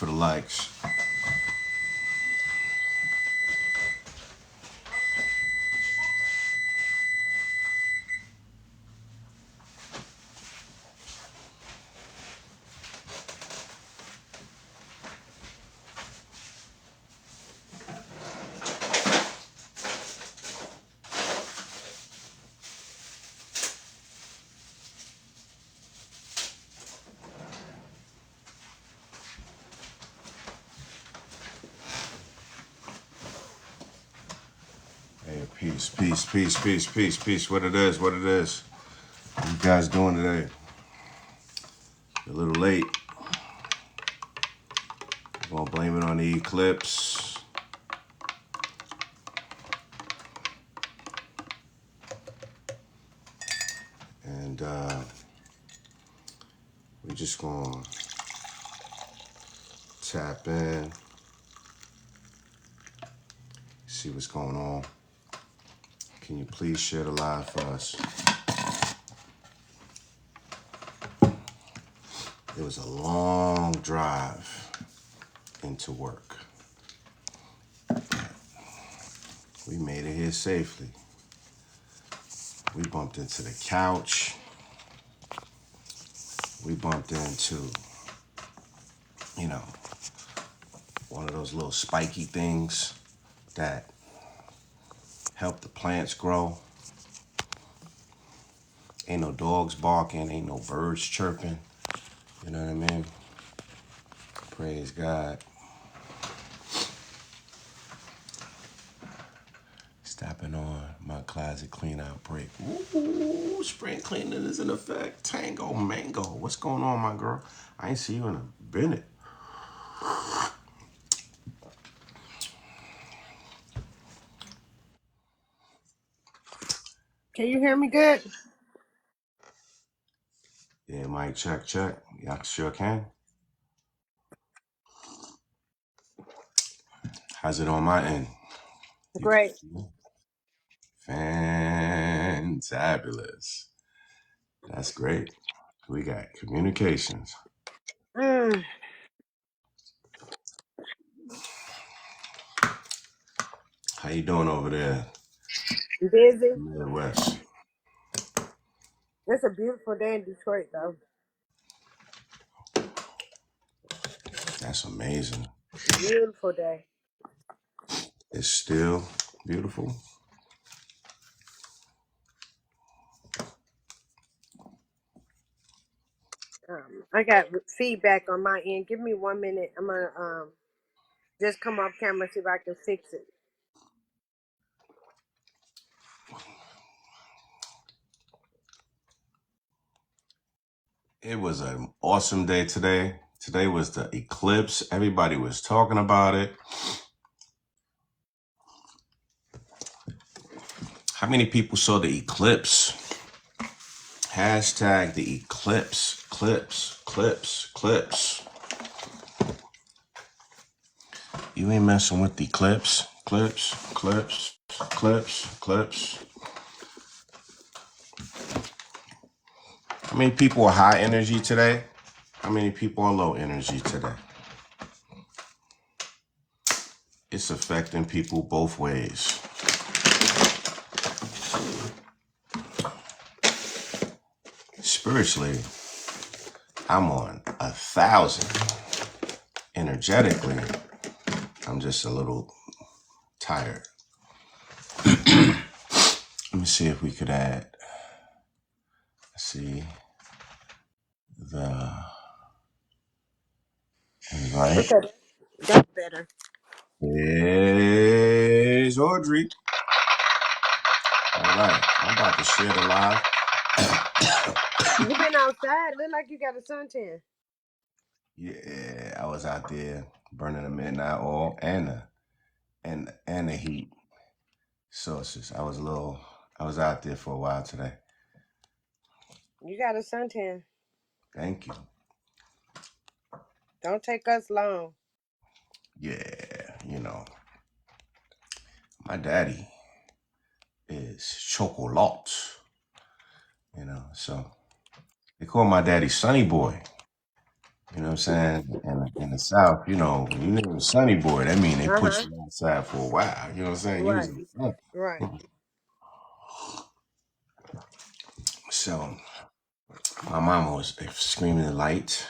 for the likes. Hey, peace, peace, peace, peace, peace, peace. What it is, what it is. What you guys doing today? A little late. I'm gonna blame it on the eclipse. And we're just gonna tap in, see what's going on. Can you please share the live for us? It was a long drive into work. We made it here safely. We bumped into the couch. We bumped into, one of those little spiky things that help the plants grow. Ain't no dogs barking, ain't no birds chirping. You know what I mean? Praise God. Stopping on my closet clean out break. Ooh, spring cleaning is in effect. Tango mango. What's going on, my girl? I ain't see you in a minute. Can you hear me good? Yeah, mic check, check. Y'all sure can. How's it on my end? Great. Fantabulous. That's great. We got communications. Mm, How you doing over there, busy. Midwest? It's a beautiful day in Detroit, though. That's amazing. Beautiful day. It's still beautiful. I got feedback on my end. Give me 1 minute. I'm gonna just come off camera see if I can fix it. It was an awesome day today. Today was the eclipse. Everybody was talking about it. How many people saw the eclipse? Hashtag the eclipse. Clips. You ain't messing with the clips. Clips. How many people are high energy today? How many people are low energy today? It's affecting people both ways. Spiritually, I'm on 1,000. Energetically, I'm just a little tired. Let me see if we could add, the invite. Okay, that's better. Here's Audrey. All right, I'm about to share the live. You been outside? Look like you got a suntan. Yeah, I was out there burning the midnight oil and the heat sources. I was out there for a while today. You got a suntan. Thank you. Don't take us long. Yeah, my daddy is chocolate. So they call my daddy Sonny Boy. You know what I'm saying? And in the South, you know, when you name a sunny boy, that mean they put Uh-huh. you outside for a while. You know what I'm saying? You was Right. in the front. Right. So my mama was screaming the lights,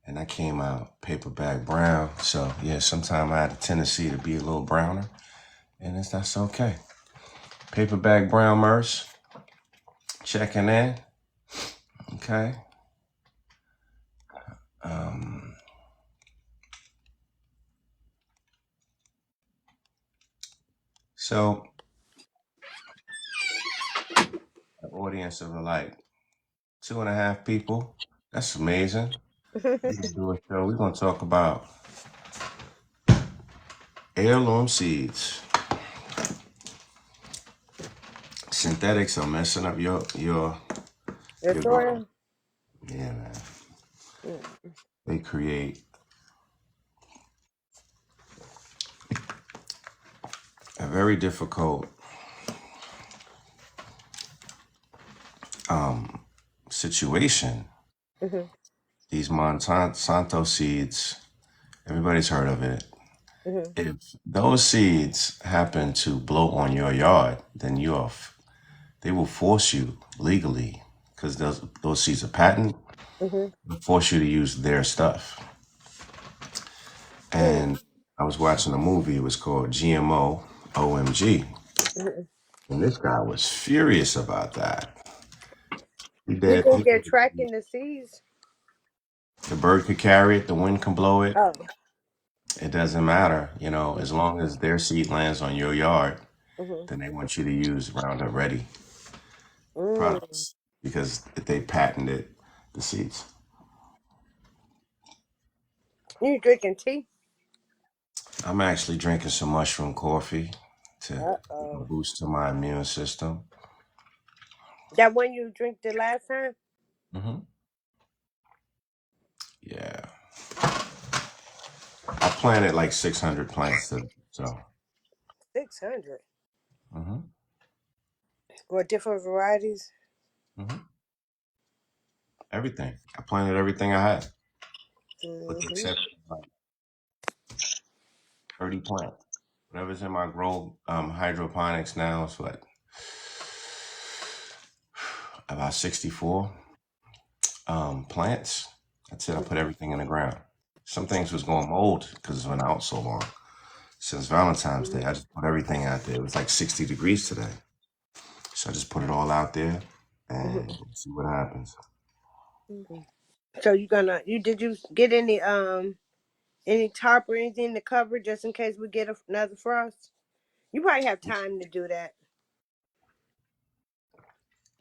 and I came out paper bag brown. So yeah, sometimes I had a tendency to be a little browner, and that's okay. Paper bag brown Merce, checking in. Okay. Um, so an audience of like 2.5 people. That's amazing. We're gonna do a show. We're gonna talk about heirloom seeds. Synthetics are messing up The your growth. soil. Yeah, man. Mm. They create a very difficult situation. Mhm. These Monsanto seeds, everybody's heard of it. Mhm. If those seeds happen to blow on your yard, then they will force you legally, because those seeds are patent, Mhm. they'll force you to use their stuff. Mm. And I was watching a movie, it was called GMO OMG. Mhm. And this guy was furious about that. He You did. think they're tracking the seeds? The bird could carry it, the wind can blow it. Oh. It doesn't matter, as long as their seed lands on your yard, Mhm. then they want you to use Roundup Ready Mm. products because they patented the seeds. You drinking tea? I'm actually drinking some mushroom coffee to give a Uh-oh. boost to my immune system. That one you drink the last time? Hmm. Yeah, I planted like 600 plants, so 600. hmm Or different varieties? hmm everything. I planted everything I had, with the Mm-hmm. exception of like 30 plants. Whatever's in my grow hydroponics now is what, about 64 plants. That's it. I put everything in the ground. Some things was going mold because it's been out so long. Since Valentine's Day, I just put everything out there. It was like 60 degrees today. So I just put it all out there and Mm-hmm. see what happens. So did you get any tarp or anything to cover just in case we get another frost? You probably have time to do that.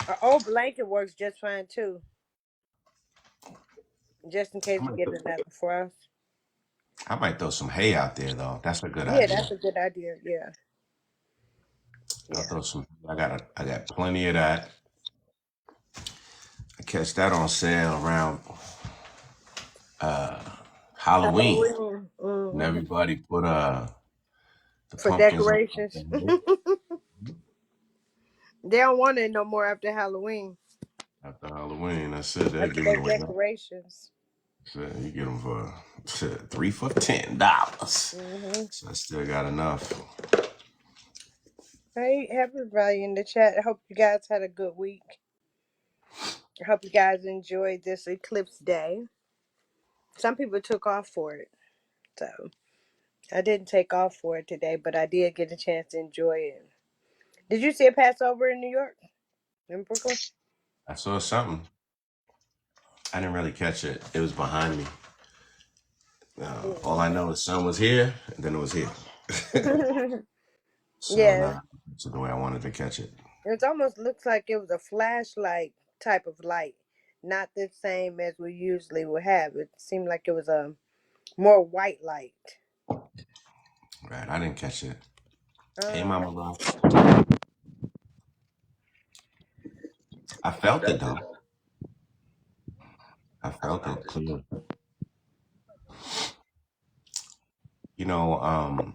An old blanket works just fine too, just in I case we might, get th- another frost. I might throw some hay out there though. That's a good Yeah, that's idea. a good idea. Yeah, I'll yeah. throw some. I got plenty of that. I catch that on sale around Halloween, Halloween and hmm everybody put the for pumpkins on decorations. the They don't want it no more after Halloween. after Halloween. That's it. They'll After give their it away. Now. decorations. So you get them for 3 for $10. Mm-hmm. So I still got enough. Hey, everybody in the chat. I hope you guys had a good week. I hope you guys enjoyed this eclipse day. Some people took off for it, so I didn't take off for it today, but I did get a chance to enjoy it. Did you see a Passover in New York, in Brooklyn? I saw something. I didn't really catch it. It was behind me. All I know is the sun was here, and then it was here. Mm. So Yeah, now, so the way I wanted to catch it. it almost looks like it was a flashlight type of light, not the same as we usually would have. It seemed like it was a more white light. Right, I didn't catch it. Hey, Uh, Mama Love. I felt it though. I felt it clear.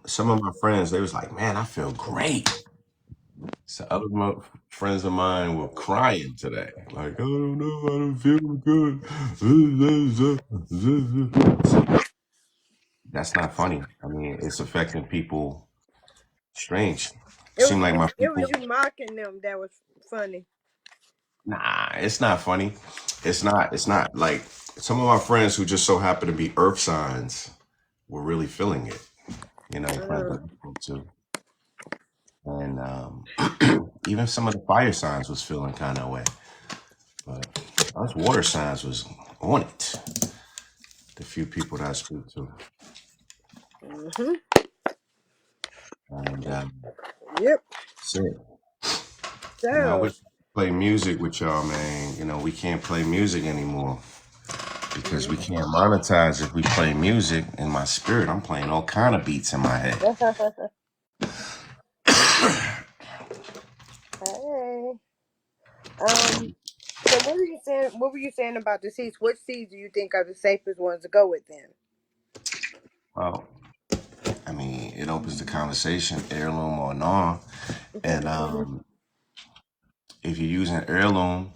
Some of my friends, they was like, "Man, I feel great." So other friends of mine were crying today. Like, I don't know, I don't feel good. That's not funny. I mean, it's affecting people strange. Seem like my It was people. you mocking them that was funny. Nah, it's not funny. It's not. It's not like some of my friends who just so happen to be earth signs were really feeling it. You know, friends Mm. that I spoke to, and even some of the fire signs was feeling kind of way. But us water signs was on it. The few people that I speak to, Hmm. and Yep. that's it. You know, I So. wish I could play music with y'all, man. You know, we can't play music anymore because we Mhm. can't monetize if we play music. In my spirit, I'm playing all kind of beats in my head. Hey. Um. So what were you saying? What were you saying about the seeds? Which seeds do you think are the safest ones to go with then? Well, I mean, it opens the conversation, heirloom or non. And if you're using heirloom,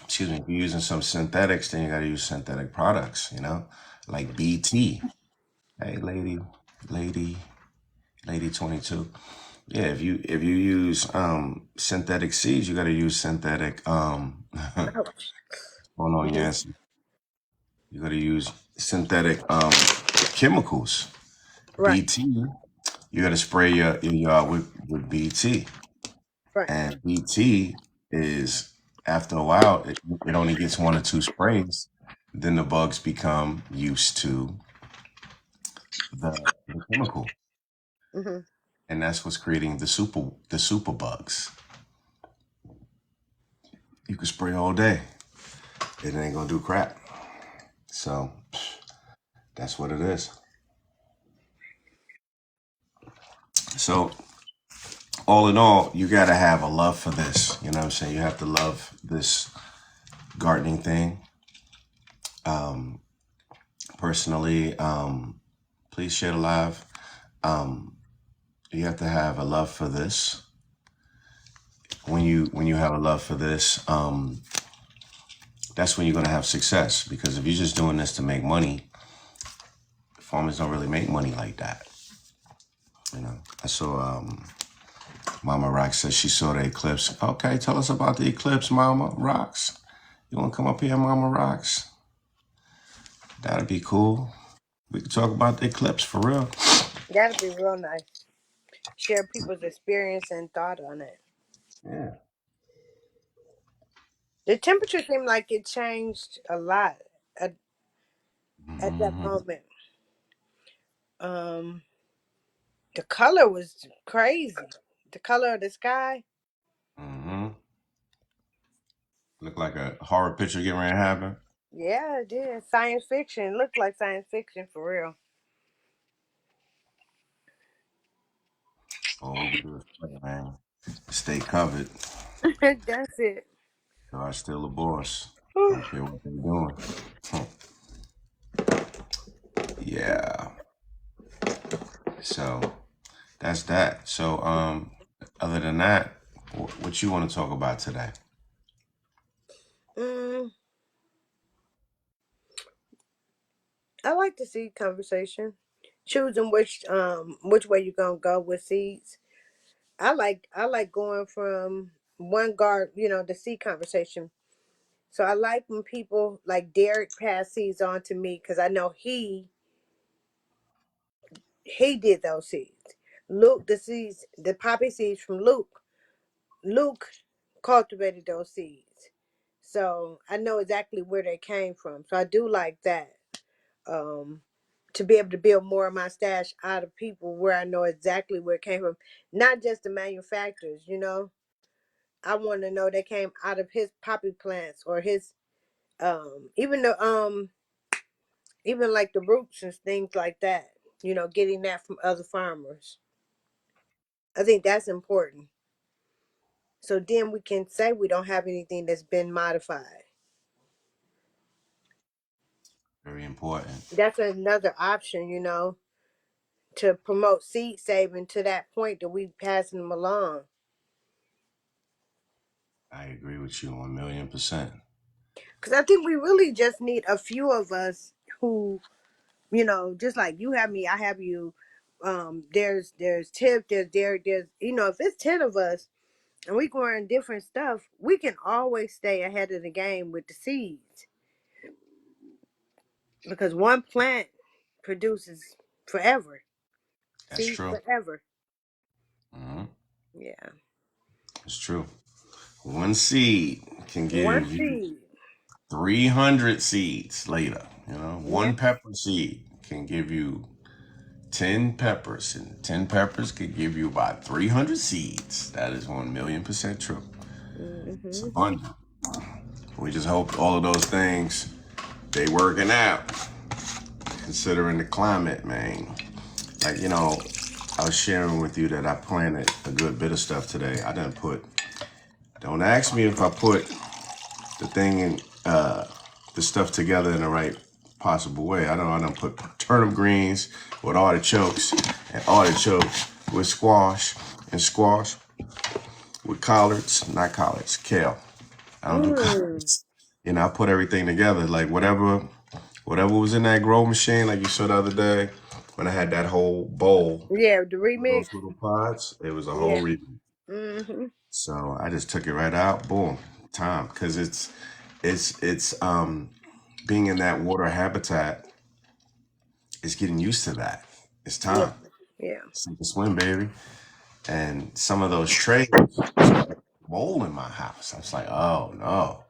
excuse me, if you're using some synthetics, then you got to use synthetic products. You know, like BT. Hey, lady, lady 22. Yeah, if you use synthetic seeds, you got to use synthetic. Ouch. Hold on, Mhm. Yancy. You got to use synthetic chemicals. Right. BT. You got to spray your yard with BT, Right. and BT is after a while it only gets one or two sprays. Then the bugs become used to the chemical, Hmm. and that's what's creating the super bugs. You can spray all day, it ain't gonna do crap. So that's what it is. So all in all, you gotta have a love for this. You know what I'm saying? You have to love this gardening thing. Um, personally, please share the live. Um, you have to have a love for this. When you have a love for this, that's when you're gonna have success. Because if you're just doing this to make money, farmers don't really make money like that. You know, I saw Mama Rox says she saw the eclipse. Okay, tell us about the eclipse, Mama Rox. You want to come up here, Mama Rox? That'd be cool. We could talk about the eclipse for real. That'd be real nice. Share people's experience and thought on it. Yeah. The temperature seemed like it changed a lot at, at that Mm-hmm. moment. Um, the color was crazy. The color of the sky. Mm-hmm. Look like a horror picture getting ready to happen. Yeah, it did. Science fiction. It looked like science fiction for real. All we can do is pray, man. Stay covered. That's it. God's still the boss. I don't care what they're doing. Yeah. So that's that. So other than that, what you want to talk about today? Mm, I like the seed conversation. Choosing which way you're gonna go with seeds. I like going from one guard, the seed conversation. So I like when people like Derek pass seeds on to me because I know he did those seeds. Luke, the seeds, the poppy seeds from Luke. Luke cultivated those seeds. So I know exactly where they came from. So I do like that. Um, to be able to build more of my stash out of people where I know exactly where it came from. Not just the manufacturers. I want to know they came out of his poppy plants or his even the even like the roots and things like that. Getting that from other farmers. I think that's important. So then we can say we don't have anything that's been modified. Very important. That's another option, to promote seed saving to that point that we passing them along. I agree with you 1,000,000%. Because I think we really just need a few of us who, just like you have me, I have you. There's Tip, there's Derek, if it's 10 of us and we growing different stuff, we can always stay ahead of the game with the seeds because one plant produces forever, That's seeds true. forever. Hmm. Yeah, It's true. One seed can one give you seed. 300 seeds later. Yeah. One pepper seed can give you 10 peppers, and 10 peppers could give you about 300 seeds. That is 1,000,000% true. It's Hmm. abundant. We just hope all of those things they working out, considering the climate, man. Like, I was sharing with you that I planted a good bit of stuff today. Don't ask me if I put the thing in, the stuff together in the right possible way. I don't put turnip greens with artichokes and artichokes with squash and squash with collards, not collards, kale. I don't do Mm. collards. I put everything together, like whatever was in that grow machine, like you saw the other day, when I had that whole bowl Yeah, the of remix. those little pods, it was a whole Yeah. reason. Hmm. So I just took it right out, boom, time, because it's being in that water habitat is getting used to that. It's Yeah. time. Yeah. Sink or swim, baby. And some of those trays started mold in my house. I was like, oh no,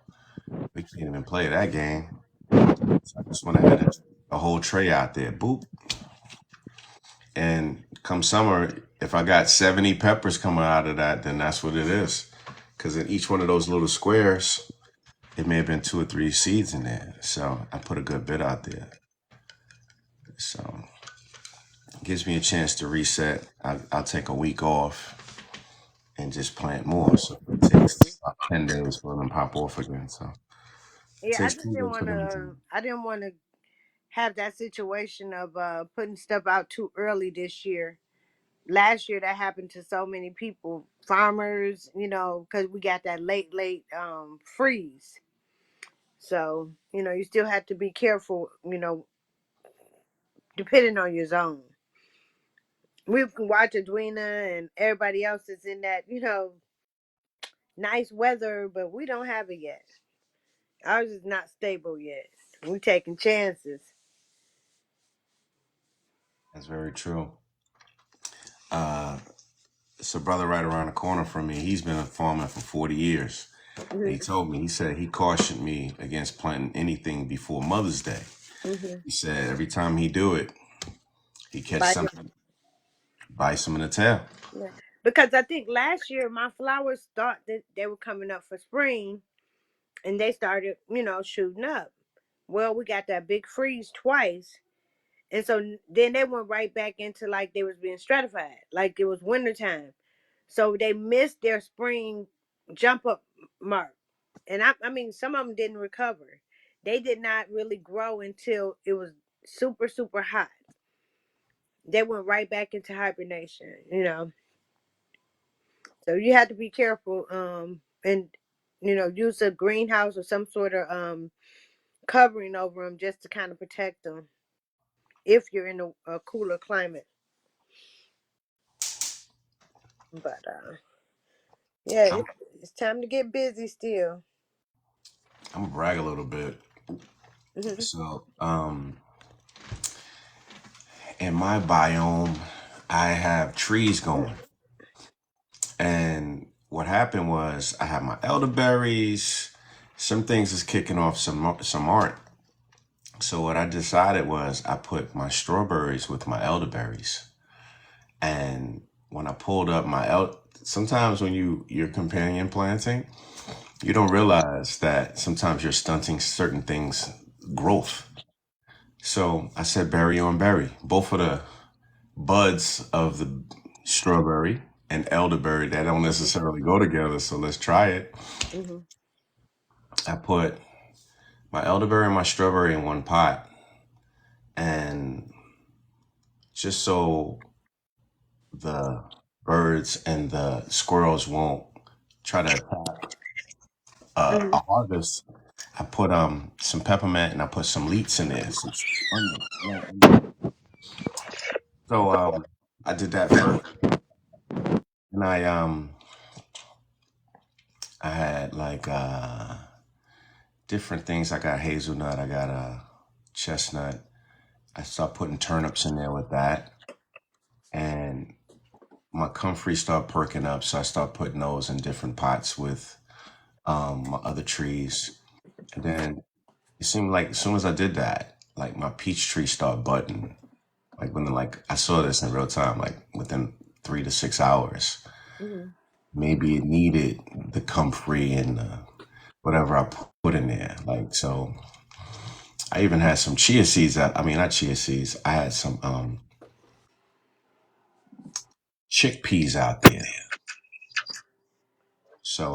we can't even play that game. So I just went ahead and a whole tray out there, boop. And come summer, if I got 70 peppers coming out of that, then that's what it is. Because in each one of those little squares, it may have been 2 or 3 seeds in there. So I put a good bit out there. So it gives me a chance to reset. I'll take a week off and just plant more. So it takes about 10 days for them to pop off again. So it Yeah, I takes just 10 didn't days for want them to. to. I didn't want to have that situation of putting stuff out too early this year. Last year, that happened to so many people, farmers. Because we got that late freeze. So you still have to be careful. Depending on your zone. We can watch Edwina and everybody else is in that nice weather, but we don't have it yet. Ours is not stable yet. We taking chances. That's very true. Uh, it's a brother right around the corner from me. He's been a farmer for 40 years. And he Hmm. told me, he said he cautioned me against planting anything before Mother's Day. Hmm. He said every time he do it, he catch By something, bites him in the tail. yeah. Because I think last year my flowers thought that they were coming up for spring and they started, shooting up. Well, we got that big freeze twice. And so then they went right back into like they was being stratified, like it was wintertime. So they missed their spring jump up mark. And I mean, some of them didn't recover. They did not really grow until it was super, super hot. They went right back into hibernation. So you have to be careful, and use a greenhouse or some sort of covering over them just to kind of protect them if you're in a cooler climate. But yeah, I'm, it's time to get busy still. I'm gonna brag a little bit. Hmm. So, in my biome, I have trees going. And what happened was I have my elderberries. Some things is kicking off, some aren't. So what I decided was I put my strawberries with my elderberries. And when I pulled up sometimes when you're companion planting, you don't realize that sometimes you're stunting certain things growth. So I said berry on berry. Both of the buds of the strawberry and elderberry that don't necessarily go together. So let's try it. Hmm. I put my elderberry and my strawberry in one pot, and just so the birds and the squirrels won't try to attack. Hmm. a harvest, I put some peppermint and I put some leeks in there, some onion, raw onion. So I did that first, and I had like different things. I got hazelnut, I got chestnut. I start putting turnips in there with that, and my comfrey start perking up. So I start putting those in different pots with my other trees, and then it seemed like as soon as I did that, like my peach tree start budding. Like when like I saw this in real time, like within 3 to 6 hours. Hmm. Maybe it needed the comfrey and whatever I put in there. Like so, I even had some chia seeds. I mean, not chia seeds. I had some chickpeas out there. So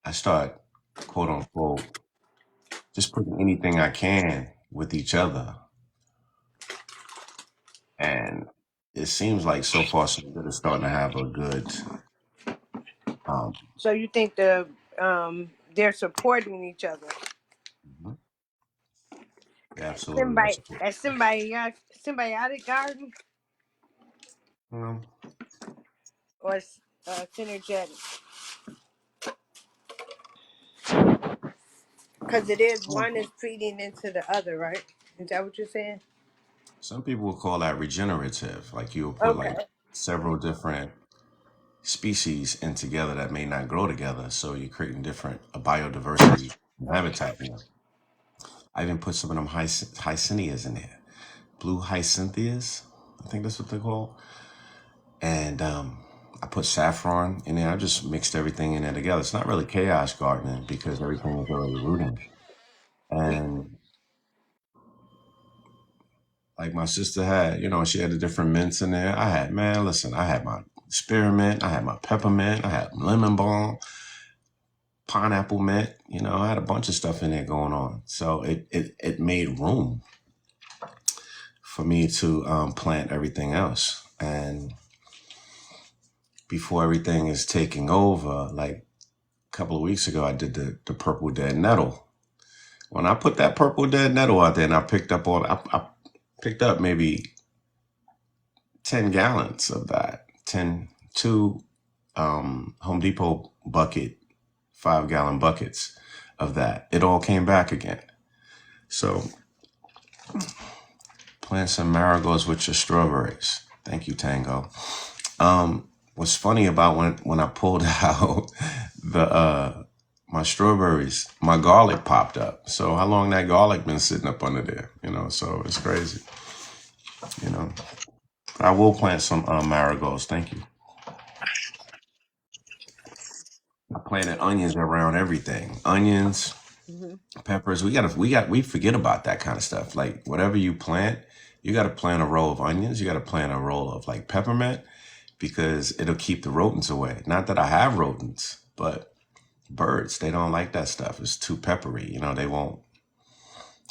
I start quote unquote just putting anything I can with each other, and it seems like so far so good. It's starting to have a good. Um, So you think they're supporting each other? mhm. Yeah, absolutely. Symbiotic, a symbiotic garden You know, or synergetic? Because it is well, one is feeding into the other, right? Is that what you're saying? some people will call that regenerative. Like you'll put like Okay. several different species in together that may not grow together, so you're creating different a biodiversity habitat there. I even put some of them hyacinthia in there, blue hyacinthia. I think that's what they're called. And I put saffron in there. I just mixed everything in there together. It's not really chaos gardening because everything is already rooting. And like my sister had, she had the different mints in there. I had, man, listen, I had my spearmint, I had my peppermint, I had lemon balm, pineapple mint. I had a bunch of stuff in there going on. So it made room for me to plant everything else. And before everything is taking over, like a couple of weeks ago, I did the purple dead nettle. When I put that purple dead nettle out there, and I picked up maybe 10 gallons of that, 2 Home Depot bucket, 5-gallon buckets of that. It all came back again. So plant some marigolds with your strawberries. Thank you, Tango. What's funny about when I pulled out the my strawberries, my garlic popped up. So how long that garlic been sitting up under there? So it's crazy. You know, I will plant some marigolds. Thank you. I planted onions around everything. Onions, Hmm. peppers. We forget about that kind of stuff. Like whatever you plant, you got to plant a row of onions. You got to plant a row of like peppermint because it'll keep the rodents away. Not that I have rodents, but birds, they don't like that stuff. It's too peppery.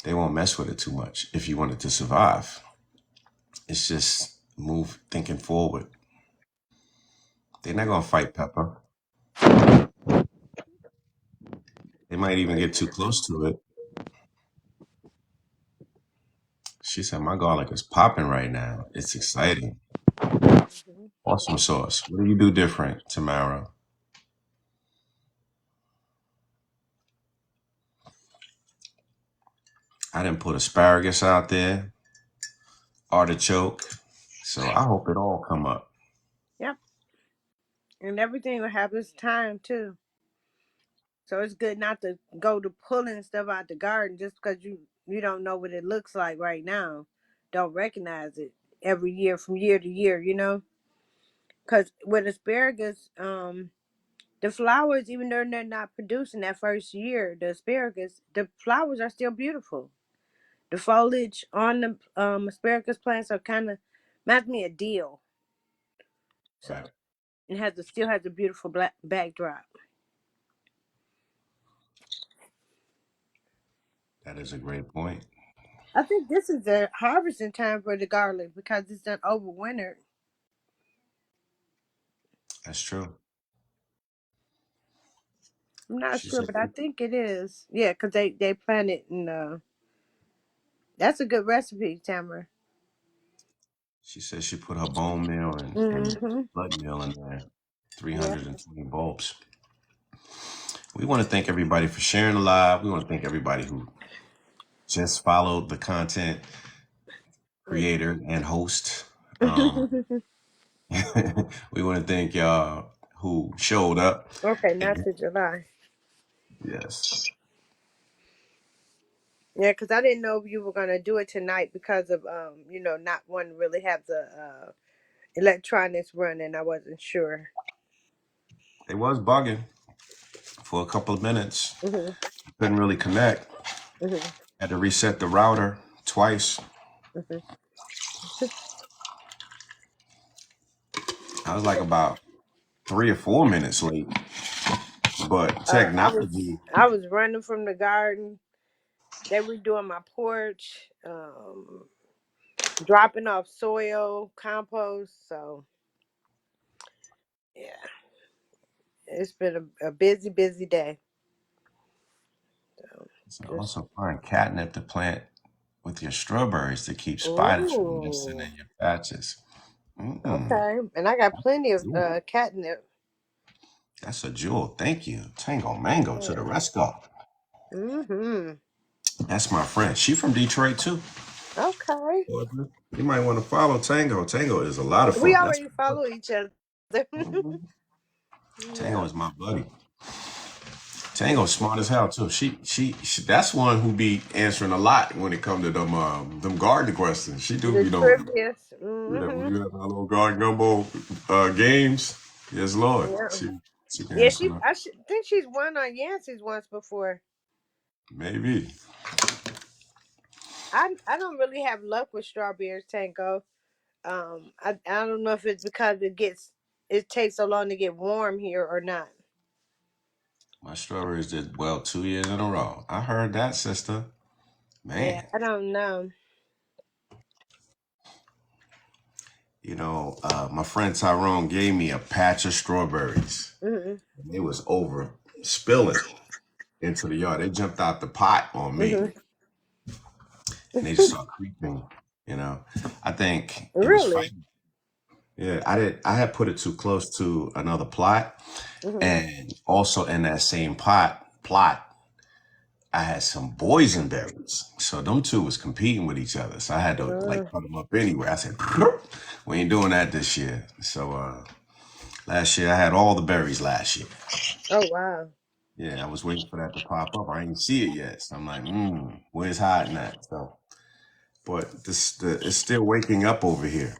They won't mess with it too much if you want it to survive. It's just move thinking forward. They're not gonna fight pepper. They might even get too close to it. She said my garlic is popping right now. It's exciting. Awesome sauce. What do you do different, Tamara? I didn't put asparagus out there, artichoke. So I hope it all come up. Yep. And everything will have its time too. So it's good not to go to pulling stuff out the garden just because you don't know what it looks like right now. Don't recognize it every year from year to year, Because with asparagus, the flowers, even though they're not producing that first year, the asparagus, the flowers are still beautiful. The foliage on the asparagus plants are kind of reminds me of deal. So Right. it still has a beautiful black backdrop. That is a great point. I think this is the harvesting time for the garlic because it's done overwintered. That's true. I'm not She sure, said but I think it is. Yeah, because they plant it in. That's a good recipe, Tamara. she put her bone meal and Mm-hmm. blood meal in there. Yeah. 320 bulbs. We want to thank everybody for sharing the live. We want to thank everybody who just followed the content creator and host. We want to thank y'all who showed up. Okay, not And to July. yes, Yeah, because I didn't know if you were gonna do it tonight because of not wanting to really have the electronics running. I wasn't sure. it was bugging for a couple of minutes. Mhm. Couldn't really connect. Mhm. Had to reset the router twice. Mhm. I was like about 3 or 4 minutes late. But I was technology, I was running from the garden. They were doing my porch, dropping off soil, compost. So yeah, it's been a busy, busy day. So so just also find catnip to plant with your strawberries to keep spiders from nesting ooh, in your patches. Mm, okay. And I got plenty of jewel. catnip. That's a jewel. Thank you. Tango Mango to the Yeah. rescue. Mhm. That's my friend. She from Detroit too. Okay. You might want to follow Tango. Tango is a lot of We fun. That's already follow each other. Tango Yeah. is my buddy. Tango's smart as hell too. She that's one who be answering a lot when it come to them garden questions. She do The be know. trivia's. Yeah, when Mhm. you have our little garden gumbo games. Yes, Lord. Yeah. She can Yeah, answer them. think she's won on Yancey's once before. Maybe. I don't really have luck with strawberries, Tango. I don't know if it's because it takes so long to get warm here or not. My strawberries did well 2 years in a row. I heard that, sister. Yeah, Man. I don't know. My friend Tyrone gave me a patch of strawberries. Mhm. It was over spilling into the yard. They jumped out the pot on me Mhm. and they just started creeping, you know. I think it was Really? fighting. Yeah, I had put it too close to another plot. Mhm. And also in that same plot, I had some boysenberries. So them two was competing with each other. So I had to like Uh, put them up anywhere. I said, we ain't doing that this year. So last year I had all the berries last year. oh wow. Yeah, I was waiting for that to pop up. I didn't see it yet. So I'm like, where's hiding at? So but it's still waking up over here.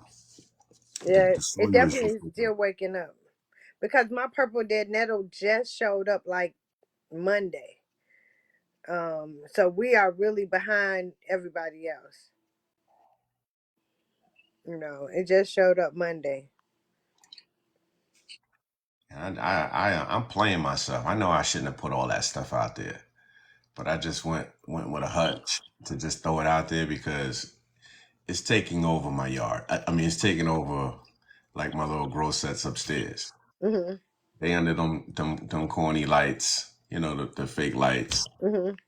Yeah, The it soil is definitely just is still waking up because my purple dead nettle just showed up like Monday. So we are really behind everybody else. It just showed up Monday. and I'm playing myself. I know I shouldn't have put all that stuff out there. But I just went with a hunch to just throw it out there because it's taking over my yard. I mean, it's taking over like my little grow sets upstairs. Mhm. They under them corny lights, the fake lights. Mhm.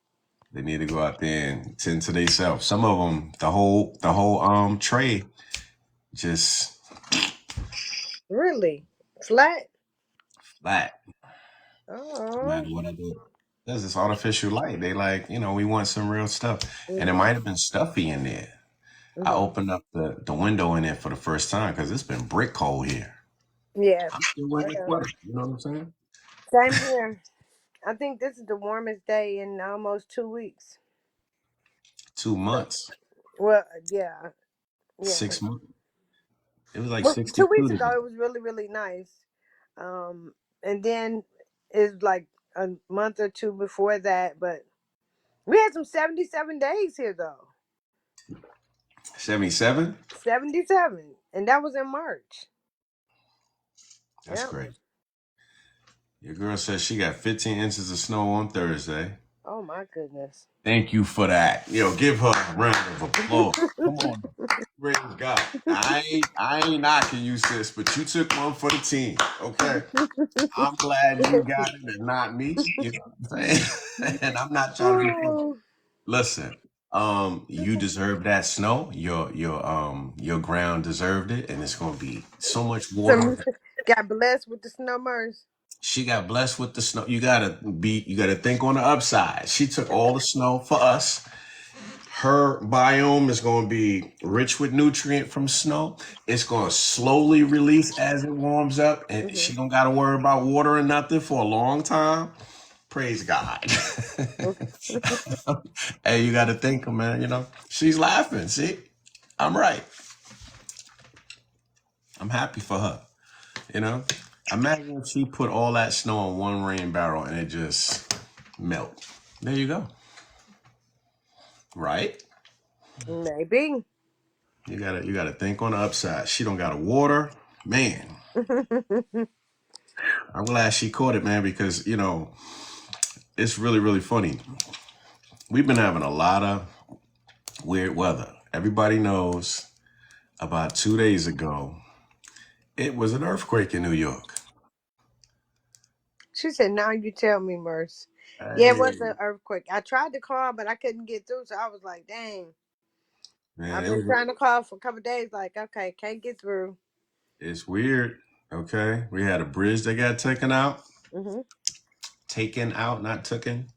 They need to go out there and tend to themselves. Some of them, the whole tray just Really? Flat? flat. No Oh. matter what I do. There's this artificial light. They like, we want some real stuff. And it Mhm. might have been stuffy in there. I Mhm. opened up the window in there for the first time because it's been brick cold here. Yeah. I'm still wearing a Uh, sweater. You know what I'm saying? Same here. I think this is the warmest day in almost 2 weeks. 2 months, Well, yeah, yeah. 6 months. It was like Well, 2 weeks 62 ago today. it was really, really nice. And then it's like a month or two before that, but we had some 77 days here though. 77? 77, and that was in March. That's Yep. great. Your girl says she got 15 inches of snow on Thursday. Oh my goodness. Thank you for that. Give her a round of applause. Come on. Praise God. I ain't knocking you, sis, but you took one for the team. Okay. I'm glad you got it and not me. You know what I'm saying? And I'm not trying to be funny. Oh, Listen, you deserve that snow. Your ground deserved it, and it's gonna be so much some water. got blessed with the snowbirds. She got blessed with the snow. You gotta think on the upside. She took all the snow for us. Her biome is going to be rich with nutrient from snow. It's going to slowly release as it warms up, and Hmm. she don't got to worry about water or nothing for a long time. Praise God. Hey, you got to think, man. She's laughing. See, I'm right. I'm happy for her. You know, Imagine if she put all that snow in one rain barrel and it just melt. There you go. Right? Maybe. You gotta think on the upside. She don't got to water, man. I'm glad she caught it, man, because it's really, really funny. We've been having a lot of weird weather. Everybody knows about 2 days ago, it was an earthquake in New York. She said, "Now you tell me, Merce." Yeah, it was Hey, an earthquake. I tried to call, but I couldn't get through. So I was like, "Dang." man, I've been trying to call for a couple of days. Like, okay, can't get through. it's weird. Okay, we had a bridge that got taken out, Hmm. not taken.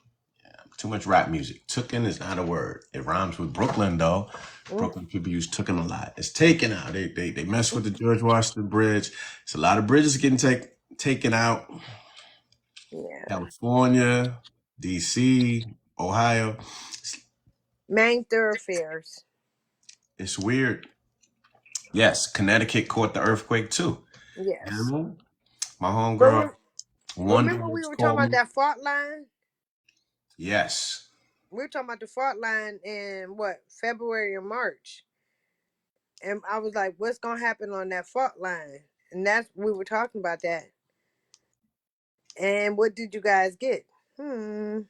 Too much rap music. Tooken is not a word. It rhymes with Brooklyn though. Brooklyn people use tooken a lot. It's taken out. They mess with the George Washington Bridge. It's a lot of bridges getting taken out. Yeah, California, DC, Ohio. main thoroughfares. It's weird. Yes, Connecticut caught the earthquake too. You Yes. know, my But homegirl Wonder remember, we Woods were talking called about me. that fault line. Yes. We were talking about the fault line in what, February or March, and I was like, "What's gonna happen on that fault line?" And that's we were talking about that. And what did you guys get? Hmm.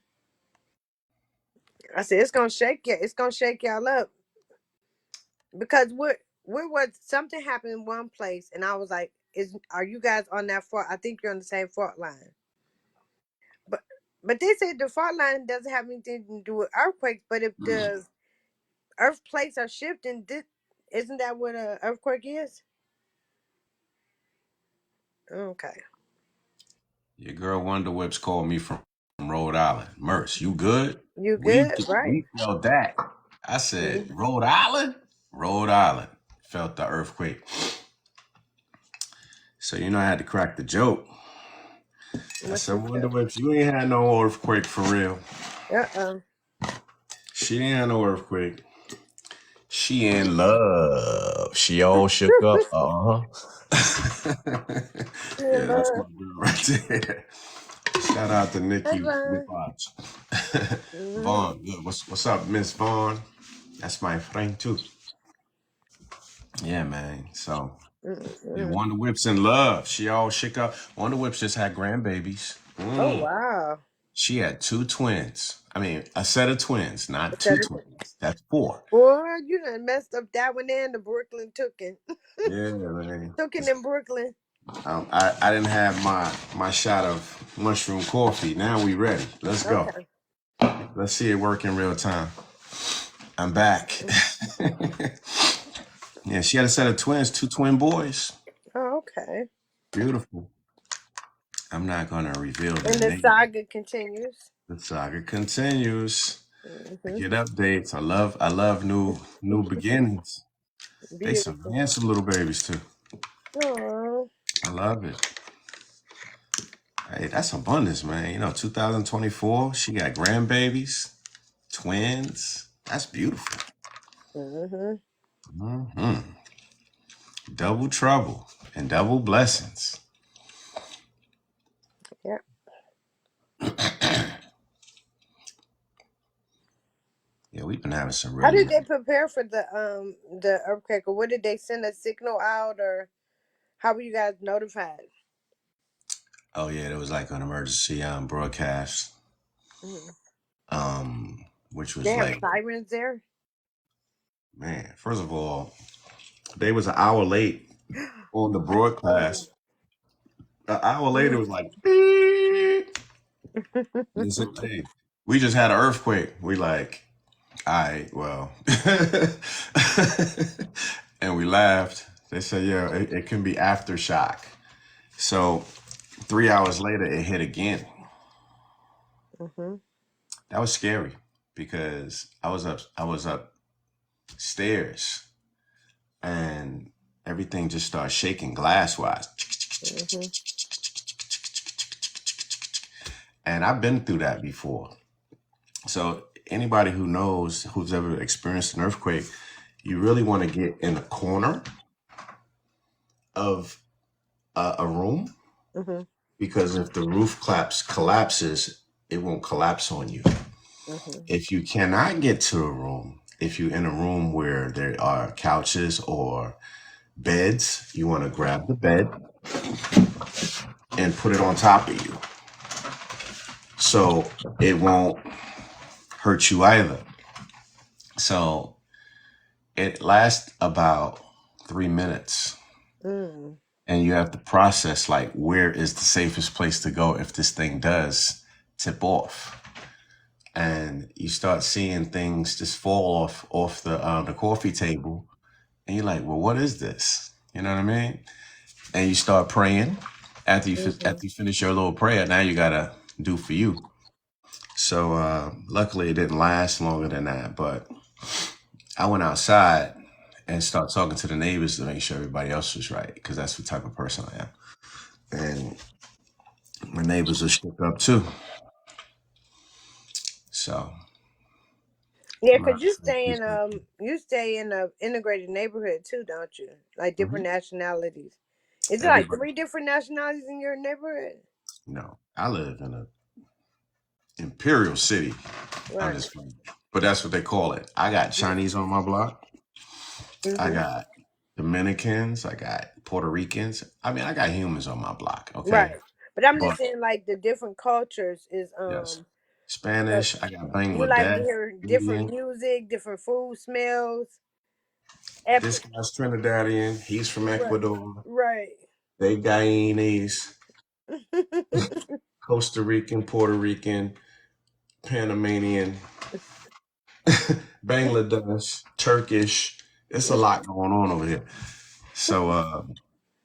I said it's gonna shake you. It's gonna shake y'all up because we was something happened in one place, and I was like, are you guys on that fault? I think you're on the same fault line. But they said the fault line doesn't have anything to do with earthquakes. But if the earth plates are shifting, isn't that what an earthquake is? Okay. Your girl Wonder Whips called me from Rhode Island. Merce, you good? You We good, right? we felt that. I said, Mhm. Rhode Island? Rhode Island felt the earthquake. So I had to crack the joke. I What you said, Wonder said? Whips, you ain't had no earthquake for real. Uh-oh. She ain't had no earthquake. She in love. She all shook up. In Yeah, that's my love. girl right there. Shout out to Hey, Nikki Vaughn. Watch. Mm-hmm. Vaughn, good. What's up, Miss Vaughn? That's my friend too. Yeah, man. So yeah, Mm-hmm. Wonder Whip's in love. She all shook up. Wonder Whips just had grandbabies. Oh wow. She had two twins. I mean, a set of twins, not two Instead of twins. That's four. boy, you done messed up that one and the Brooklyn Tookin. Yeah, man. Tookin in Brooklyn. I didn't have my shot of mushroom coffee. Now we ready. Let's go. Okay. Let's see it work in real time. I'm back. Yeah, she had a set of twins, two twin boys. Oh, okay. Beautiful. I'm not gonna reveal their And the name. saga continues. The saga continues. I Hmm. get updates. I love new beginnings. They some Beautiful. handsome little babies too. Oh. I love it. Hey, that's abundance, man. 2024, she got grandbabies, twins. That's beautiful. Hmm. Hmm. Double trouble and double blessings. Yeah. Yeah, we've been having some How really did nice. they prepare for the earthquake, or what did they send a signal out, or how were you guys notified? Oh yeah, there was like an emergency broadcast. Hmm. which They was have like, sirens there. man, first of all, they was an hour late on the Oh. broadcast. An hour later, it Mm. was like, beep. They said, hey, we just had an earthquake. We like, all right, well, and we laughed. They said, yeah, it can be aftershock. So 3 hours later, it hit again. Mm-hmm. That was scary because I was upstairs and everything just started shaking glass wise. Mm-hmm. And I've been through that before. So anybody who knows, who's ever experienced an earthquake, you really want to get in a corner of a room, Mm-hmm. because if the roof collapses, it won't collapse on you. Mm-hmm. If you cannot get to a room, if you're in a room where there are couches or beds, you want to grab the bed and put it on top of you so it won't hurt you either. So it lasts about 3 minutes, Mm. and you have to process like, where is the safest place to go if this thing does tip off? And you start seeing things just fall off the coffee table, and you're like, well, what is this? You know what I mean? And you start praying. Mm-hmm. After you finish your little prayer, now you gotta do for you. So luckily, it didn't last longer than that. But I went outside and started talking to the neighbors to make sure everybody else was right, because that's the type of person I am. And my neighbors were shook up too. So Yeah, I'm not cause you sure stay who's in gonna. you stay in a integrated neighborhood too, don't you? Like Mhm. different nationalities. Is it like Everybody, three different nationalities in your neighborhood? I live in a imperial city. I'm Right. just playing. But that's what they call it. I got Chinese on my block. I Mm-hmm. got Dominicans. I got Puerto Ricans. I mean, I got humans on my block. Okay, Right. But I'm just but saying like the different cultures is yes, like Spanish. I got you like to Bangladesh, hear different Indian. music, different food smells. This Epic. guy's Trinidadian. He's from Right. Ecuador. Right. They Guyanese, Costa Rican, Puerto Rican, Panamanian, Bangladesh, Turkish. It's a lot going on over here. So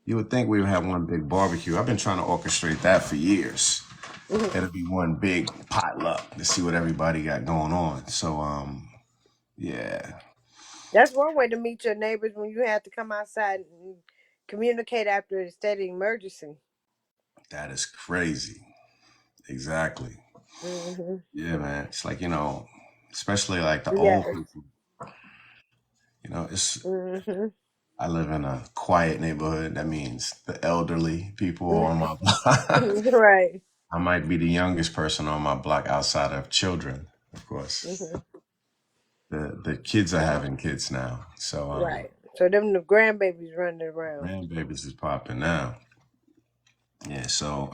you would think we would have one big barbecue. I've been trying to orchestrate that for years. It'll be one big potluck to see what everybody got going on. So yeah, That's one way to meet your neighbors when you have to come outside and communicate after a steady emergency. that is crazy. Exactly. Hmm. Yeah, man. It's like, especially like the old Yes. people. It's Hmm. I live in a quiet neighborhood. That means the elderly people are on my block. Right. I might be the youngest person on my block outside of children, of course. Hmm. The kids are having kids now. So Right. So them the grandbabies running around. grandbabies is popping now. Yeah, so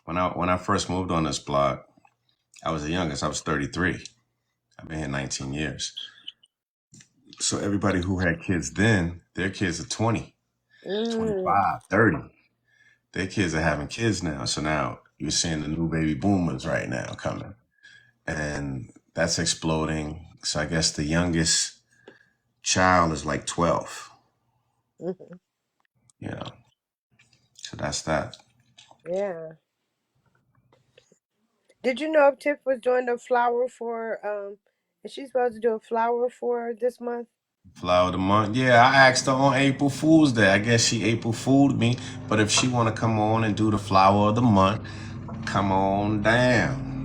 when I first moved on this block, I was the youngest. I was 33. I've been here 19 years. So everybody who had kids then, their kids are 20, Mm. 25, 30. Their kids are having kids now. So now you're seeing the new baby boomers right now coming. And that's exploding. So I guess the youngest child is like 12, Hmm. you know. So that's that. Yeah. Did you know if Tiff was doing a flower for is she supposed to do a flower for this month? Flower of the month. Yeah, I asked her on April Fool's Day. I guess she April Fooled me. But if she want to come on and do the flower of the month, come on down.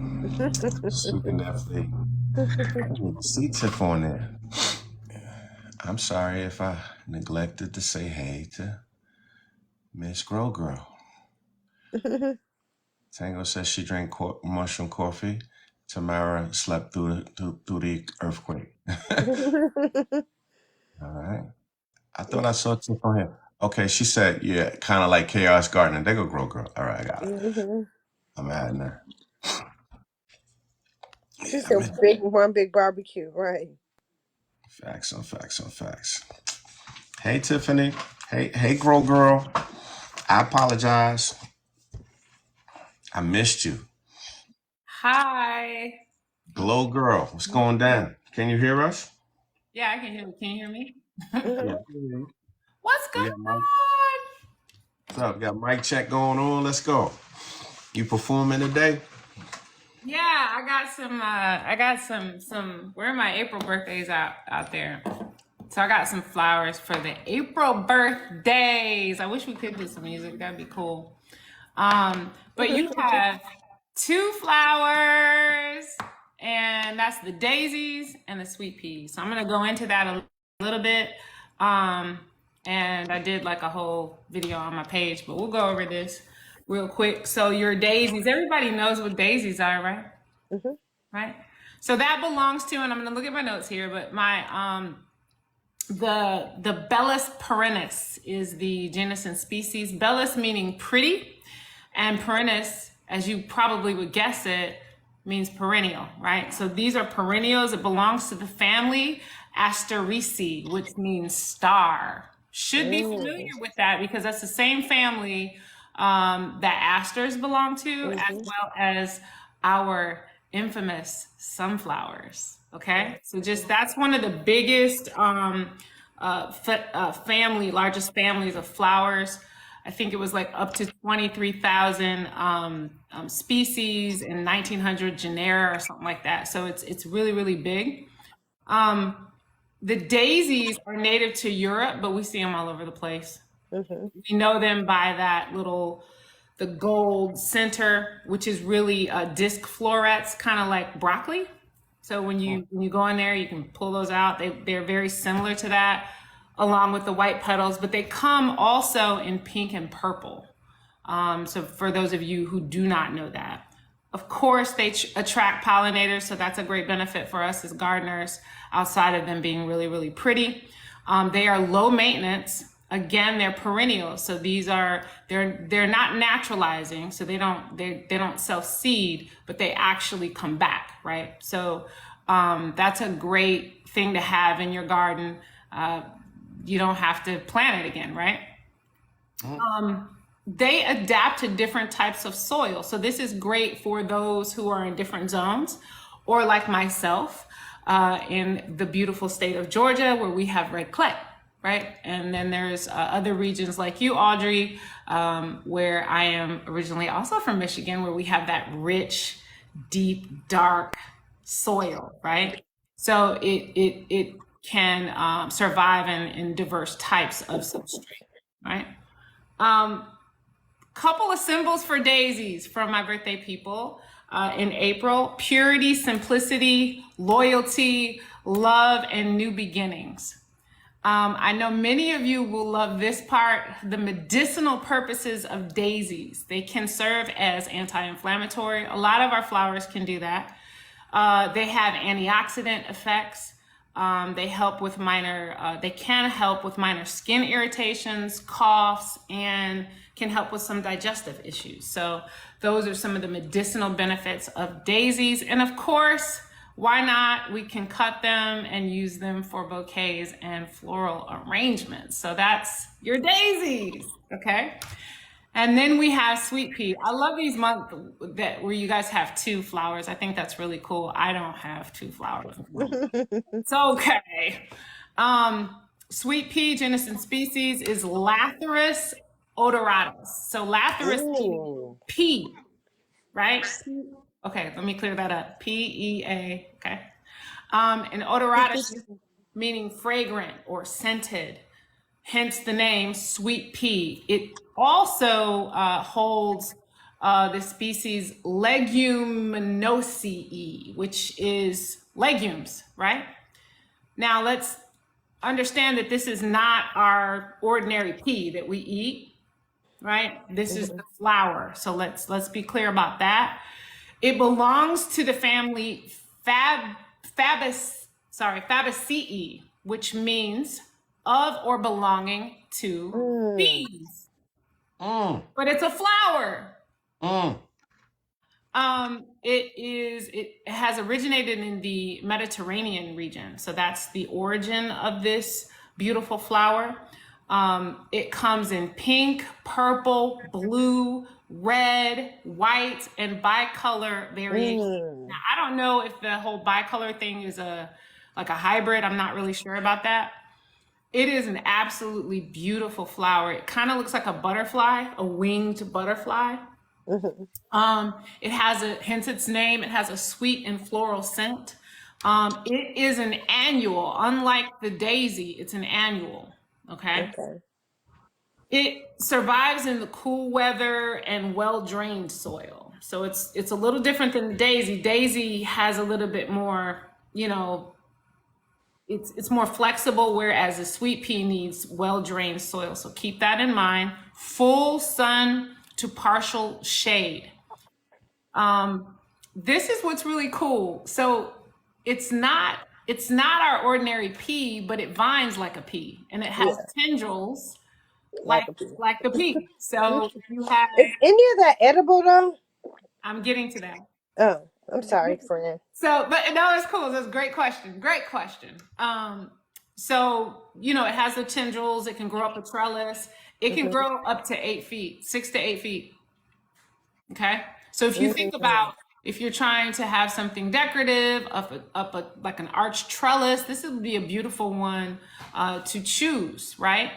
She can definitely. I need to see Tiff on there. I'm sorry if I neglected to say hey to Miss Grow Girl. Tango says she drank mushroom coffee. Tamara slept through the earthquake. All right. I thought I saw Tiff on here. Okay, she said, yeah, kind of like Chaos Gardener. They go Grow Girl. All right, I got it. Mhm. I'm adding her. She Yeah, said man. one big barbecue, right? Facts on facts on facts. Hey, Tiffany. Hey, Grow Girl. I apologize. I missed you. Hi. Glow Girl, what's going down? Can you hear us? Yeah, I can hear you. Can you hear me? Yeah. Mm-hmm. What's We going got Mike. on? What's up? We got mic check going on. Let's go. You performing today? Yeah, I got some where are my April birthdays out there? So I got some flowers for the April birthdays. I wish we could do some music. That'd be cool. But you have two flowers, and that's the daisies and the sweet peas. So I'm gonna go into that a little bit. Um, and I did like a whole video on my page, but we'll go over this real quick. So your daisies, everybody knows what daisies are, right? Mm-hmm. Right. So that belongs to, and I'm gonna look at my notes here, but my the Bellis perennis is the genus and species. Bellis meaning pretty, and perennis, as you probably would guess it, means perennial, right? So these are perennials. It belongs to the family Asteraceae, which means star. Should be familiar with that because that's the same family that asters belong to, as Mm-hmm. well as our infamous sunflowers. Okay, so just that's one of the biggest largest families of flowers. I think it was like up to 23,000 species and 1,900 genera or something like that. So it's really really big. The daisies are native to Europe, but we see them all over the place. Mm-hmm. We know them by that little the gold center, which is really disc florets, kind of like broccoli. So when you go in there, you can pull those out. They're very similar to that, along with the white petals, but they come also in pink and purple. So for those of you who do not know that, of course they attract pollinators, so that's a great benefit for us as gardeners. Outside of them being really really pretty, they are low maintenance. Again, they're perennial, so these are they're not naturalizing, so they don't self seed, but they actually come back, right? So that's a great thing to have in your garden. You don't have to plant it again, right? They adapt to different types of soil. So this is great for those who are in different zones, or like myself, in the beautiful state of Georgia, where we have red clay, right? And then there's other regions like you, Audrey, where I am originally also from Michigan, where we have that rich, deep, dark soil, right? So it can survive in diverse types of substrate, right? Couple of symbols for daisies from my birthday people in April: purity, simplicity, loyalty, love, and new beginnings. I know many of you will love this part: the medicinal purposes of daisies. They can serve as anti-inflammatory. A lot of our flowers can do that. They have antioxidant effects. They help with they can help with minor skin irritations, coughs, and can help with some digestive issues. So those are some of the medicinal benefits of daisies. And of course, why not? We can cut them and use them for bouquets and floral arrangements. So that's your daisies, okay? And then we have sweet pea. I love these months where you guys have two flowers. I think that's really cool. I don't have two flowers. It's okay. Sweet pea, genus and species, is Lathyrus odoratus. So Lathyrus meaning Ooh. pea, right? Okay, let me clear that up. PEA. Okay. And odoratus meaning fragrant or scented, hence the name sweet pea. It also holds the species Leguminosae, which is legumes, right? Now let's understand that this is not our ordinary pea that we eat, right? This is the flower. So let's be clear about that. It belongs to the family Fabaceae, which means of or belonging to Mm. bees. Mm, But it's a flower. mm. It has originated in the Mediterranean region. So that's the origin of this beautiful flower. It comes in pink, purple, blue, red, white, and bicolor variation. Now, Mm. I don't know if the whole bicolor thing is like a hybrid. I'm not really sure about that. It is an absolutely beautiful flower. It kind of looks like a butterfly, a winged butterfly. Mm-hmm. It has hence its name, it has a sweet and floral scent. It is an annual, unlike the daisy, it's an annual. Okay. Okay. It survives in the cool weather and well-drained soil. So it's a little different than the daisy. Daisy has a little bit more, it's more flexible, whereas the sweet pea needs well-drained soil. So keep that in mind. Full sun to partial shade. This is what's really cool. So it's not our ordinary pea, but it vines like a pea, and it has Yeah, tendrils like like a bee. like the pea. So if you have, Is any of that edible though? I'm getting to that. Oh, I'm sorry, friend. So, but no, it's cool. That's a great question. Great question. So it has the tendrils. It can grow up a trellis. It can Mm-hmm. grow up to 8 feet, 6 to 8 feet. Okay. So if you think Mm-hmm. about, if you're trying to have something decorative like an arched trellis, this would be a beautiful one to choose, right?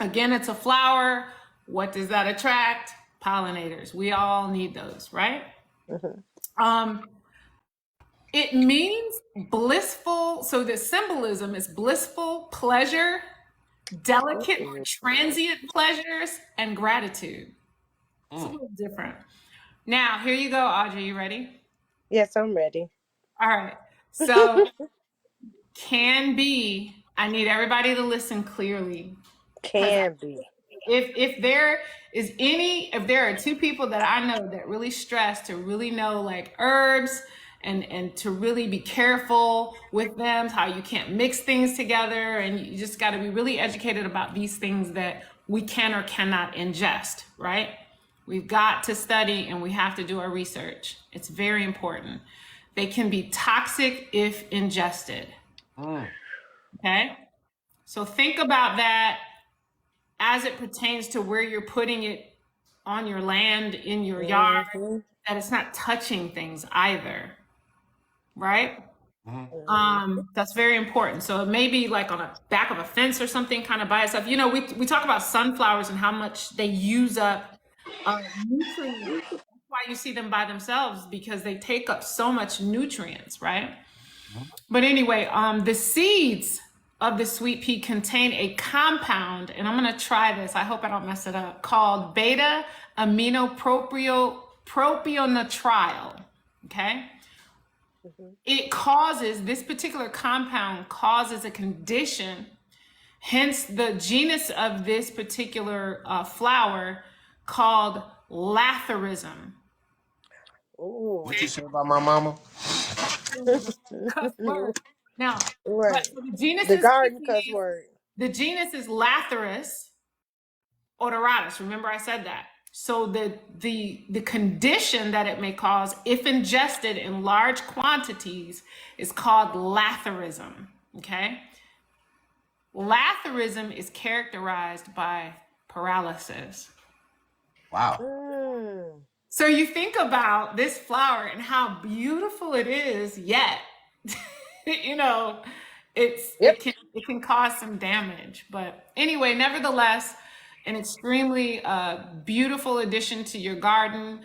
Again, it's a flower. What does that attract? Pollinators. We all need those, right? Mm-hmm. Um, it means blissful. So the symbolism is blissful pleasure, delicate or Ooh. transient pleasures, and gratitude. It's a Mm. little different. Now, here you go, Audrey. You ready? Yes, I'm ready. All right. So, can be, I need everybody to listen clearly because Can be. if there are two people that I know that really stress to really know like herbs and to really be careful with them, how you can't mix things together, and you just got to be really educated about these things that we can or cannot ingest, right? We've got to study and we have to do our research. It's very important. They can be toxic if ingested. Mm. Okay. So think about that as it pertains to where you're putting it on your land, in your yard, Mm-hmm. that it's not touching things either. Right. Mm. Mm-hmm. That's very important. So it may be like on a back of a fence or something kind of by itself. We talk about sunflowers and how much they use up nutrients. That's why you see them by themselves because they take up so much nutrients, right? But anyway, the seeds of the sweet pea contain a compound, and I'm gonna try this. I hope I don't mess it up. Called beta aminopropionitrile. Okay, Mm-hmm. this particular compound causes a condition. Hence, the genus of this particular flower called latherism. Ooh. What you say about my mama? Latherism, cuss word. Now, but Right. so the genus The is garden cuss word. Lathyrus odoratus. Remember I said that. So the condition that it may cause if ingested in large quantities is called latherism. Okay? Latherism is characterized by paralysis. Wow. Mm. So you think about this flower and how beautiful it is, yet you know, Yep. it can cause some damage. But anyway, nevertheless, an extremely beautiful addition to your garden.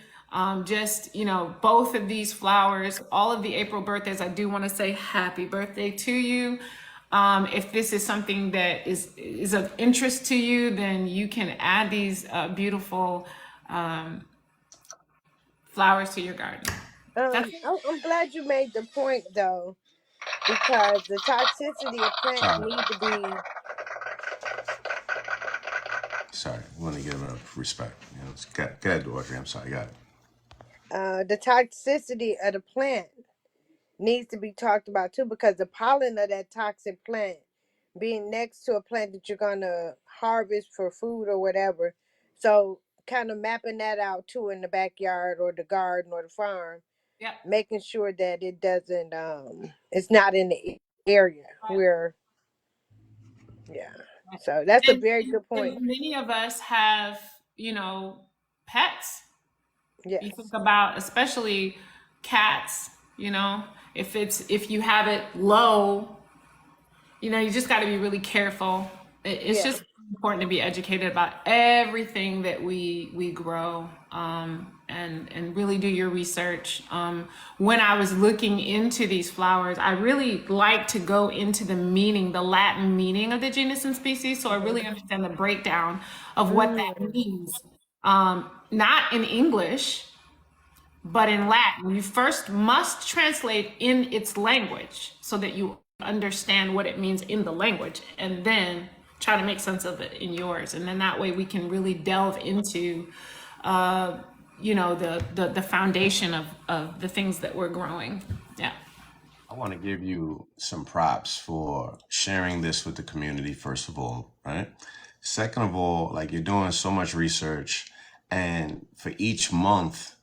Just both of these flowers, all of the April birthdays. I do want to say happy birthday to you. If this is something that is of interest to you, then you can add these beautiful flowers to your garden. That's it. I'm glad you made the point though, because the toxicity of plants Sorry. need to be Sorry. I want to give her respect. Go ahead, Audrey. I'm sorry. Got it. the toxicity of the plant needs to be talked about too, because the pollen of that toxic plant being next to a plant that you're gonna harvest for food or whatever. So kind of mapping that out too in the backyard or the garden or the farm, Yep. making sure that it doesn't it's not in the area where, yeah. So that's a And, very good and point. many of us have, you know, pets. You think Yes. about especially cats, you know, if you have it low, you know, you just got to be really careful. It's Yeah. just important to be educated about everything that we grow, and really do your research. When I was looking into these flowers, I really like to go into the meaning, the Latin meaning of the genus and species, so I really understand the breakdown of what that Mm, means. Not in English, but in Latin, you first must translate in its language so that you understand what it means in the language, and then try to make sense of it in yours. And then that way we can really delve into, the foundation of the things that we're growing. Yeah. I want to give you some props for sharing this with the community, first of all, right? Second of all, like you're doing so much research, and for each month,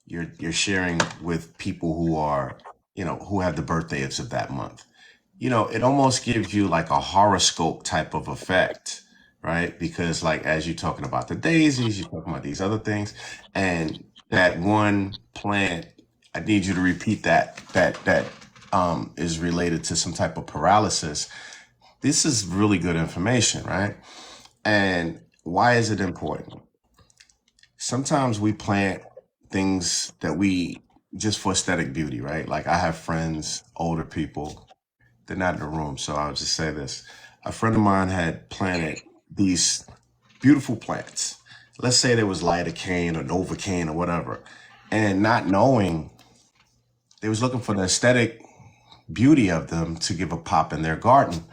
you're sharing with people who are, who have the birthdays of that month. It almost gives you like a horoscope type of effect, right? Because like as you're talking about the daisies, you're talking about these other things, and that one plant, I need you to repeat that is related to some type of paralysis. This is really good information, right? And why is it important? Sometimes we plant things that we just for aesthetic beauty, right? Like I have friends, older people, they're not in the room, so I'll just say this. A friend of mine had planted these beautiful plants. Let's say there was lidocaine or novocaine or whatever. And not knowing, they was looking for the aesthetic beauty of them to give a pop in their garden.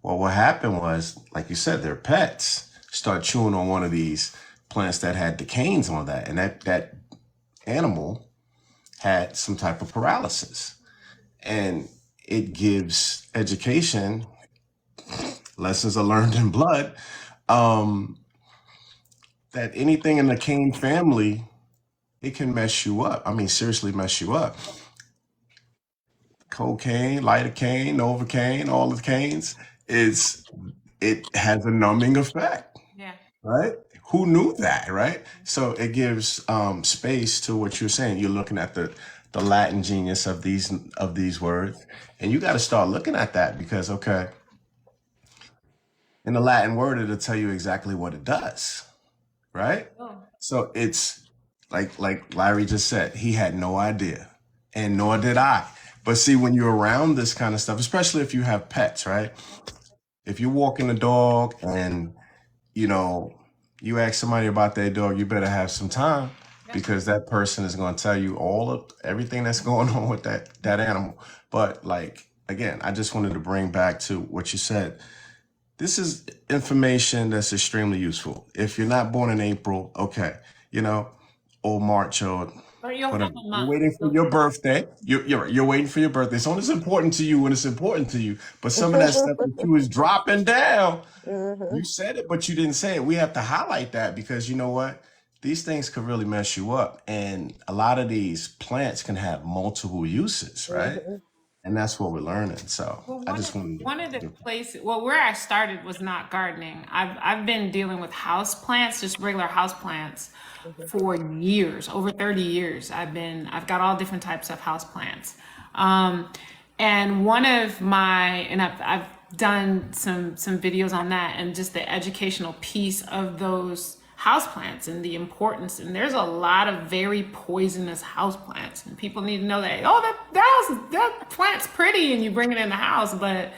Well, what happened was, like you said, their pets start chewing on one of these plants that had decanes on that. And that animal had some type of paralysis. And it gives education, lessons are learned in blood, um, that anything in the cane family, it can mess you up. I mean, seriously mess you up. Cocaine, lidocaine, novocaine, all the canes, it has a numbing effect, Yeah. right? Who knew that, right? So it gives space to what you're saying. You're looking at the Latin genius of these words, and you got to start looking at that because okay, in the Latin word, it'll tell you exactly what it does, right? Oh. So it's like Larry just said, he had no idea, and nor did I. But see, when you're around this kind of stuff, especially if you have pets, right? If you're walking a dog and you know you ask somebody about their dog, you better have some time Yep. because that person is going to tell you all of everything that's going on with that animal. But like again, I just wanted to bring back to what you said. This is information that's extremely useful. If you're not born in April, okay, you know, or March or Or you'll have whatever, a you're month. waiting for your birthday. You're waiting for your birthday. It's only as important to you when it's important to you. But some of that stuff that you was dropping down, mm-hmm. you said it, but you didn't say it. We have to highlight that because you know what? These things could really mess you up. And a lot of these plants can have multiple uses, right? Mm-hmm. And that's what we're learning. So Well, I one of just wanted one of to the give places, well, where I started was not gardening. I've been dealing with house plants, just regular house plants, for years, over 30 years. I've got all different types of house plants. Um, and one of my, and I've done some videos on that and just the educational piece of those houseplants and the importance. And there's a lot of very poisonous houseplants, and people need to know that. Oh, that plant's pretty, and you bring it in the house, but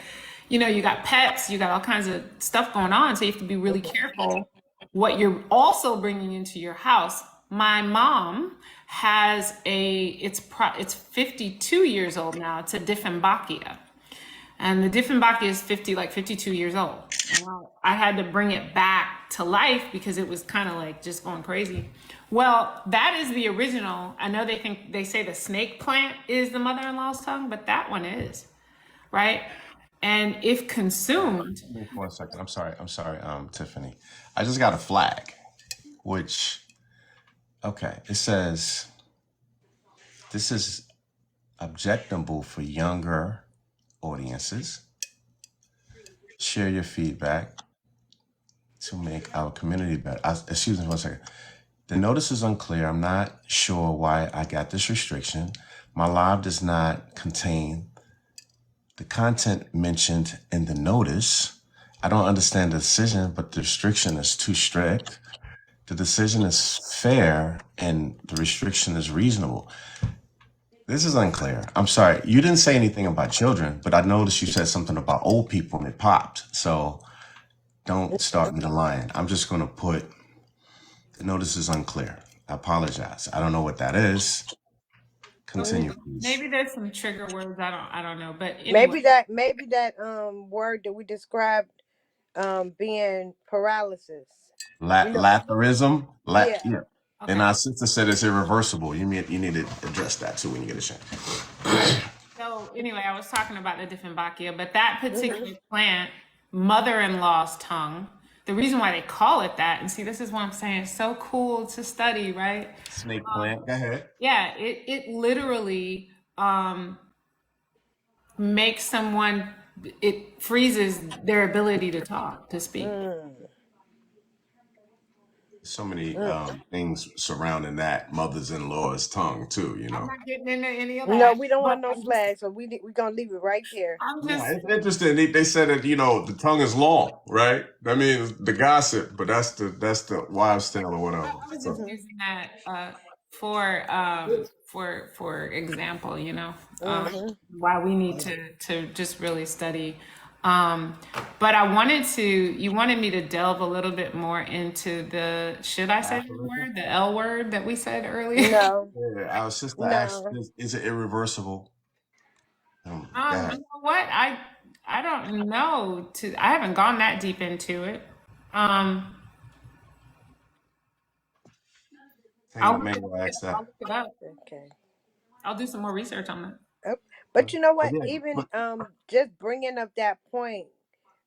you know you got pets, you got all kinds of stuff going on, so you have to be really careful what you're also bringing into your house. My mom has it's 52 years old now. It's a Dieffenbachia. And the Dieffenbachia is 52 years old. And I had to bring it back to life because it was kind of like just going crazy. Well, that is the original. I know they say the snake plant is the mother-in-law's tongue, but that one is, right? And if consumed, me for a second. I'm sorry, Tiffany. I just got a flag. which, okay, it says this is objectionable for younger audiences. Share your feedback to make our community better. Excuse me 1 second. The notice is unclear. I'm not sure why I got this restriction. My live does not contain the content mentioned in the notice. I don't understand the decision, but the restriction is too strict. The decision is fair and the restriction is reasonable. This is unclear. I'm sorry. You didn't say anything about children, but I noticed you said something about old people and it popped. So don't start me to lying. I'm just going to put the notice is unclear. I apologize. I don't know what that is. Continue, please. Maybe there's some trigger words. I don't know. But anyway, Maybe that word that we described being paralysis. You know, Latherism. yeah. Yeah. And okay. our sister said it's irreversible. You need to address that too when you get a chance. So anyway, I was talking about the Dieffenbachia, but that Hmm. particular plant, mother-in-law's tongue, the reason why they call it that, and see, this is what I'm saying, it's so cool to study, right? Snake plant. Go ahead. Yeah, it literally makes someone, it freezes their ability to talk, to speak. Mm, So many mm. things surrounding that mother's-in-law's tongue too. I'm not getting into any of No, that, we don't but want no flags, so we're gonna leave it right there. I'm No, just it's interesting. They said that the tongue is long, right? I mean the gossip, but that's the wives' tale or whatever. I was just So Hmm. using that for for example, Hmm. why we need to just really study. But you wanted me to delve a little bit more into the, should I say the aphorism. word, the L word that we said earlier? No, Yeah, our sister asked, no. is it irreversible? Go You ahead. know what? I don't know. I haven't gone that deep into it. Um, Taylor Manuel asked I'll that. look it up. Okay. I'll do some more research on that. Oh, but you know But what? yeah, Even but just bringing up that point,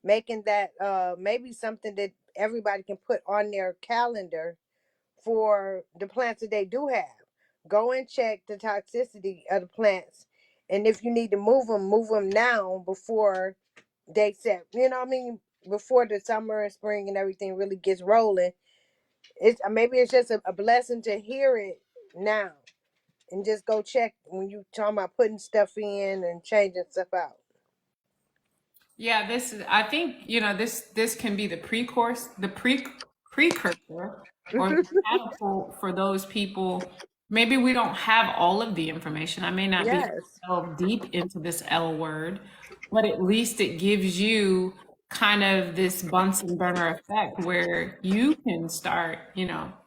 making that maybe something that everybody can put on their calendar for the plants that they do have. Go and check the toxicity of the plants, and if you need to move them now before they set. You know what I mean? Before the summer and spring and everything really gets rolling. It's maybe it's just a blessing to hear it now and just go check when you talking about putting stuff in and changing stuff out. Yeah, I think, this can be the precursor or the catapult for those people. Maybe we don't have all of the information. I may not be able Yes. to delve deep into this L word, but at least it gives you kind of this Bunsen burner effect where you can start,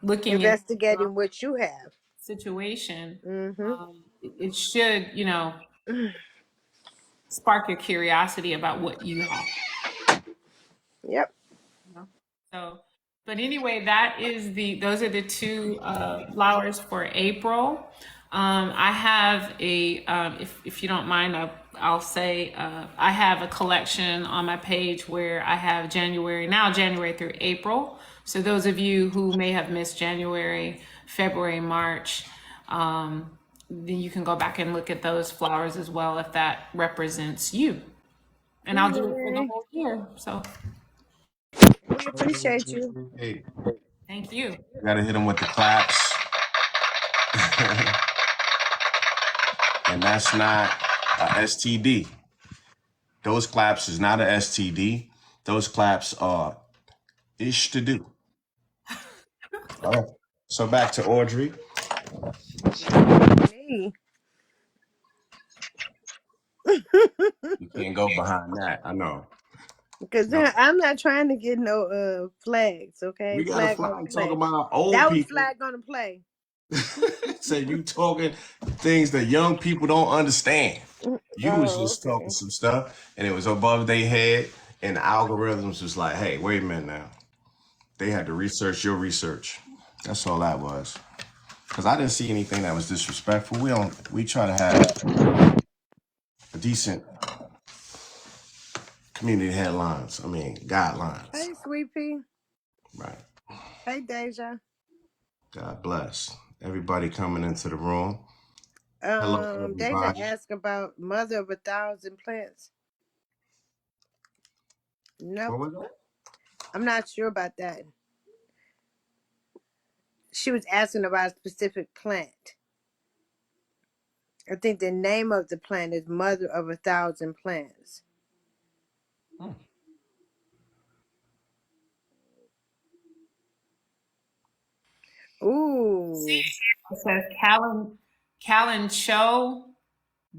looking into your Investigating what you have. situation. Mm-hmm. It should, spark your curiosity about what you have. Yep. know? So, but anyway, those are the two flowers for April. I have if you don't mind, I'll say I have a collection on my page where I have January through April. So those of you who may have missed January, February, March, then you can go back and look at those flowers as well if that represents you. And I'll do it for the Yay. whole year. So We appreciate you. hey, thank you. gotta hit them with the claps. And that's not a STD. Those claps is not a STD. Those claps are ish to do. All right. So back to Audrey. Me. You can't go behind that. I know. Because No. I'm not trying to get no flags, okay? We got a Flag on the flag talking play. about old That was people. flag on the play. So you talking things that young people don't understand. You was Oh, just talking okay. some stuff and it was above their head and the algorithms was like, hey, wait a minute now. They had to research your research. That's all that was. Because I didn't see anything that was disrespectful. We try to have a decent community headlines. I mean, guidelines. Hey, Sweet Pea. Right. Hey, Deja. God bless everybody coming into the room. Hello, Deja everybody. asked about mother of a thousand plants. What Nope, was it? I'm not sure about that. She was asking about a specific plant. I think the name of the plant is Mother of a Thousand Plants. Hmm. Ooh, It says Calancho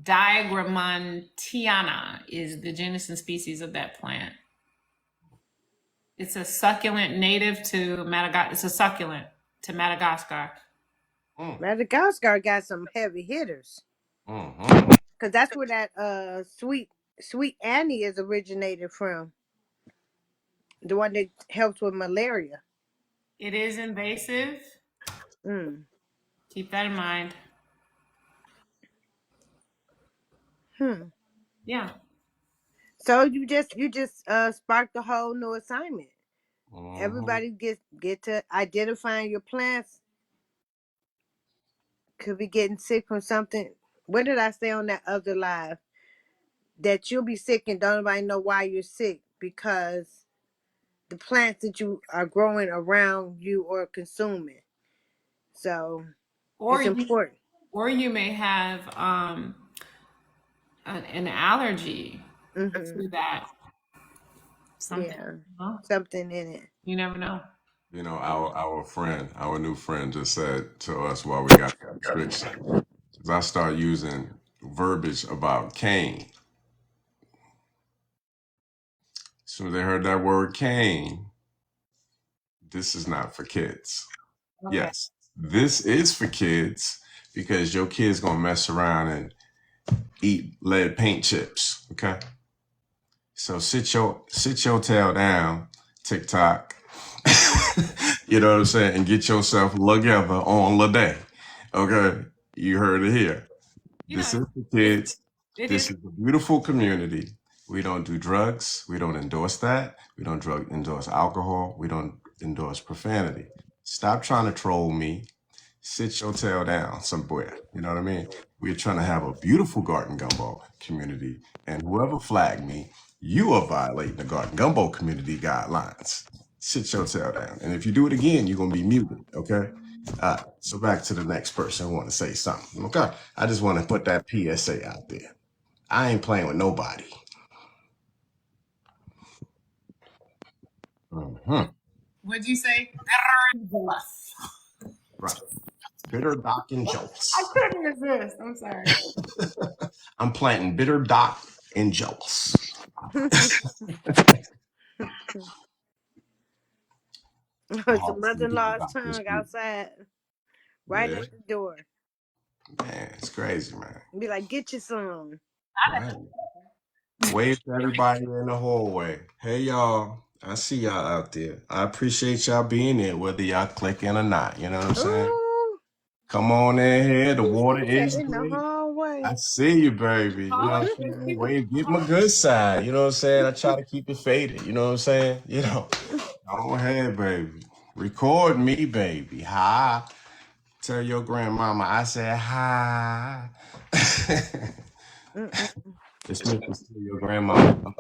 diagramantiana is the genus and species of that plant. It's a succulent native to Madagascar. It's a succulent to Madagascar. Hmm. Madagascar got some heavy hitters. Hmm. Cause that's where that sweet Annie is originated from. The one that helps with malaria. It is invasive. Mm. Keep that in mind. Hmm. Yeah. So you just sparked a whole new assignment. Hmm. Everybody get to identifying your plants. Could be getting sick from something. What did I say on that other live? That you'll be sick and don't nobody know why you're sick because the plants that you are growing around you or consuming. So Or it's you important. or you may have an allergy Mm-hmm. to that something. Yeah. Well, Something in it. you never know. You know, our new friend just said to us while we got the restriction, because I start using verbiage about cane. As soon as they heard that word cane, this is not for kids. Okay. Yes, this is for kids because your kid's gonna mess around and eat lead paint chips. Okay, so sit your tail down, TikTok. You know what I'm saying, and get yourself together on the day. Okay, you heard it here. You This know, is for it, kids. it This is is a beautiful community. We don't do drugs. We don't endorse that. We don't endorse alcohol. We don't endorse profanity. Stop trying to troll me. Sit your tail down somewhere. You know what I mean? We're trying to have a beautiful Garden Gumbo community. And whoever flagged me, you are violating the Garden Gumbo community guidelines. Sit your tail down. And if you do it again, you're going to be muted. Okay? So back to the next person who want to say something. Okay? I just want to put that PSA out there. I ain't playing with nobody. Mhm. what'd you say? Bluff. Right. Bitter dock and I jolts. couldn't resist. I'm sorry. I'm planting bitter dock and jolts. It's a Harvesting bitter mother-in-law's dock this tongue week. outside, right Yeah, at the door. man, it's crazy, man. Be like, get you some. Right. Wave to everybody in the hallway. Hey, y'all. I see y'all out there. I appreciate y'all being there, whether y'all click in or not. You know what I'm saying? Ooh, Come on in here. The water he said is in the great. hallway. I see you, baby. You know what I'm saying? Wave, give my good side. You know what I'm saying? I try to keep it faded. You know what I'm saying? Go ahead, baby. Record me, baby. Hi. Tell your grandmama I said hi. Mm-mm. It's Mr. Tell your grandmama.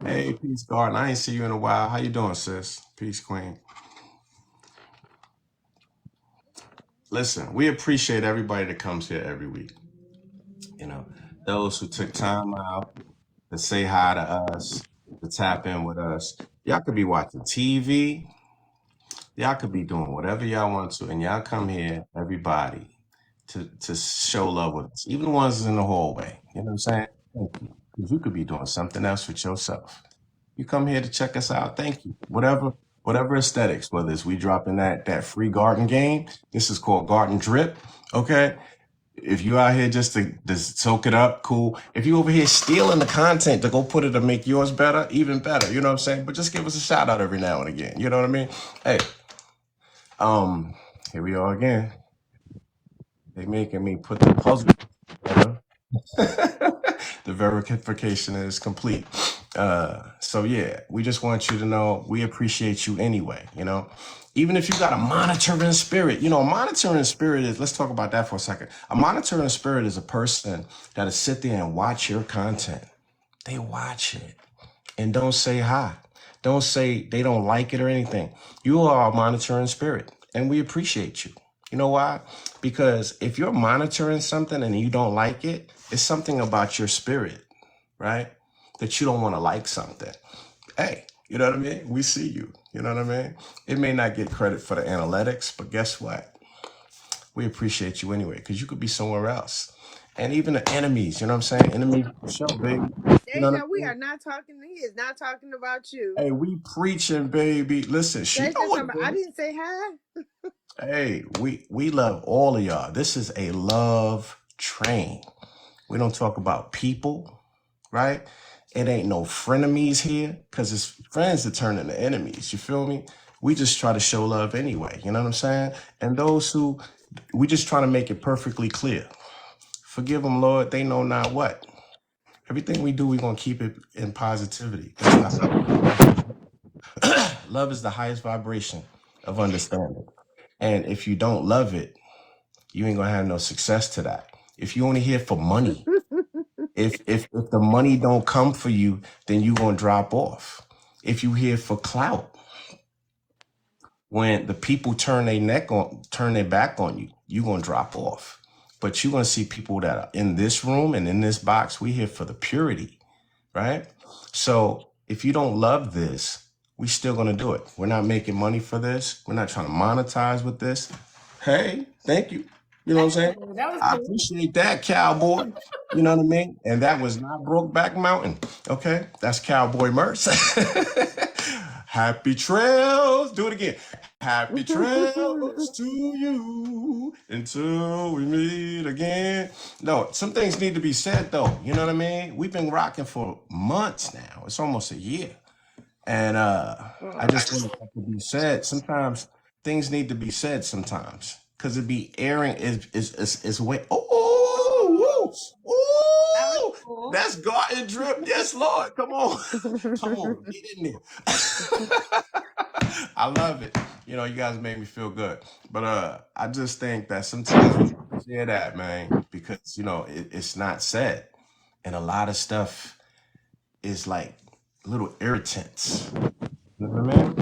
Hey, Peace Garden. I ain't see you in a while. How you doing, sis? Peace, Queen. Listen, we appreciate everybody that comes here every week. You know, those who took time out to say hi to us, to tap in with us. Y'all could be watching TV. Y'all could be doing whatever y'all want to, and y'all come here, everybody, to show love with us. Even the ones that's in the hallway. You know what I'm saying? Thank you. Because you could be doing something else with yourself. You come here to check us out. Thank you. Whatever aesthetics, whether it's we dropping that free garden game. This is called Garden Drip. Okay. If you out here just to soak it up, cool. If you over here stealing the content to go put it to make yours better, even better. You know what I'm saying? But just give us a shout out every now and again. You know what I mean? Hey, here we are again. They making me put the puzzle together. The verification is complete. So yeah, we just want you to know we appreciate you anyway, you know. Even if you got a monitoring spirit, you know, a monitoring spirit is, let's talk about that for a second. A monitoring spirit is a person that'll sit there and watch your content. They watch it and don't say hi. Don't say they don't like it or anything. You are a monitoring spirit and we appreciate you. You know why? Because if you're monitoring something and you don't like it, it's something about your spirit, right? That you don't want to like something. Hey, you know what I mean? We see you. You know what I mean? It may not get credit for the analytics, but guess what? We appreciate you anyway, because you could be somewhere else. And even the enemies, you know what I'm saying? Enemies for sure, baby. You know what Deja, I we mean? are not talking. He is not talking about you. Hey, we preaching, baby. Listen, she Deja, know what somebody, it I is. didn't say hi. Hey, we love all of y'all. This is a love train. We don't talk about people, right? It ain't no frenemies here, because it's friends that turn into enemies. You feel me? We just try to show love anyway. You know what I'm saying? And those who, we just try to make it perfectly clear. Forgive them, Lord. They know not what. Everything we do, we're going to keep it in positivity. Love is the highest vibration of understanding. And if you don't love it, you ain't gonna have no success to that. If you only here for money, if the money don't come for you, then you gonna drop off. If you here for clout, when the people turn their back on you, you gonna drop off. But you gonna see people that are in this room and in this box. We here for the purity, right? So if you don't love this, we still gonna do it. We're not making money for this. We're not trying to monetize with this. Hey, thank you. You know what I'm saying? That was I cool. appreciate that, cowboy. You know what I mean? And that was not Brokeback Mountain. Okay, that's Cowboy Merce. Happy trails. Do it again. Happy trails to you until we meet again. No, some things need to be said though. You know what I mean? We've been rocking for months now. It's almost a year. And I just want that to be said. Sometimes things need to be said sometimes. Cause it be airing is way. Oh, That was ooh, cool. that's garden drip. Yes, Lord. Come on. Come on, get in there. I love it. You know, you guys make me feel good. But I just think that sometimes we share that, man, because you know it's not said. And a lot of stuff is like little irritants. You know what I mean?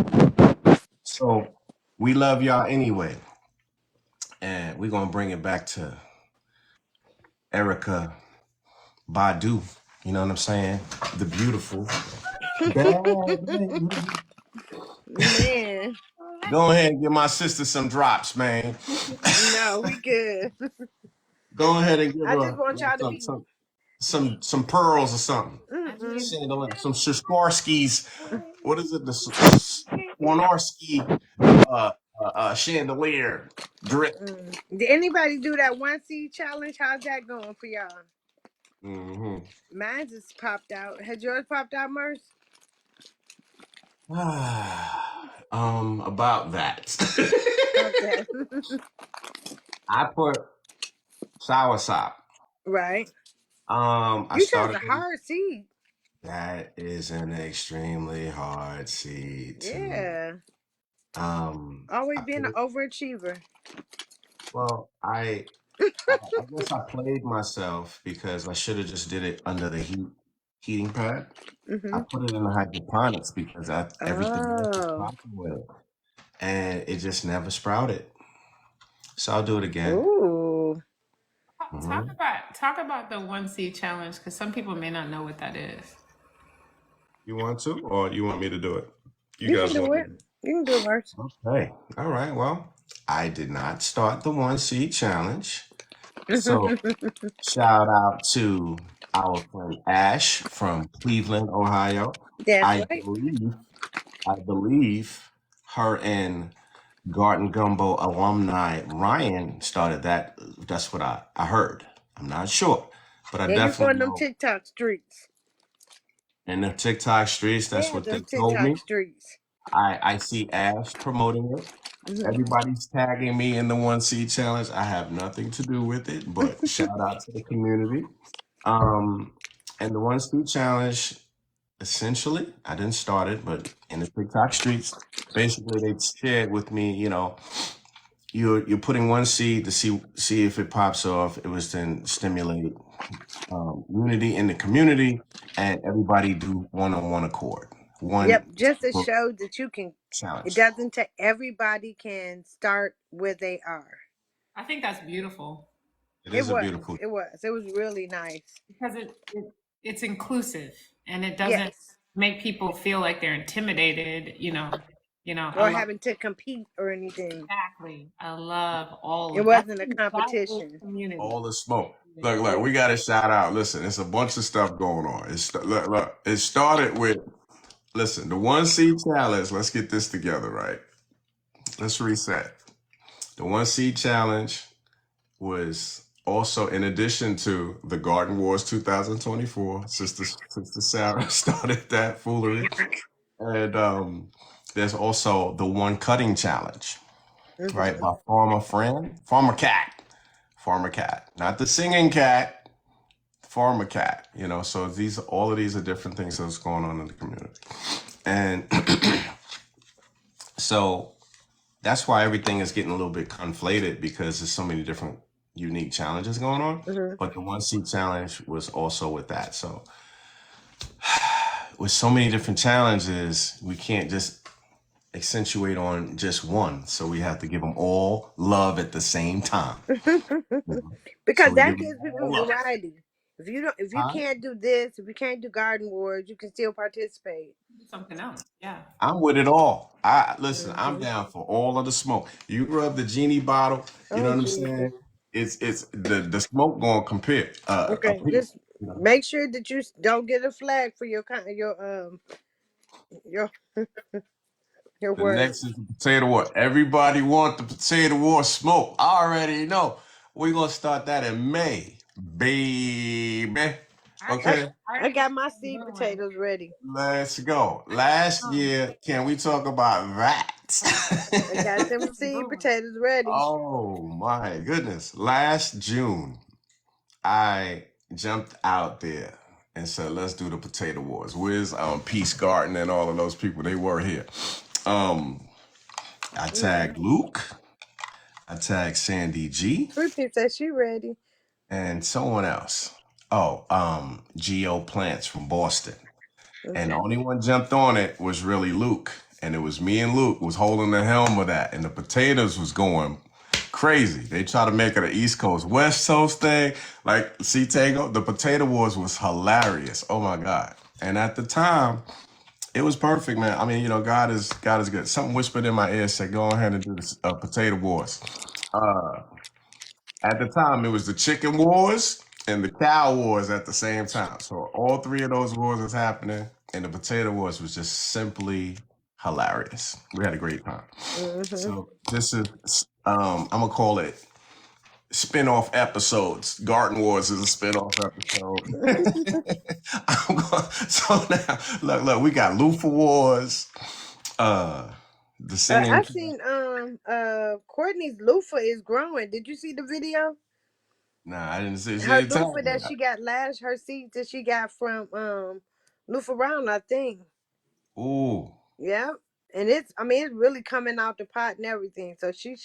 So we love y'all anyway. And we're gonna bring it back to Erica Badu. You know what I'm saying? The beautiful. Bad lady. Man, Go ahead and give my sister some drops, man. no, we good. Go ahead and give I just her want y'all to some be. some some pearls or something. Mm-mm. Some Sikorsky's. What is it? The Swarovski chandelier drip. Did anybody do that 1C challenge? How's that going for y'all? Mm-hmm. Mine just popped out. Has yours popped out, Merce? About that. Okay. I put soursop. Right. I You chose started a with hard seed. that is an extremely hard seed to me. Yeah. I Always being an put overachiever. well, I guess I played myself because I should have just did it under the heating pad. I Mm-hmm. put it in the hydroponics because everything else is Oh. popping with it, and it just never sprouted. So I'll do it again. Ooh. Hmm. Talk about the 1C challenge because some people may not know what that is. You want to, or you want me to do it? You You can guys do want it. to? You can do it, Merce. Okay. All right. Well, I did not start the 1C challenge. So shout out to our friend Ash from Cleveland, Ohio. That's I right. believe, I believe her and Garden Gumbo alumni Ryan started that. That's what I heard. I'm not sure, but I Yeah, you definitely going them know TikTok streets. in the TikTok streets, that's Yeah, what they them told TikTok me. streets. I see Ash promoting it. Mm-hmm. Everybody's tagging me in the 1C challenge. I have nothing to do with it, but shout out to the community. Um, And the one seed challenge, essentially, I didn't start it, but in the TikTok streets, basically they shared with me, you're putting one seed to see if it pops off. It was to stimulate unity in the community, and everybody do one on one accord. Yep, One just to show that you can. It challenge. doesn't take everybody can start where they are. I think that's beautiful It It is a was. beautiful. It was really nice. because it's inclusive and it doesn't Yes. make people feel like they're intimidated. I Or love having to compete or anything. exactly. I love all It of that. wasn't a That is competition. community. All the smoke. Look, Yeah. we got to shout out. Listen, it's a bunch of stuff going on. Look, it started with, listen, the one seed challenge. Let's get this together, right? Let's reset. The one seed challenge was also in addition to the Garden Wars 2024. Sister Sarah started that foolery. And there's also the one cutting challenge, right? Hmm. By Farmer Cat, not the singing cat, Farmer Cat. So all of these are different things that's going on in the community, and so that's why everything is getting a little bit conflated because there's so many different unique challenges going on. Hmm. But the one seed challenge was also with that. So with so many different challenges, we can't just accentuate on just one. So we have to give them all love at the same time. So Because we that give them gives people all love. variety. If you Huh? can't do this, if you can't do garden wars, you can still participate. Something else. Yeah. I'm with it all. Listen, I'm Hmm. down for all of the smoke. You rub the genie bottle, you know Oh what I'm Jesus. saying? It's the smoke going to compare. Okay, Appear, just you know. make sure that you don't get a flag for your your The next words. is the potato war. Everybody want the potato war smoke. I already know. We're gonna start that in May, baby. I already I got Okay, I I already got got my something seed going. potatoes ready. let's go. Last Um, year, can we talk about I got that? them something seed brewing. potatoes ready. Oh my goodness. Last June, I jumped out there and said, let's do the potato wars. Where's Peace Garden and all of those people? They were here. Um, I Mm. tagged Luke, I tagged Sandy G, Sweet said she ready. and someone else. Oh, Geo Plants from Boston. And the Okay. only one jumped on it was really Luke. And it was me and Luke was holding the helm of that. And the potatoes was going crazy. They try to make it an East Coast, West Coast thing. Like, see, Tango, the potato wars was hilarious. Oh my God. And at the time, it was perfect, man. I mean, God is good. Something whispered in my ear said, go ahead and do this potato wars. Uh, at the time, it was the chicken wars and the cow wars at the same time. So all three of those wars was happening, and the potato wars was just simply hilarious. We had a great time. Mm-hmm. So this is, I'm gonna call it spin-off episodes. Garden Wars is a spin-off episode. So now, look, we got Lufa Wars, uh, the I singing. seen Courtney's loofah is growing. Did you see the video? Nah, I didn't see. She Her didn't tell loofah me that that. she got last, her seeds that she got from Loofah Brown, I think. Ooh. Yeah. And it's really coming out the pot and everything. So she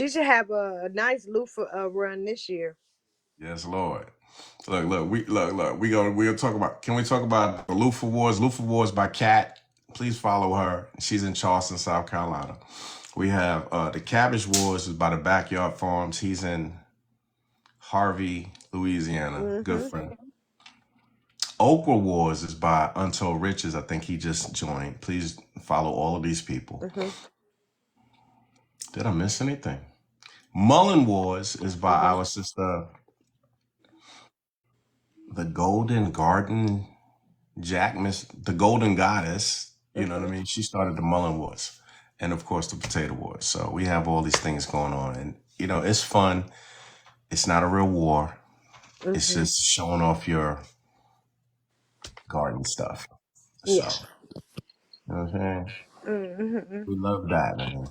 should have a nice loofah run this year. Yes, Lord. Look. We'll talk about. Can we talk about the Lufa Wars? Lufa Wars by Kat. Please follow her. She's in Charleston, South Carolina. We have the Cabbage Wars is by the Backyard Farms. He's in Harvey, Louisiana. Good Mm-hmm. friend. Okra Wars is by Untold Riches. I think he just joined. Please follow all of these people. Mm-hmm. Did I miss anything? Mullen Wars is by Mm-hmm. our sister, the Golden Garden the Golden Goddess, you know what I Mm-hmm. mean? She started the Mullen Wars and, of course, the Potato Wars. So we have all these things going on. And, it's fun. It's not a real war. It's Mm-hmm. just showing off your garden stuff. Yeah. So, you know what I'm saying? Mm-hmm. We love that, man.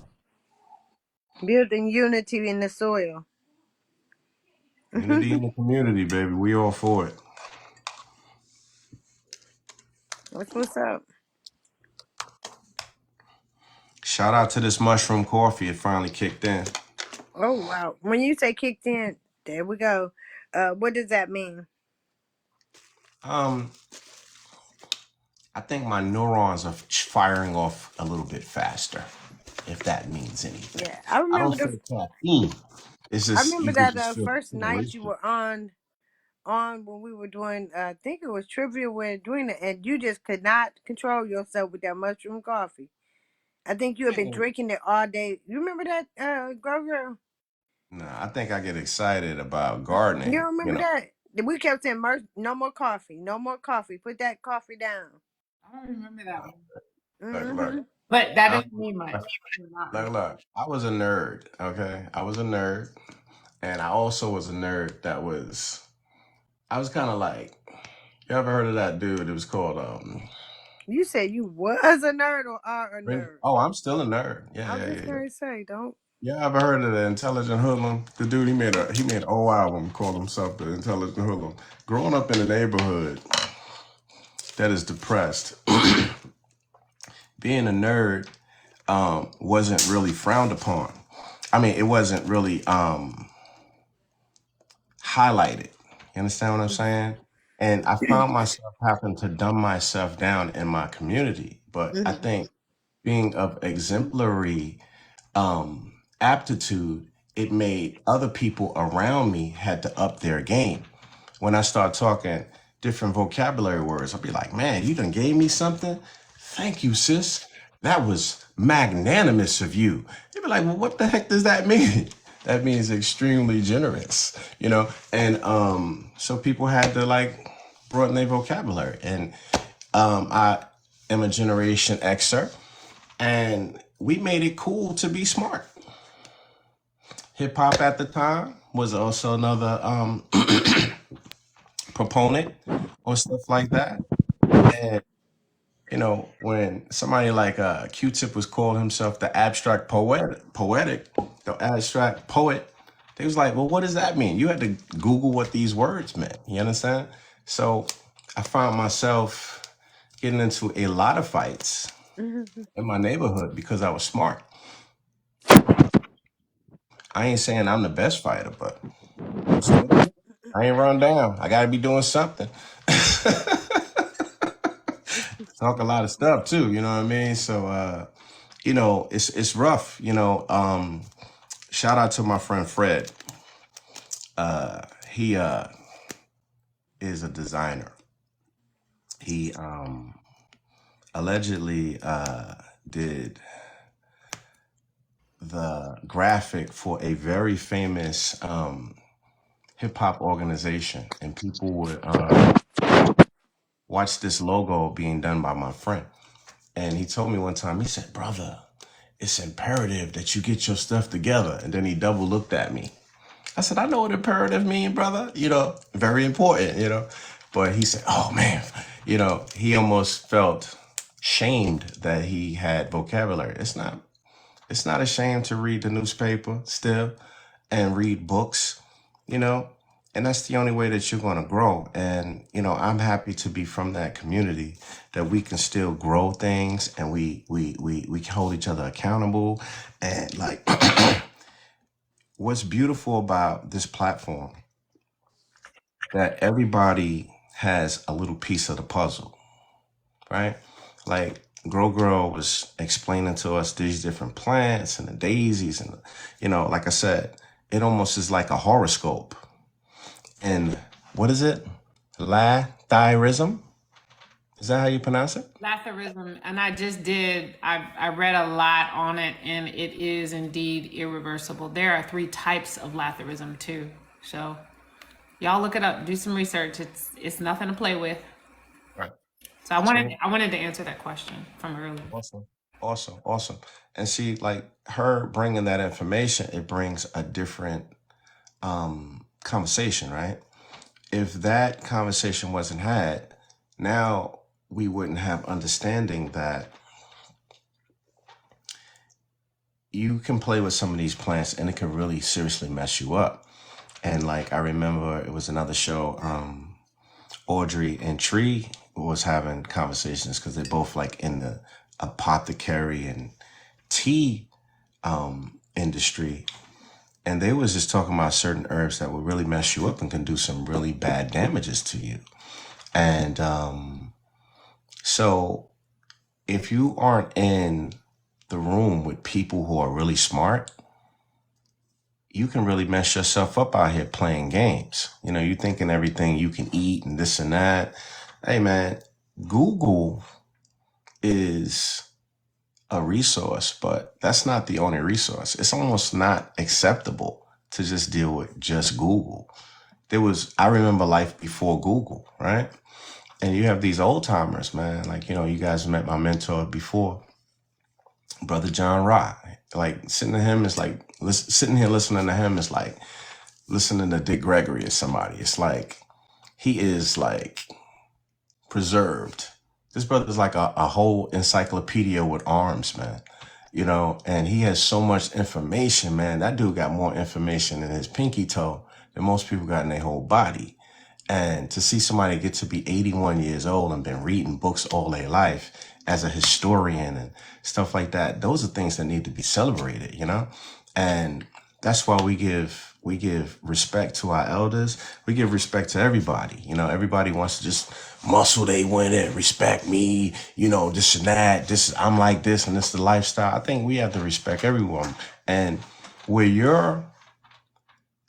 Building unity in the soil. Unity in the community, baby. We all for it. What's up? Shout out to this mushroom coffee. It finally kicked in. Oh wow! When you say kicked in, there we go. What does that mean? Um, I think my neurons are firing off a little bit faster, if that means anything. Yeah, I I don't remember the. feel caffeine. It's I just remember you can that just feel first the night you vibration. were on when we were doing. I think it was trivia with doing it, and you just could not control yourself with that mushroom coffee. I think you had been drinking it all day. You remember that, girl? Nah, I think I get excited about You gardening. You remember know, that? We kept saying, "No more coffee, no more coffee. Put that coffee down." I don't remember that one. look. Mm-hmm. But that I, doesn't mean much. I do not remember. look. I was a nerd. Okay, I was a nerd, and I also was a nerd that was. I was kind of like, you ever heard of that dude? It was called You said you was a nerd or are a nerd. Oh, I'm still a nerd. I Yeah, was yeah, just yeah, yeah. gonna say, don't. Yeah, I've heard of the Intelligent Hoodlum. The dude he made a whole album called himself the Intelligent Hoodlum. Growing up in a neighborhood that is depressed, being a nerd wasn't really frowned upon. I mean, it wasn't really highlighted. You understand what I'm saying? And I found myself having to dumb myself down in my community. But I Mhm. think being of exemplary aptitude, it made other people around me had to up their game. When I start talking different vocabulary words, I'll be like, man, you done gave me something. Thank you, sis. That was magnanimous of you. They'd be like, well, what the heck does that mean? That means extremely generous, you know? And so people had to like broaden their vocabulary. And I am a Generation Xer, and we made it cool to be smart. Hip hop at the time was also another proponent on stuff like that. And you know, when somebody like Q-Tip was called himself the the abstract poet, they was like, well, what does that mean? You had to Google what these words meant. You understand? So I found myself getting into a lot of fights Mhm. in my neighborhood because I was smart. I ain't saying I'm the best fighter, but I'm still here. I ain't run down. I got to be doing something. Talk a lot of stuff too, you know what I mean? So you know, it's rough, you know. Shout out to my friend Fred. He is a designer. He allegedly did the graphic for a very famous hip hop organization, and people would watch this logo being done by my friend. And he told me one time, he said, brother, it's imperative that you get your stuff together. And then he double looked at me. I said, I know what imperative mean, brother. You know, very important, you know. But he said, oh man, you know, he almost felt shamed that he had vocabulary. It's not a shame to read the newspaper still and read books, you know, and that's the only way that you're going to grow. And, you know, I'm happy to be from that community that we can still grow things, and we can hold each other accountable. And like, what's beautiful about this platform, that everybody has a little piece of the puzzle, right? Like Grow was explaining to us these different plants and the daisies, and you know, like I said, it almost is like a horoscope. And what is it? Lathyrism? Is that how you pronounce it? Lathyrism, and I read a lot on it, and it is indeed irreversible. There are 3 types of lathyrism too. So y'all look it up, do some research. It's nothing to play with. Right. So I wanted to answer that question from earlier. Awesome. Awesome. Awesome. And see, like her bringing that information, it brings a different conversation, right? If that conversation wasn't had, now we wouldn't have understanding that you can play with some of these plants and it can really seriously mess you up. And like I remember it was another show, Audrey and Tree was having conversations because they're both like in the apothecary and tea industry. And they was just talking about certain herbs that will really mess you up and can do some really bad damages to you. And so if you aren't in the room with people who are really smart, you can really mess yourself up out here playing games. You know, you thinking everything you can eat and this and that. Hey man, Google is a resource, but that's not the only resource. It's almost not acceptable to just deal with just Google. I remember life before Google, right? And you have these old timers, man. Like, you know, you guys met my mentor before, Brother John Rock. Like sitting to him is like, sitting here listening to him is like listening to Dick Gregory or somebody. It's like, he is like preserved. This brother is like a whole encyclopedia with arms, man. You know, and he has so much information, man. That dude got more information in his pinky toe than most people got in their whole body. And to see somebody get to be 81 years old and been reading books all their life as a historian and stuff like that, those are things that need to be celebrated, you know? And that's why we give respect to our elders. We give respect to everybody. You know, everybody wants to just muscle they win it, respect me, you know, this and that. I'm like this and this is the lifestyle. I think we have to respect everyone. And where your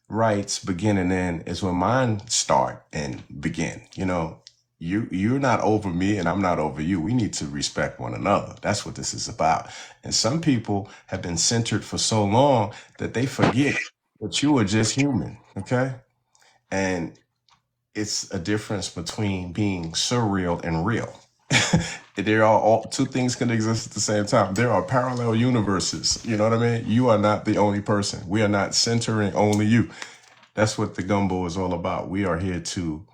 rights begin and end is when mine start and begin. You know, you're not over me and I'm not over you. We need to respect one another. That's what this is about. And some people have been centered for so long that they forget that you are just human. Okay. And it's a difference between being surreal and real. There are all two things can exist at the same time. There are parallel universes. You know what I mean? You are not the only person. We are not centering only you. That's what the gumbo is all about. We are here to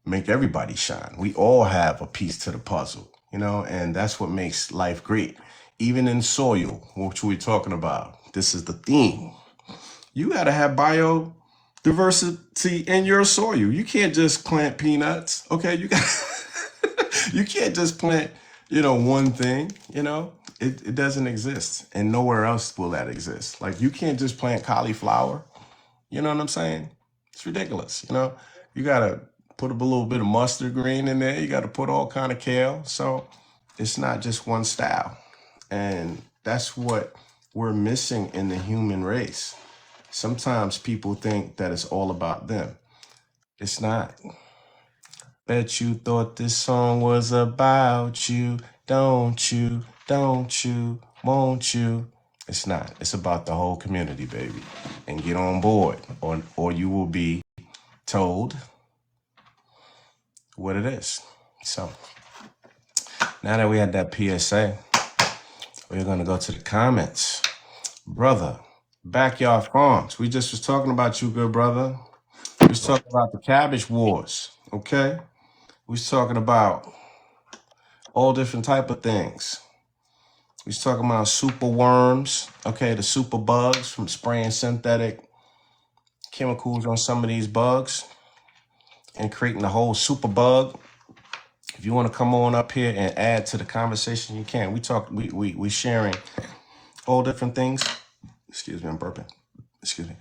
make everybody shine. We all have a piece to the puzzle, you know, and that's what makes life great. Even in soil, which we're talking about, this is the theme. You got to have biodiversity in your soil. You can't just plant peanuts, okay? You can't just plant, you know, one thing, you know? It doesn't exist, and nowhere else will that exist. Like, you can't just plant cauliflower. You know what I'm saying? It's ridiculous. You know, you got to put a little bit of mustard green in there. You got to put all kind of kale. So it's not just one style. And that's what we're missing in the human race. Sometimes people think that it's all about them. It's not. Bet you thought this song was about you. Don't you? Don't you? Won't you? It's not. It's about the whole community, baby. And get on board, or you will be told what it is. So now that we had that PSA, we're gonna go to the comments. Brother, Backyard Farms. We just was talking about you, good brother. We was talking about the cabbage wars, okay? We was talking about all different type of things. We was talking about super worms, okay, the super bugs from spraying synthetic chemicals on some of these bugs and creating the whole super bug. If you want to come on up here and add to the conversation, you can. We sharing all different things. Excuse me, I'm burping. Excuse me.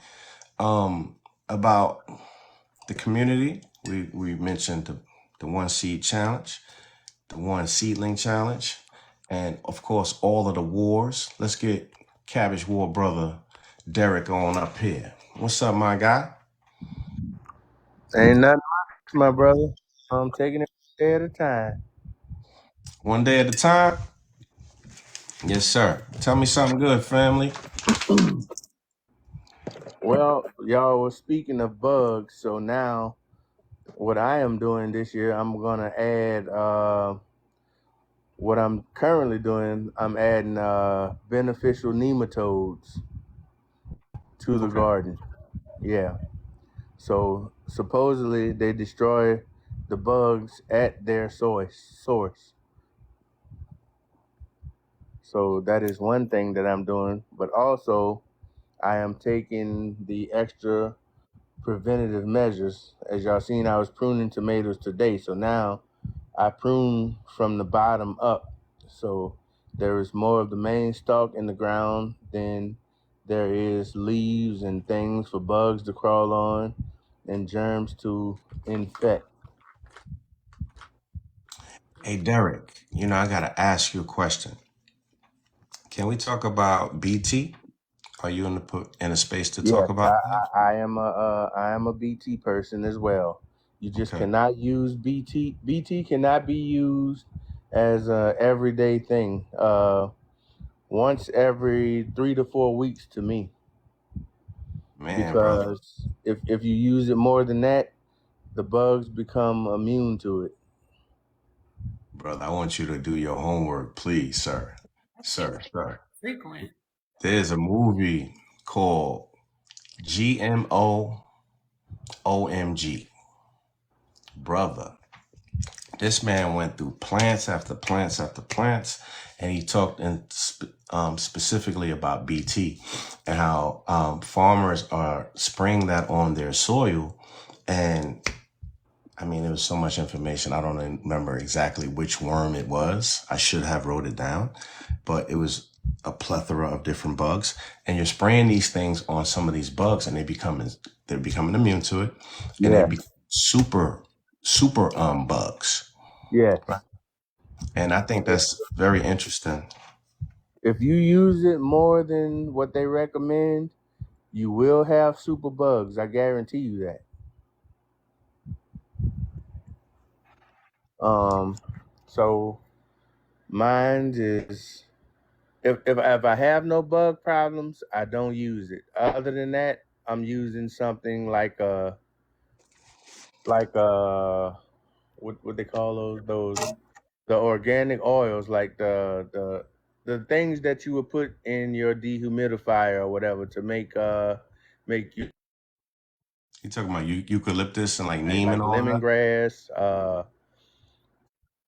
About the community. We mentioned the one seed challenge, the one seedling challenge, and of course all of the wars. Let's get Cabbage War brother Derek on up here. What's up, my guy? Ain't nothing much, my brother. I'm taking it one day at a time. One day at a time? Yes, sir. Tell me something good, family. Well, y'all was speaking of bugs, so now what I am doing this year, I'm gonna add what I'm currently doing. I'm adding beneficial nematodes to the Okay. garden. Yeah. So supposedly they destroy the bugs at their source. So that is one thing that I'm doing, but also I am taking the extra preventative measures. As y'all seen, I was pruning tomatoes today, so now I prune from the bottom up. So there is more of the main stalk in the ground than there is leaves and things for bugs to crawl on and germs to infect. Hey, Derek, I got to ask you a question. Can we talk about BT? Are you in a space to talk Yes, about that? I am a BT person as well. You just Okay. cannot use BT. BT cannot be used as a everyday thing. Once every 3 to 4 weeks to me, Man, brother, because if you use it more than that, the bugs become immune to it. brother, I want you to do your homework, please, sir. That seems Sir. frequent. There's a movie called GMO OMG. Brother, this man went through plants after plants after plants, and he talked specifically about BT and how farmers are spraying that on their soil. And I mean, there was so much information. I don't remember exactly which worm it was. I should have wrote it down, but it was a plethora of different bugs. And you're spraying these things on some of these bugs, and they're becoming immune to it, and they Yes, become super bugs. yes. Right. And I think that's very interesting. If you use it more than what they recommend, you will have super bugs. I guarantee you that. Um, so mine is if I have no bug problems, I don't use it. Other than that, I'm using something like what they call those the organic oils, like the things that you would put in your dehumidifier or whatever to make you You talking about eucalyptus and like neem and like all that? lemongrass,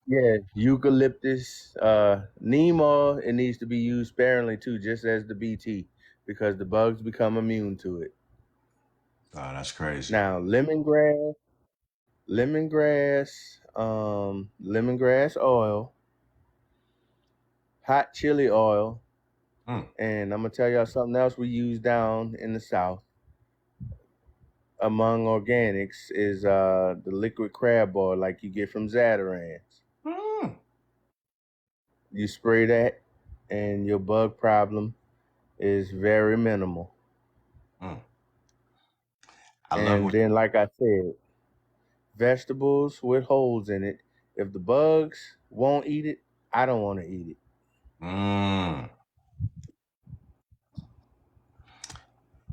yeah, eucalyptus, neem oil. It needs to be used sparingly too, just as the BT, because the bugs become immune to it. Oh, that's crazy. Now, lemongrass oil, hot chili oil, Mm, and I'm gonna tell y'all something else we use down in the South among organics is the liquid crab oil, like you get from Zatarans. mm, You spray that, and your bug problem is very minimal. mm. I love And what. then, like I said, vegetables with holes in it. If the bugs won't eat it, I don't want to eat it. Mm.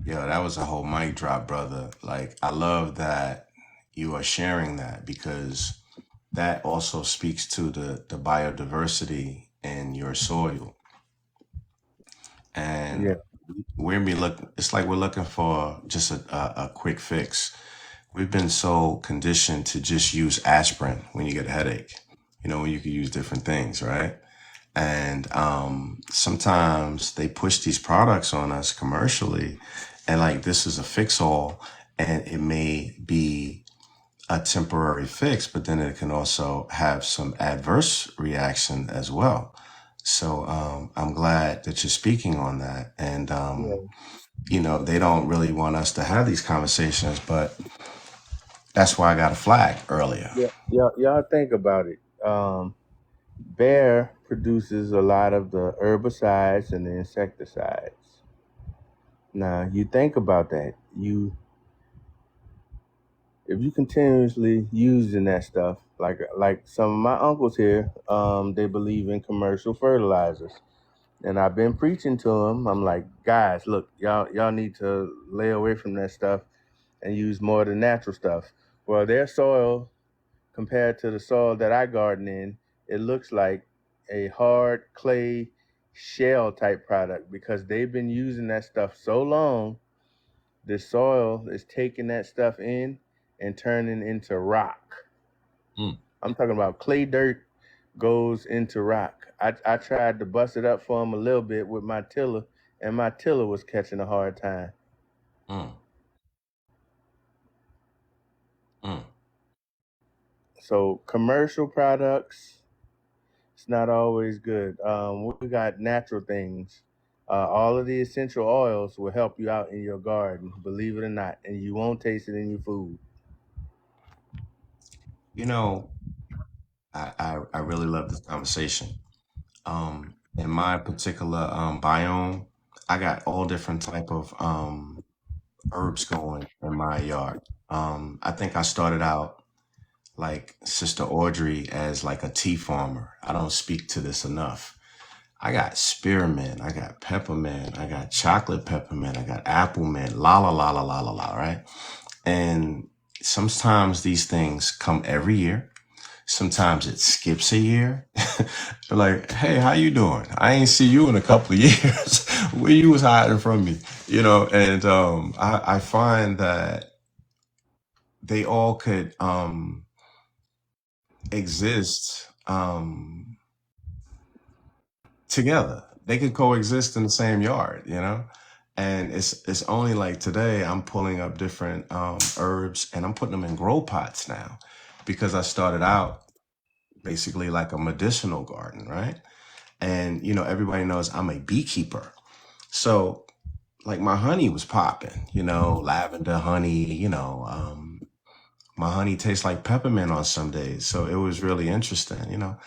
Yeah, that was a whole mic drop, brother. Like, I love that you are sharing that because that also speaks to the biodiversity in your soil. And Yeah, it's like we're looking for just a quick fix. We've been so conditioned to just use aspirin when you get a headache, when you could use different things, right? And sometimes they push these products on us commercially, and like this is a fix all, and it may be a temporary fix, but then it can also have some adverse reaction as well. So I'm glad that you're speaking on that. And, yeah, they don't really want us to have these conversations, but that's why I got a flag earlier. yeah. Y'all think about it. Bear produces a lot of the herbicides and the insecticides. Now, you think about that. If you continuously using that stuff, like some of my uncles here, they believe in commercial fertilizers, and I've been preaching to them. I'm like, guys, look, y'all need to lay away from that stuff and use more of the natural stuff. Well, their soil compared to the soil that I garden in, it looks like a hard clay shell type product because they've been using that stuff so long. The soil is taking that stuff in and turning into rock. Mm, I'm talking about clay dirt goes into rock. I tried to bust it up for them a little bit with my tiller, and my tiller was catching a hard time. mm, mm. So commercial products, it's not always good. We got natural things. All of the essential oils will help you out in your garden, believe it or not, and you won't taste it in your food. You know, I really love this conversation. In my particular biome, I got all different type of herbs going in my yard. I think I started out like Sister Audrey as like a tea farmer. I don't speak to this enough. I got spearmint, I got peppermint, I got chocolate peppermint, I got apple mint, la la la la la la la, right? And sometimes these things come every year. Sometimes it skips a year. They're like, hey, how you doing? I ain't see you in a couple of years. Where you was hiding from me? You know, and I find that they all could exist together. They could coexist in the same yard, you know? And it's only like today I'm pulling up different herbs and I'm putting them in grow pots now because I started out basically like a medicinal garden, right? And you know, everybody knows I'm a beekeeper. So like my honey was popping, you know, lavender honey, you know, my honey tastes like peppermint on some days. So it was really interesting, you know.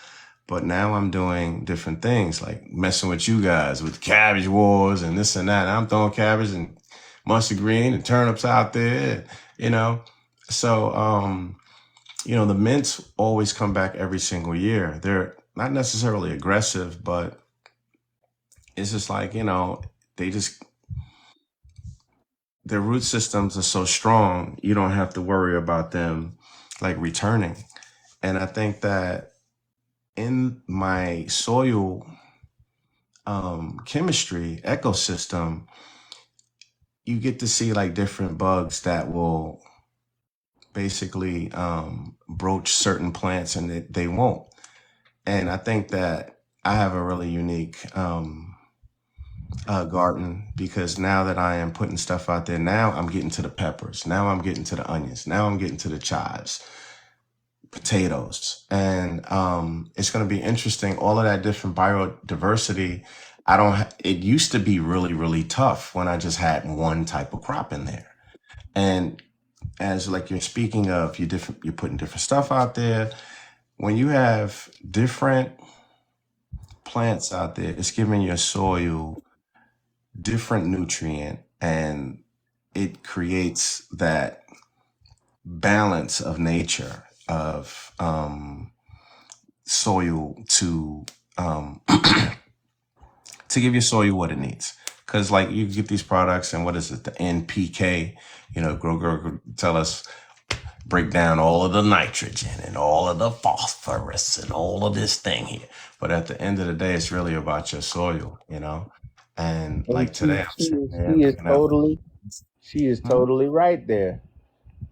But now I'm doing different things, like messing with you guys with cabbage wars and this and that. I'm throwing cabbage and mustard green and turnips out there, you know. So you know, the mints always come back every single year. They're not necessarily aggressive, but it's just like, you know, they just, their root systems are so strong, you don't have to worry about them like returning. And I think that in my soil chemistry ecosystem, you get to see like different bugs that will basically broach certain plants and they won't. And I think that I have a really unique garden because now that I am putting stuff out there, now I'm getting to the peppers, now I'm getting to the onions, now I'm getting to the chives, potatoes, and it's going to be interesting. All of that different biodiversity. I don't. It used to be really tough when I just had one type of crop in there, and as like you're speaking of, you're putting different stuff out there. When you have different plants out there, it's giving your soil different nutrient and it creates that balance of nature of soil to give your soil what it needs. Because like you get these products and what is it, the NPK, you know, grow tell us, break down all of the nitrogen and all of the phosphorus and all of this thing here. But at the end of the day, it's really about your soil, you know? And And like today, I'm she sitting is there she is looking at, totally she is hmm? totally right there.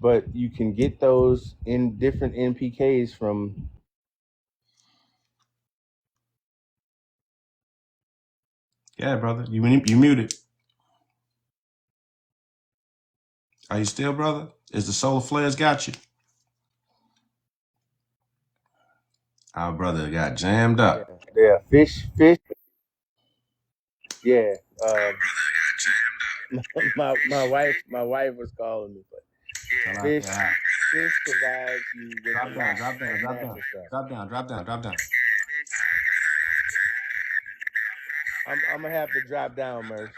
But you can get those in different NPKs from. Yeah, brother, you muted. Are you still, brother? Is the solar flares got you? Our brother got jammed Yeah, up. yeah, fish. Yeah, my wife was calling me, but Tell her I fish said hi. fish provides you with Drop a down, lot drop down, of drop down, natural stuff. drop down, drop down, drop down. I'm gonna have to drop down, Merce.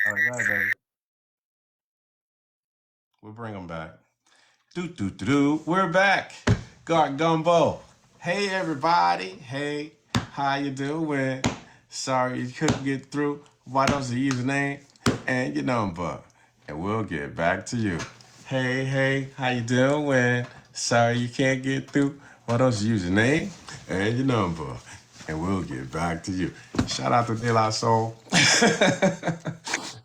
All right, go ahead, baby. We'll bring them back. We're back. Garden Gumbo. Hey, everybody. Hey, how you doing? Sorry you couldn't get through. Why don't you username and your number? And we'll get back to you. Hey, how you doing? Sorry you can't get through. Why don't you use your name and your number? And we'll get back to you. Shout out to De La Soul.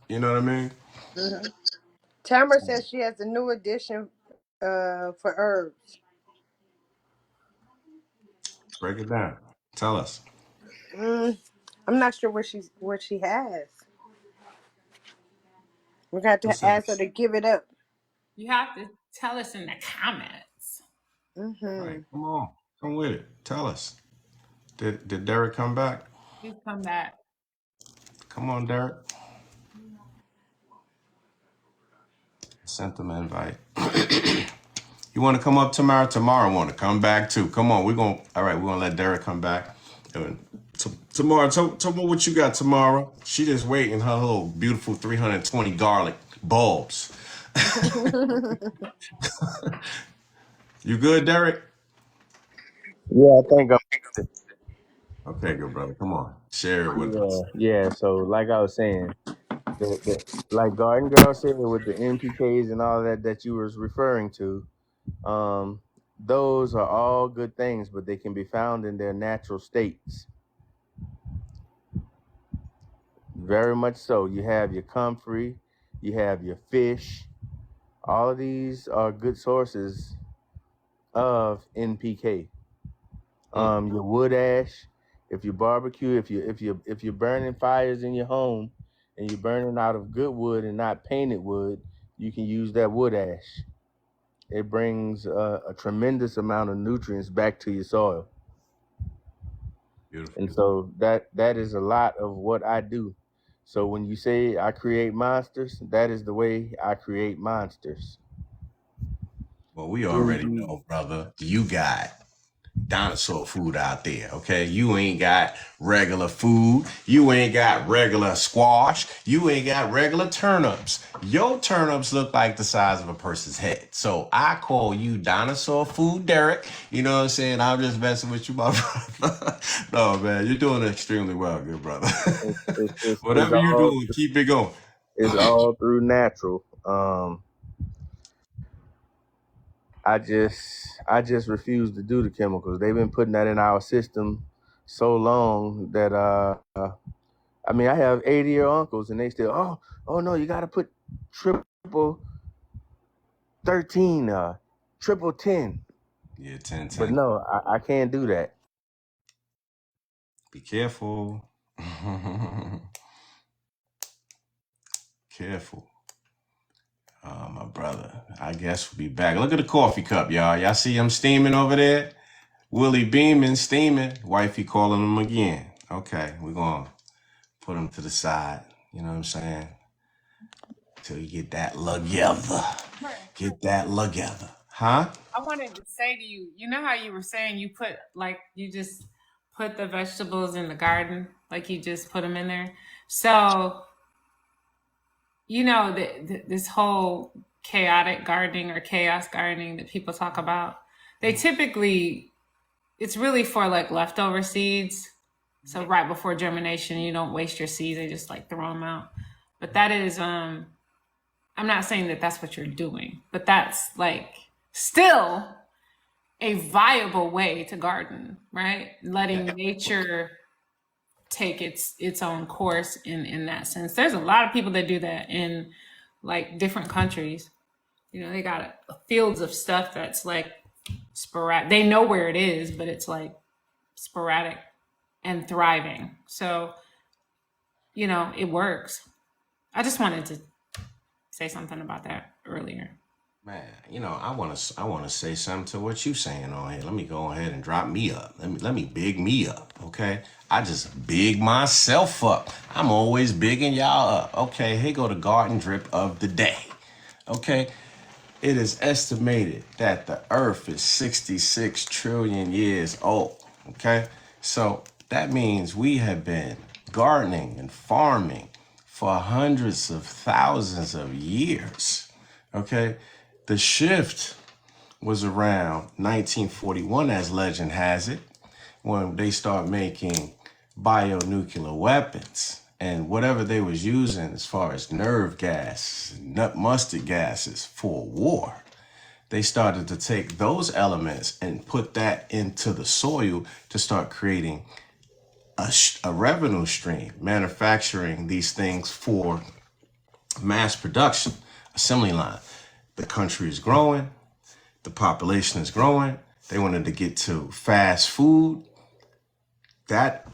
You know what I mean? Hmm. Tamara says she has a new addition for herbs. Break it down. Tell us. Mm, I'm not sure what she has. We're going to have What's to that? ask her to give it up. You have to tell us in the comments. Mm-hmm. Right. Come on. Come with it. Tell us. Did Derek come back? Please come back. Come on, Derek. Sent them an invite. You want to come up tomorrow? Tomorrow want to come back too. Come on. All right, we're going to let Derek come back. Tomorrow, tell me what you got tomorrow. She just waiting her little beautiful 320 garlic bulbs. You good, Derek? Yeah, I think I'm. Okay, good brother. Come on. Share it with Yeah, us. yeah. So, like I was saying, like Garden Girl said with the NPKs and all that you was referring to, those are all good things, but they can be found in their natural states. Very much so. You have your comfrey, you have your fish. All of these are good sources of NPK. Your wood ash. If you barbecue, if you're burning fires in your home, and you're burning out of good wood and not painted wood, you can use that wood ash. It brings a tremendous amount of nutrients back to your soil, Beautiful. and so that is a lot of what I do. So when you say I create monsters, that is the way I create monsters. Well, we Through already the know, brother. You got dinosaur food out there, okay? You ain't got regular food. You ain't got regular squash. You ain't got regular turnips. Your turnips look like the size of a person's head. So I call you dinosaur food, Derek. You know what I'm saying? I'm just messing with you, my brother. No, man, you're doing extremely well, good brother. it's Whatever you all doing, keep it going. it's all through natural. I just refuse to do the chemicals. They've been putting that in our system so long that I mean, I have 80-year uncles and they still, oh no, you got to put triple 13, triple 10. Yeah, 10, But 10. no, I can't do that. Be careful. Careful. My brother, I guess we'll be back. Look at the coffee cup, y'all. Y'all see him steaming over there? Willie beaming, steaming. Wifey calling him again. Okay, we're going to put him to the side. You know what I'm saying? Till you get that together. Get that together. Huh? I wanted to say to you, you know how you were saying you just put the vegetables in the garden, like you just put them in there. So, this whole chaotic gardening or chaos gardening that people talk about, it's really for like leftover seeds. So right before germination, you don't waste your seeds; they just like throw them out. But that is, I'm not saying that that's what you're doing, but that's like still a viable way to garden, right? Letting nature take its own course in that sense. There's a lot of people that do that in like different countries. They got fields of stuff that's like sporadic. They know where it is, but it's like sporadic and thriving. So, it works. I just wanted to say something about that earlier. Man, I want to say something to what you saying on here. Let me go ahead and drop me up. Let me big me up, okay? I just big myself up. I'm always bigging y'all up. Okay, here go the garden drip of the day. Okay? It is estimated that the earth is 66 trillion years old, okay? So that means we have been gardening and farming for hundreds of thousands of years, okay? The shift was around 1941, as legend has it, when they start making bionuclear weapons. And whatever they was using as far as nerve gas, nut mustard gases for war, they started to take those elements and put that into the soil to start creating a revenue stream, manufacturing these things for mass production, assembly line. The country is growing. The population is growing. They wanted to get to fast food. That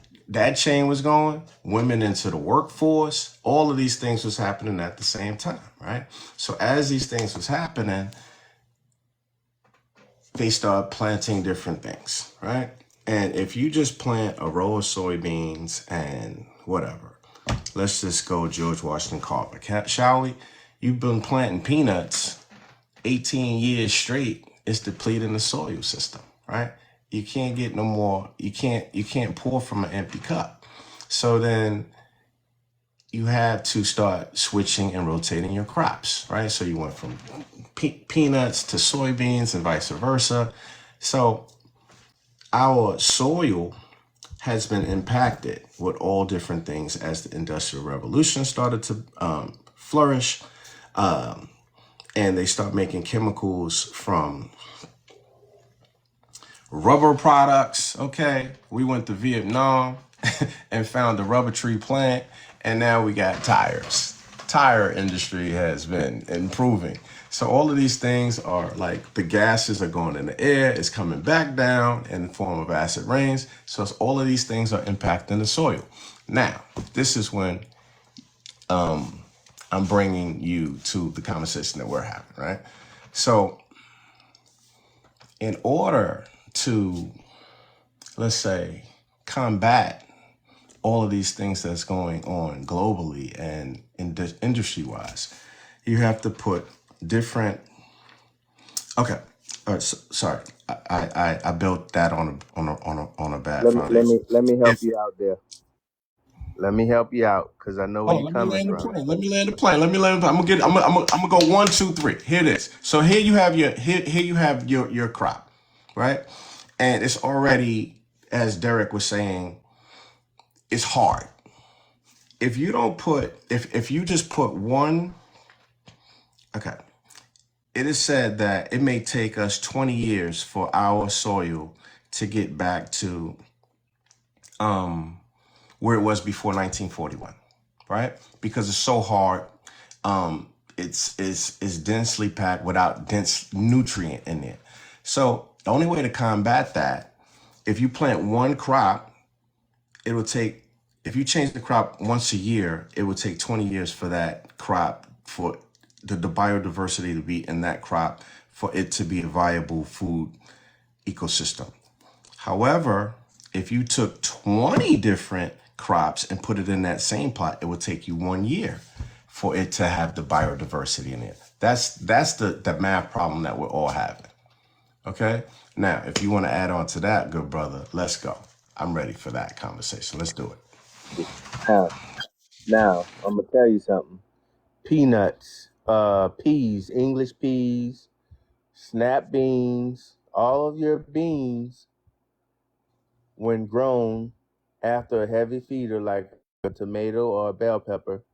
chain was going. Women into the workforce. All of these things was happening at the same time, right? So as these things was happening, they start planting different things, right? And if you just plant a row of soybeans and whatever, let's just go George Washington Carver, shall we? You've been planting peanuts 18 years straight. It's depleting the soil system, right? You can't get no more. You can't pour from an empty cup. So then you have to start switching and rotating your crops, right? So you went from peanuts to soybeans and vice versa. So our soil has been impacted with all different things as the Industrial Revolution started to flourish. And they start making chemicals from rubber products. Okay, we went to Vietnam and found the rubber tree plant, and now we got tires. Tire industry has been improving. So all of these things are like the gases are going in the air, it's coming back down in the form of acid rains. So it's, all of these things are impacting the soil. Now, this is when I'm bringing you to the conversation that we're having, right? So in order to, let's say, combat all of these things that's going on globally and industry-wise, you have to put different. Okay, all right, sorry, I built that on a bad foundation. Let me help If you out there. Let me help you out because I know where hold on, you're let me coming land the from. plane. Let me land the plane. Let me land. I'm gonna get. I'm gonna go 1, 2, 3. Here it is. So here you have your crop, right? And it's already, as Derek was saying, it's hard. If you don't put, if you just put one, okay, it is said that it may take us 20 years for our soil to get back to where it was before 1941, right? Because it's so hard. It's densely packed without dense nutrient in it. So the only way to combat that, if you plant one crop, it will take, if you change the crop once a year, it would take 20 years for that crop, for the biodiversity to be in that crop, for it to be a viable food ecosystem. However, if you took 20 different crops and put it in that same plot, it would take you 1 year for it to have the biodiversity in it. That's the math problem that we're all having. Okay? Now, if you want to add on to that, good brother, let's go. I'm ready for that conversation. Let's do it. Now, now I'm gonna tell you something. Peanuts, peas, English peas, snap beans, all of your beans, when grown after a heavy feeder like a tomato or a bell pepper,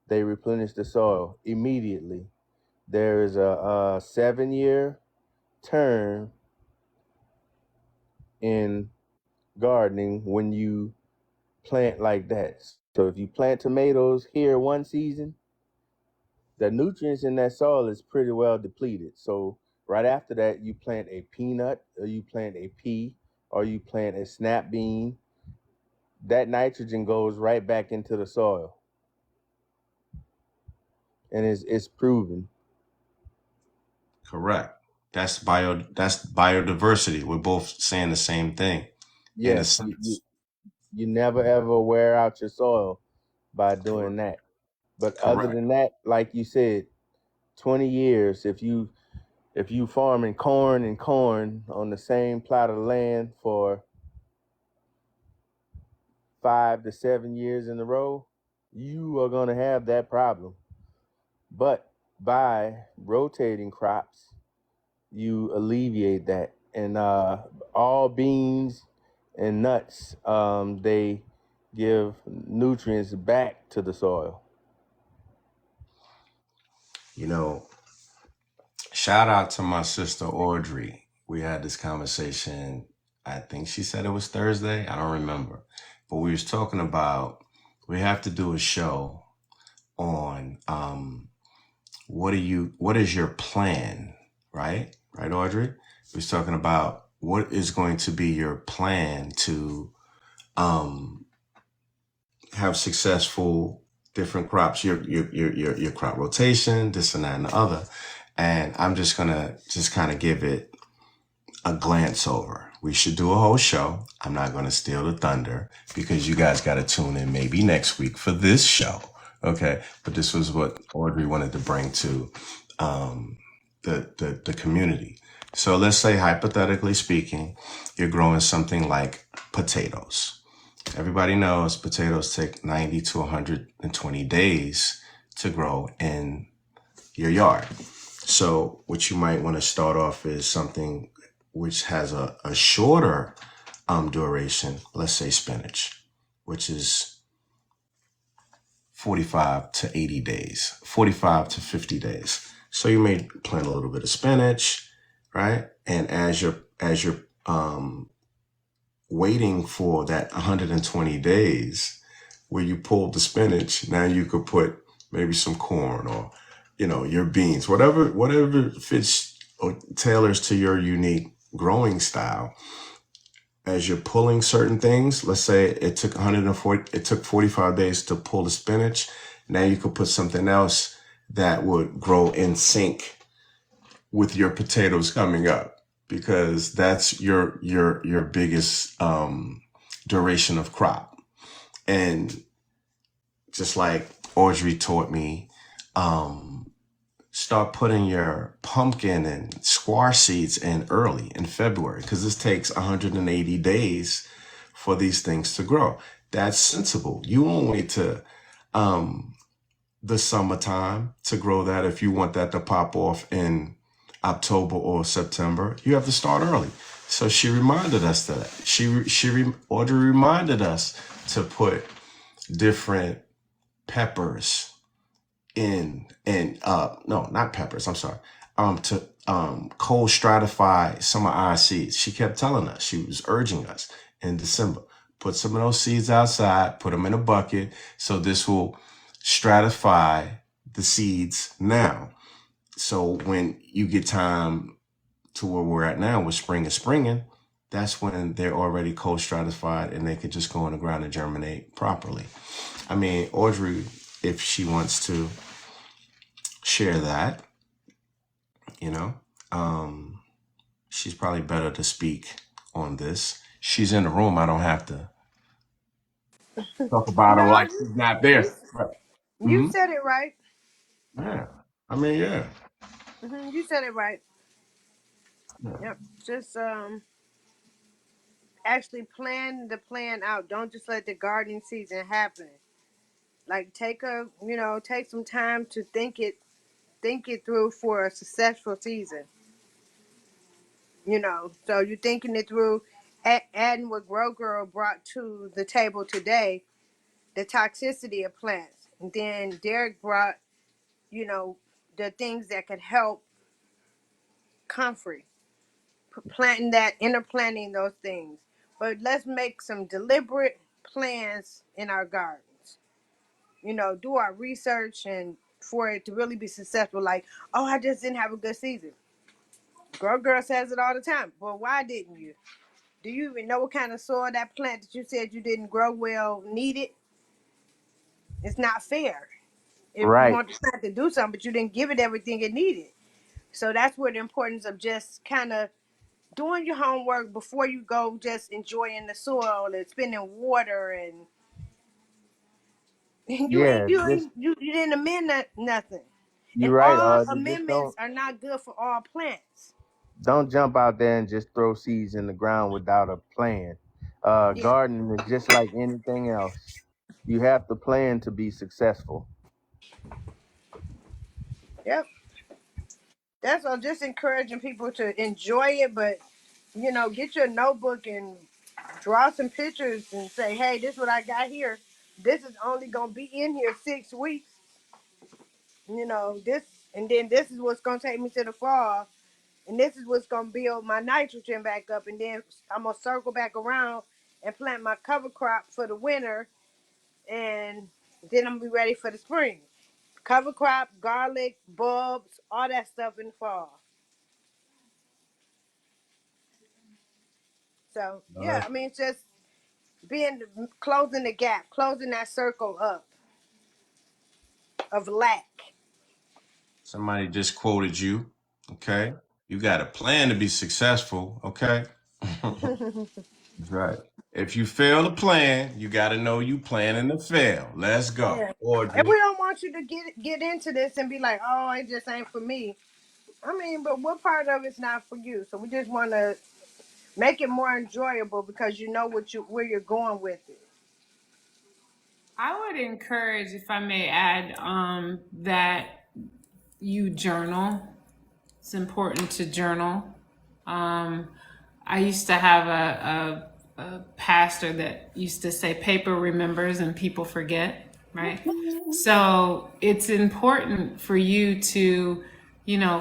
they replenish the soil immediately. There is a 7-year term in gardening when you plant like that. So if you plant tomatoes here one season, the nutrients in that soil is pretty well depleted. So right after that, you plant a peanut, or you plant a pea, or you plant a snap bean. That nitrogen goes right back into the soil, and it's proven. Correct. That's biodiversity. We're both saying the same thing in a Yes, sense. you never ever wear out your soil by doing that. But other Correct. than that, like you said, 20 years, if you farming corn and corn on the same plot of land for 5 to 7 years in a row, you are going to have that problem. But by rotating crops, you alleviate that. And all beans and nuts, they give nutrients back to the soil. You know, shout out to my sister Audrey. We had this conversation. I think she said it was Thursday. I don't remember. But we was talking about, we have to do a show on what is your plan, right? Right, Audrey? We was talking about what is going to be your plan to have successful different crops, your crop rotation, this and that and the other. And I'm just gonna just kind of give it a glance over. We should do a whole show. I'm not going to steal the thunder because you guys got to tune in maybe next week for this show. Okay. But this was what Audrey wanted to bring to the community. So let's say, hypothetically speaking, you're growing something like potatoes. Everybody knows potatoes take 90 to 120 days to grow in your yard. So what you might want to start off is something which has a shorter duration, let's say spinach, which is 45 to 80 days, 45 to 50 days. So you may plant a little bit of spinach, right? And as you're waiting for that 120 days where you pull the spinach, now you could put maybe some corn or, your beans, whatever fits or tailors to your unique growing style. As you're pulling certain things, let's say it took 45 days to pull the spinach. Now you could put something else that would grow in sync with your potatoes coming up, because that's your biggest duration of crop. And just like Audrey taught me, start putting your pumpkin and squash seeds in early in February, because this takes 180 days for these things to grow. That's sensible. You won't wait to the summertime to grow that. If you want that to pop off in October or September, you have to start early. So she reminded us that. Audrey reminded us to put different peppers in, and no, not peppers, I'm sorry, to cold stratify some of our seeds. She kept telling us, she was urging us in December, put some of those seeds outside, put them in a bucket, so this will stratify the seeds now. So when you get time to where we're at now, with spring is springing, that's when they're already cold stratified and they could just go in the ground and germinate properly. I mean, Audrey, if she wants to share that, she's probably better to speak on this. She's in the room. I don't have to talk about her No, like she's not there. Right. you Mm-hmm. said it right. Yeah. I mean, yeah. You said it right. Yeah. Yep. Just actually plan the plan out. Don't just let the gardening season happen. Like take some time to think it through for a successful season. So you're thinking it through, adding what Grow Girl brought to the table today, the toxicity of plants. And then Derek brought, you know, the things that could help comfrey, planting that, interplanting those things. But let's make some deliberate plans in our gardens. Do our research, and for it to really be successful. Like, oh, I just didn't have a good season. Grow Girl says it all the time. Well, why didn't you? Do you even know what kind of soil that plant that you said you didn't grow well needed? It's not fair. If you Right. want the plant to do something, but you didn't give it everything it needed. So that's where the importance of just kind of doing your homework before you go just enjoying the soil and spending water, and Yeah, just you didn't amend nothing. And you're right, all Audrey. Just amendments are not good for all plants. don't jump out there and just throw seeds in the ground without a plan. Yeah. Gardening is just like anything else. You have to plan to be successful. Yep. That's all. Just encouraging people to enjoy it, but get your notebook and draw some pictures and say, hey, this is what I got here. This is only gonna be in here 6 weeks. This, and then this is what's gonna take me to the fall, and this is what's gonna build my nitrogen back up, and then I'm gonna circle back around and plant my cover crop for the winter, and then I'm gonna be ready for the spring. Cover crop, garlic, bulbs, all that stuff in the fall. So yeah, I mean, it's just being closing the gap, closing that circle up of lack. Somebody just quoted you. Okay. You got to plan to be successful, okay? That's right. If you fail to plan, you got to know you planning to fail. Let's go, Yeah. And Audrey. we don't want you to get into this and be like, oh, it just ain't for me. I mean, but what part of it's not for you? So we just want to make it more enjoyable because you know where you're going with it. I would encourage, if I may add, that you journal. It's important to journal. Um, I used to have a pastor that used to say, paper remembers and people forget, right? So it's important for you to,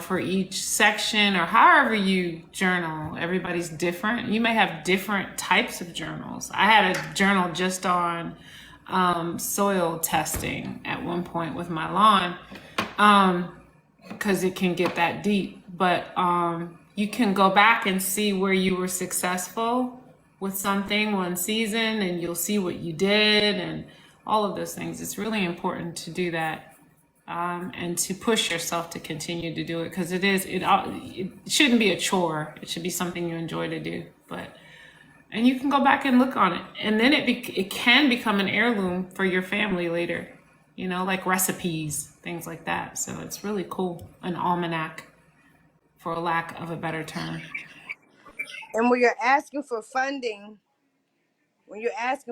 for each section or however you journal, everybody's different. You may have different types of journals. I had a journal just on soil testing at one point with my lawn. Because it can get that deep. But you can go back and see where you were successful with something one season, and you'll see what you did and all of those things. It's really important to do that, and to push yourself to continue to do it, because it shouldn't be a chore. It should be something you enjoy to do. And you can go back and look on it, and then it can become an heirloom for your family later. Like recipes, things like that. So it's really cool. An almanac, for a lack of a better term. And when you're asking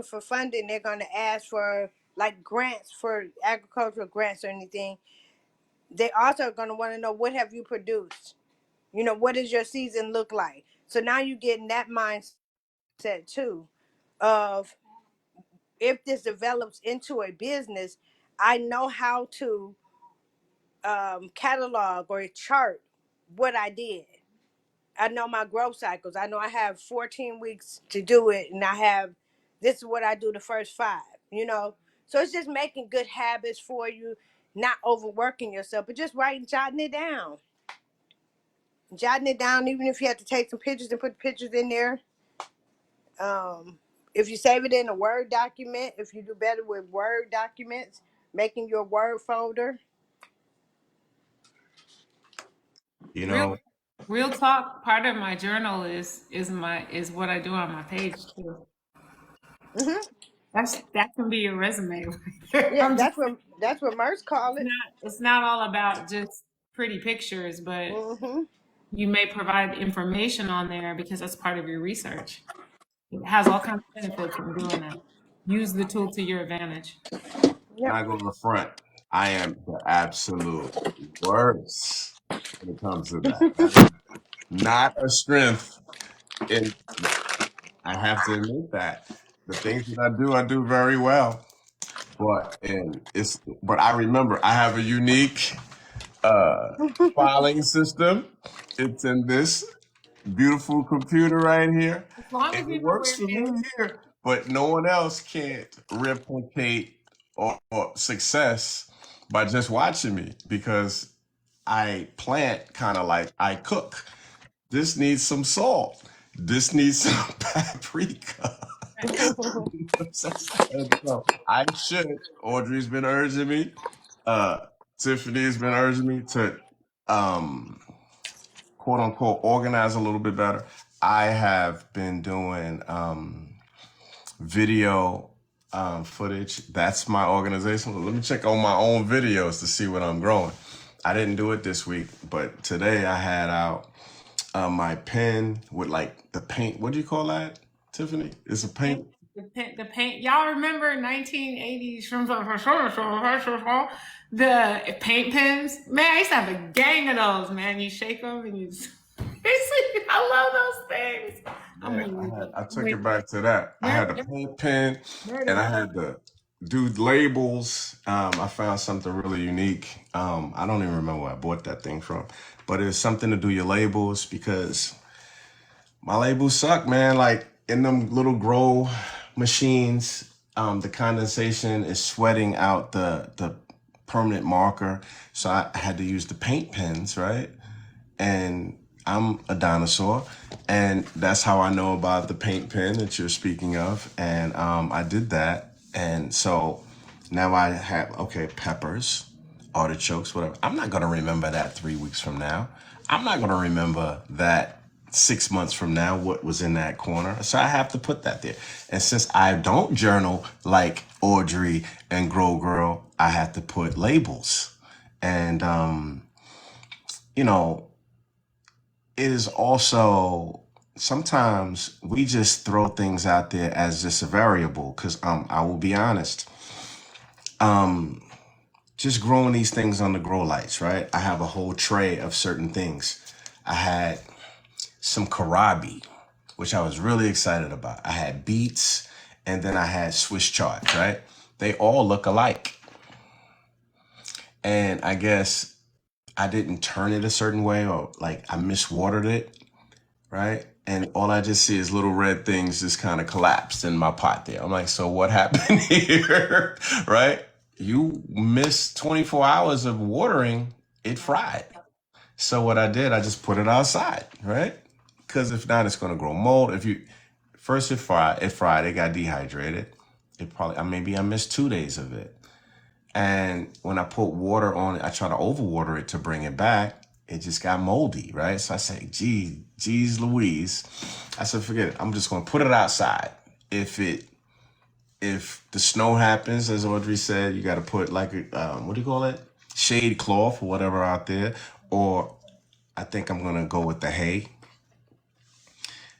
for funding, they're going to ask for like grants for agricultural grants or anything. They also are going to want to know, what have you produced? What does your season look like? So now you get in that mindset too of, if this develops into a business, I know how to catalog or chart what I did. I know my growth cycles. I know I have 14 weeks to do it, and this is what I do the first 5. So it's just making good habits for you, not overworking yourself, but just jotting it down. Jotting it down, even if you have to take some pictures and put the pictures in there. If you save it in a Word document, if you do better with Word documents, making your Word folder. You Real, know, real talk. Part of my journal is what I do on my page too. Hmm. That can be your resume. Right there. Yeah, that's what Merce call it. It's not all about just pretty pictures, but Hmm. you may provide information on there because that's part of your research. It has all kinds of benefits in doing that. Use the tool to your advantage. Yep. not going to front. I am the absolute worst when it comes to that. That is not a strength. And I have to admit that. The things that I do very well. But I remember I have a unique uh filing system. It's in this beautiful computer right here. As long as And it you know where works for it is. me here, but no one else can't replicate or success by just watching me, because I plant kind of like I cook. This needs some salt. This needs some paprika. You know what I'm saying? And so I should. Audrey's been urging me. Uh, Tiffany's been urging me to um, quote unquote organize a little bit better. I have been doing video footage. That's my organization. Let me check on my own videos to see what I'm growing. I didn't do it this week, but today I had out my pen with like the paint. What do you call that, Tiffany? It's a paint. The paint. Y'all remember 1980s from the paint pens? Man, I used to have a gang of those. Man, you shake them and you. I love those things. I'm Yeah, weird. I took it back to that. I had a Nerd, paint pen and I nerd. had to do labels. I found something really unique. I don't even remember where I bought that thing from, but it's something to do your labels, because my labels suck, man. Like in them little grow machines, the condensation is sweating out the permanent marker. So I had to use the paint pens, right? And I'm a dinosaur, and that's how I know about the paint pen that you're speaking of. And I did that, and so now I have, okay, peppers, artichokes, whatever. I'm not going to remember that 3 weeks from now. I'm not going to remember that 6 months from now, what was in that corner. So I have to put that there. And since I don't journal like Audrey and Grow Girl, I have to put labels. And, you know, it is also sometimes we just throw things out there as just a variable. Because I will be honest, just growing these things on the grow lights, right? I have a whole tray of certain things. I had some Karabi, which I was really excited about. I had beets, and then I had Swiss charts, right? They all look alike. And I guess I didn't turn it a certain way, or like I miswatered it, right? And all I just see is little red things just kind of collapsed in my pot there. I'm like, so what happened here, right? You missed 24 hours of watering, it fried. So what I did, I just put it outside, right? Because if not, it's going to grow mold. If you first it fried, it got dehydrated. It probably maybe I missed 2 days of it. And when I put water on it, I try to overwater it to bring it back. It just got moldy, right? So I say, geez Louise. I said, forget it. I'm just going to put it outside. If the snow happens, as Audrey said, you got to put like a, what do you call it? Shade cloth or whatever out there. Or I think I'm going to go with the hay.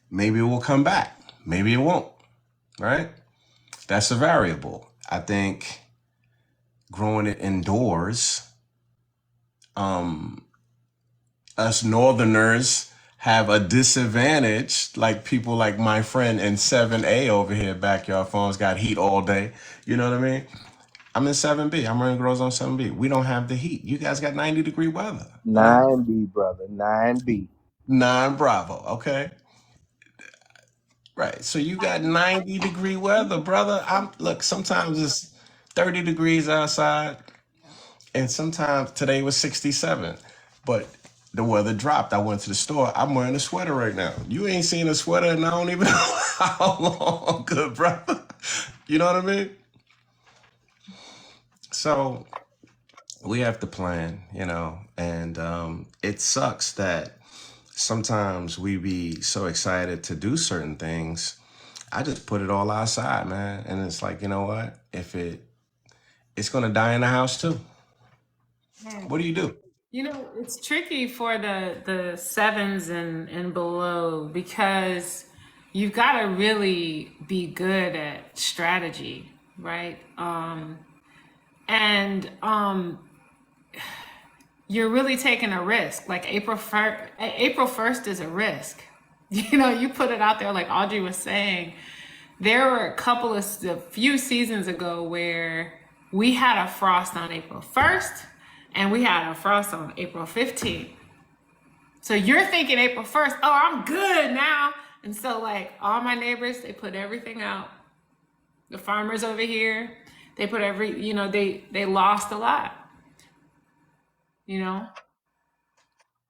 Maybe it will come back. Maybe it won't, right? That's a variable. I think growing it indoors, us northerners have a disadvantage, like people like my friend in 7A over here, Backyard Farms, got heat all day. You know what I mean? I'm in 7B. I'm running grows on 7B. We don't have the heat. You guys got 90-degree weather. You know? 9B, brother. 9B. 9 Bravo. Okay. Right. So you got 90-degree weather, brother. Look, sometimes it's 30 degrees outside, and sometimes today was 67. But the weather dropped. I went to the store. I'm wearing a sweater right now. You ain't seen a sweater and I don't even know how long, good brother. You know what I mean? So we have to plan, and it sucks that sometimes we be so excited to do certain things. I just put it all outside, man. And it's like, you know what? It's going to die in the house too. What do you do? It's tricky for the sevens and below, because you've got to really be good at strategy, right? And you're really taking a risk. Like April 1st is a risk. You put it out there, like Audrey was saying. There were a few seasons ago where we had a frost on April 1st and we had a frost on April 15th. So you're thinking April 1st, oh, I'm good now. And so like all my neighbors, they put everything out. The farmers over here, they put they lost a lot,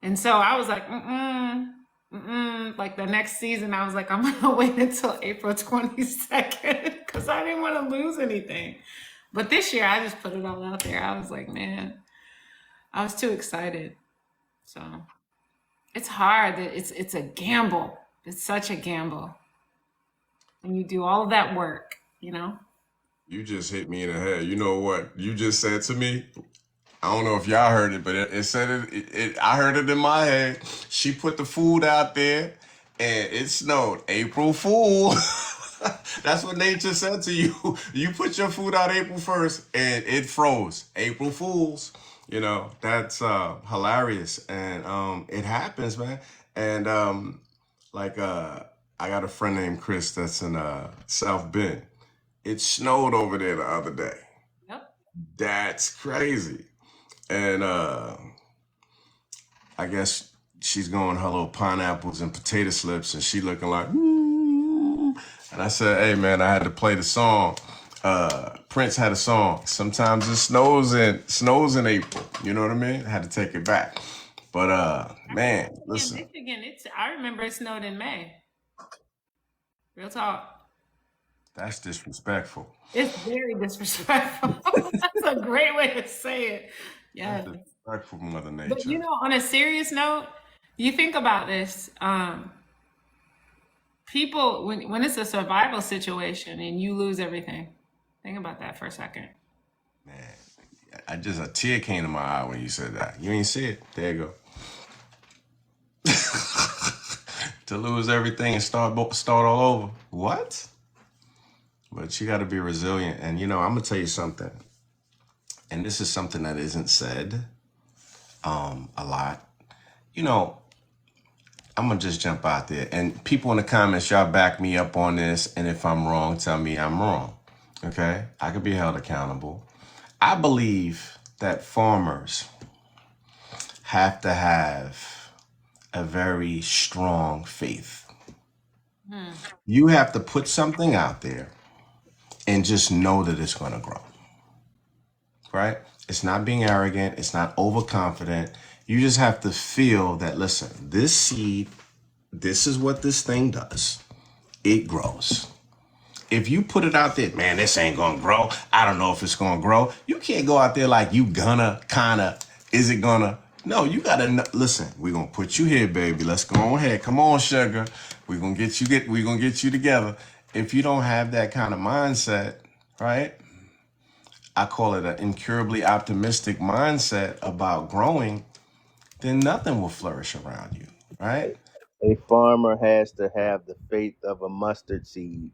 And so I was like, like the next season, I was like, I'm gonna wait until April 22nd because I didn't want to lose anything. But this year, I just put it all out there. I was like, man, I was too excited. So it's hard. It's a gamble. It's such a gamble. And you do all of that work, You just hit me in the head. You know what you just said to me? I don't know if y'all heard it, but it said it. I heard it in my head. She put the food out there, and it snowed. April Fool. That's what nature said to you. You put your food out April 1st, and it froze. April Fools. That's hilarious, and it happens, man. And I got a friend named Chris that's in South Bend. It snowed over there the other day. Yep. That's crazy. And I guess she's going her little pineapples and potato slips, and she looking like, ooh. And I said, hey, man, I had to play the song. Prince had a song. Sometimes it snows in April. You know what I mean? I had to take it back. But, man, listen. In Michigan, I remember it snowed in May. Real talk. That's disrespectful. It's very disrespectful. That's a great way to say it. Yeah. That's disrespectful, Mother But you Nature. know, on a serious note, you think about this. People, when it's a survival situation and you lose everything, think about that for a second. Man, a tear came to my eye when you said that. You ain't see it. There you go. To lose everything and start all over. What? But you got to be resilient. And you know, I'm gonna tell you something. And this is something that isn't said a lot. You know, I'm gonna just jump out there. And people in the comments, y'all back me up on this. And if I'm wrong, tell me I'm wrong. Okay? I could be held accountable. I believe that farmers have to have a very strong faith. You have to put something out there and just know that it's going to grow, right? It's not being arrogant. It's not overconfident. You just have to feel that, listen, this seed, this is what this thing does. It grows. If you put it out there, man, this ain't going to grow. I don't know if it's going to grow. You can't go out there like you gonna, kind of, is it going to? No, you got to listen. We're going to put you here, baby. Let's go ahead. Come on, sugar. We're going to get you together. If you don't have that kind of mindset, right? I call it an incurably optimistic mindset about growing, then nothing will flourish around you, right? A farmer has to have the faith of a mustard seed,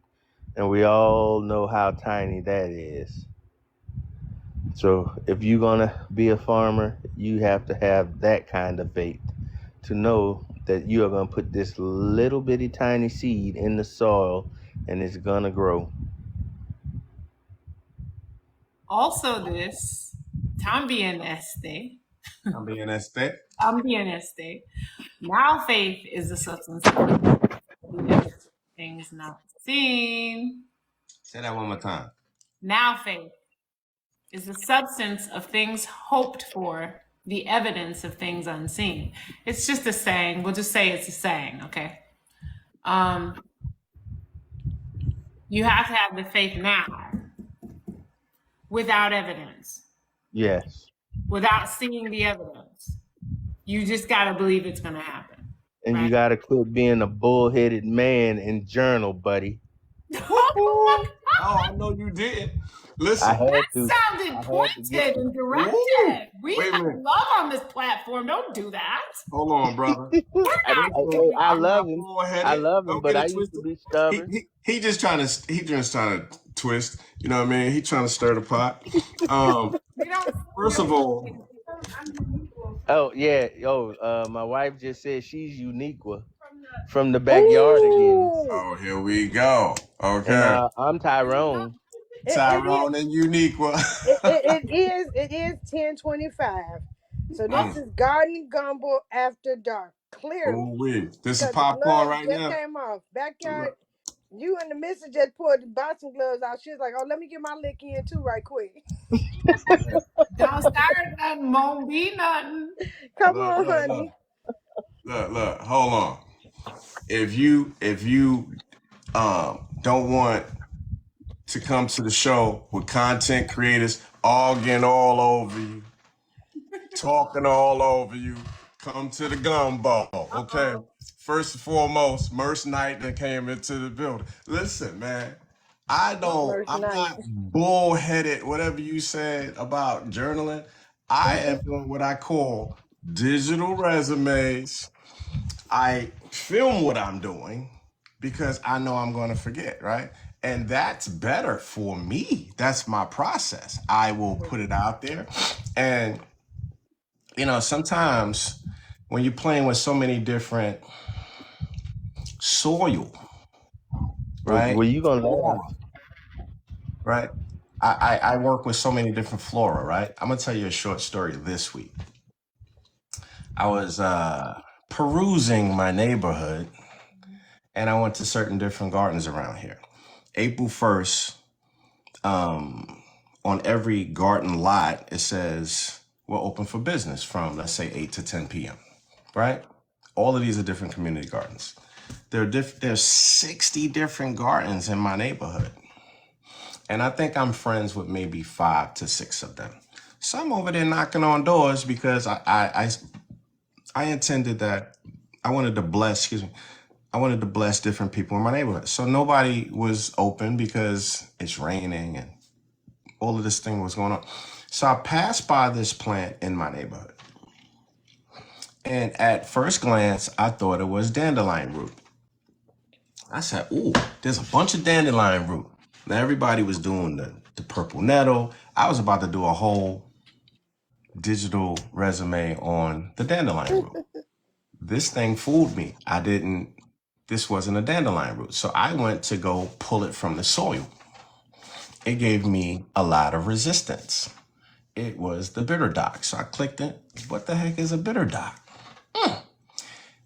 and we all know how tiny that is. So if you're gonna be a farmer, you have to have that kind of faith to know that you are gonna put this little bitty tiny seed in the soil and it's gonna grow. Also, this también este, I'm being that step. también este. Now faith is the substance of the evidence of things not seen. Say that one more time. Now faith is the substance of things hoped for, the evidence of things unseen. It's just a saying. We'll just say it's a saying, okay? You have to have the faith now without evidence, Yes. without seeing the evidence. You just got to believe it's going to happen. And right? you gotta quit being a bullheaded man and journal, buddy. Oh, Oh, I know you did. I Listen. had that to. sounded I had to get pointed the. and Woo! directed. We Wait a have minute. love on this platform. Don't do that. Hold on, brother. We're I, not I, doing I I'm love not him. I bullheaded. love him, Don't but get I it used to twisted. be stubborn. He just trying to twist. You know what I mean? He trying to stir the pot. We don't. First of all, Oh yeah. My wife just said she's unique from the backyard again. Ooh, oh, here we go. And Okay. I'm Tyrone. it is. Tyrone and Uniqua. It is 10:25. So this is Garden Gumbo after dark. Oh, Clearly. we. This is Because the popcorn gloves right just now. came off. Backyard, Look, you and the missus just pulled the boxing gloves out. She was like, oh, let me get my lick in too right quick. Don't start nothing. Won't be nothing. Come look, on, look, look. honey. Look. Hold on. If you don't want to come to the show with content creators arguing all over you, talking all over you, come to the gumbo, okay? First and foremost, Merce Knight that came into the building. Listen, man, Merch I'm night. not bullheaded, whatever you said about journaling. I am doing what I call digital resumes. I film what I'm doing because I know I'm going to forget, right? And that's better for me. That's my process. I will put it out there. And, you know, sometimes when you're playing with so many different soil, right? Well, you gonna laugh. Flora, right? I work with so many different flora, right? I'm going to tell you a short story this week. I was perusing my neighborhood and I went to certain different gardens around here. April 1st, on every garden lot, it says we're open for business from, let's say, 8 to 10 p.m., right? All of these are different community gardens. There's 60 different gardens in my neighborhood. And I think I'm friends with maybe 5 to 6 of them. So I'm over there knocking on doors because I intended that I wanted to bless, excuse me, I wanted to bless different people in my neighborhood. So nobody was open because it's raining and all of this thing was going on. So I passed by this plant in my neighborhood. And at first glance, I thought it was dandelion root. I said, ooh, there's a bunch of dandelion root. Now everybody was doing the purple nettle. I was about to do a whole digital resume on the dandelion root. This thing fooled me. This wasn't a dandelion root. So I went to go pull it from the soil. It gave me a lot of resistance. It was the bitter dock. So I clicked it. What the heck is a bitter dock?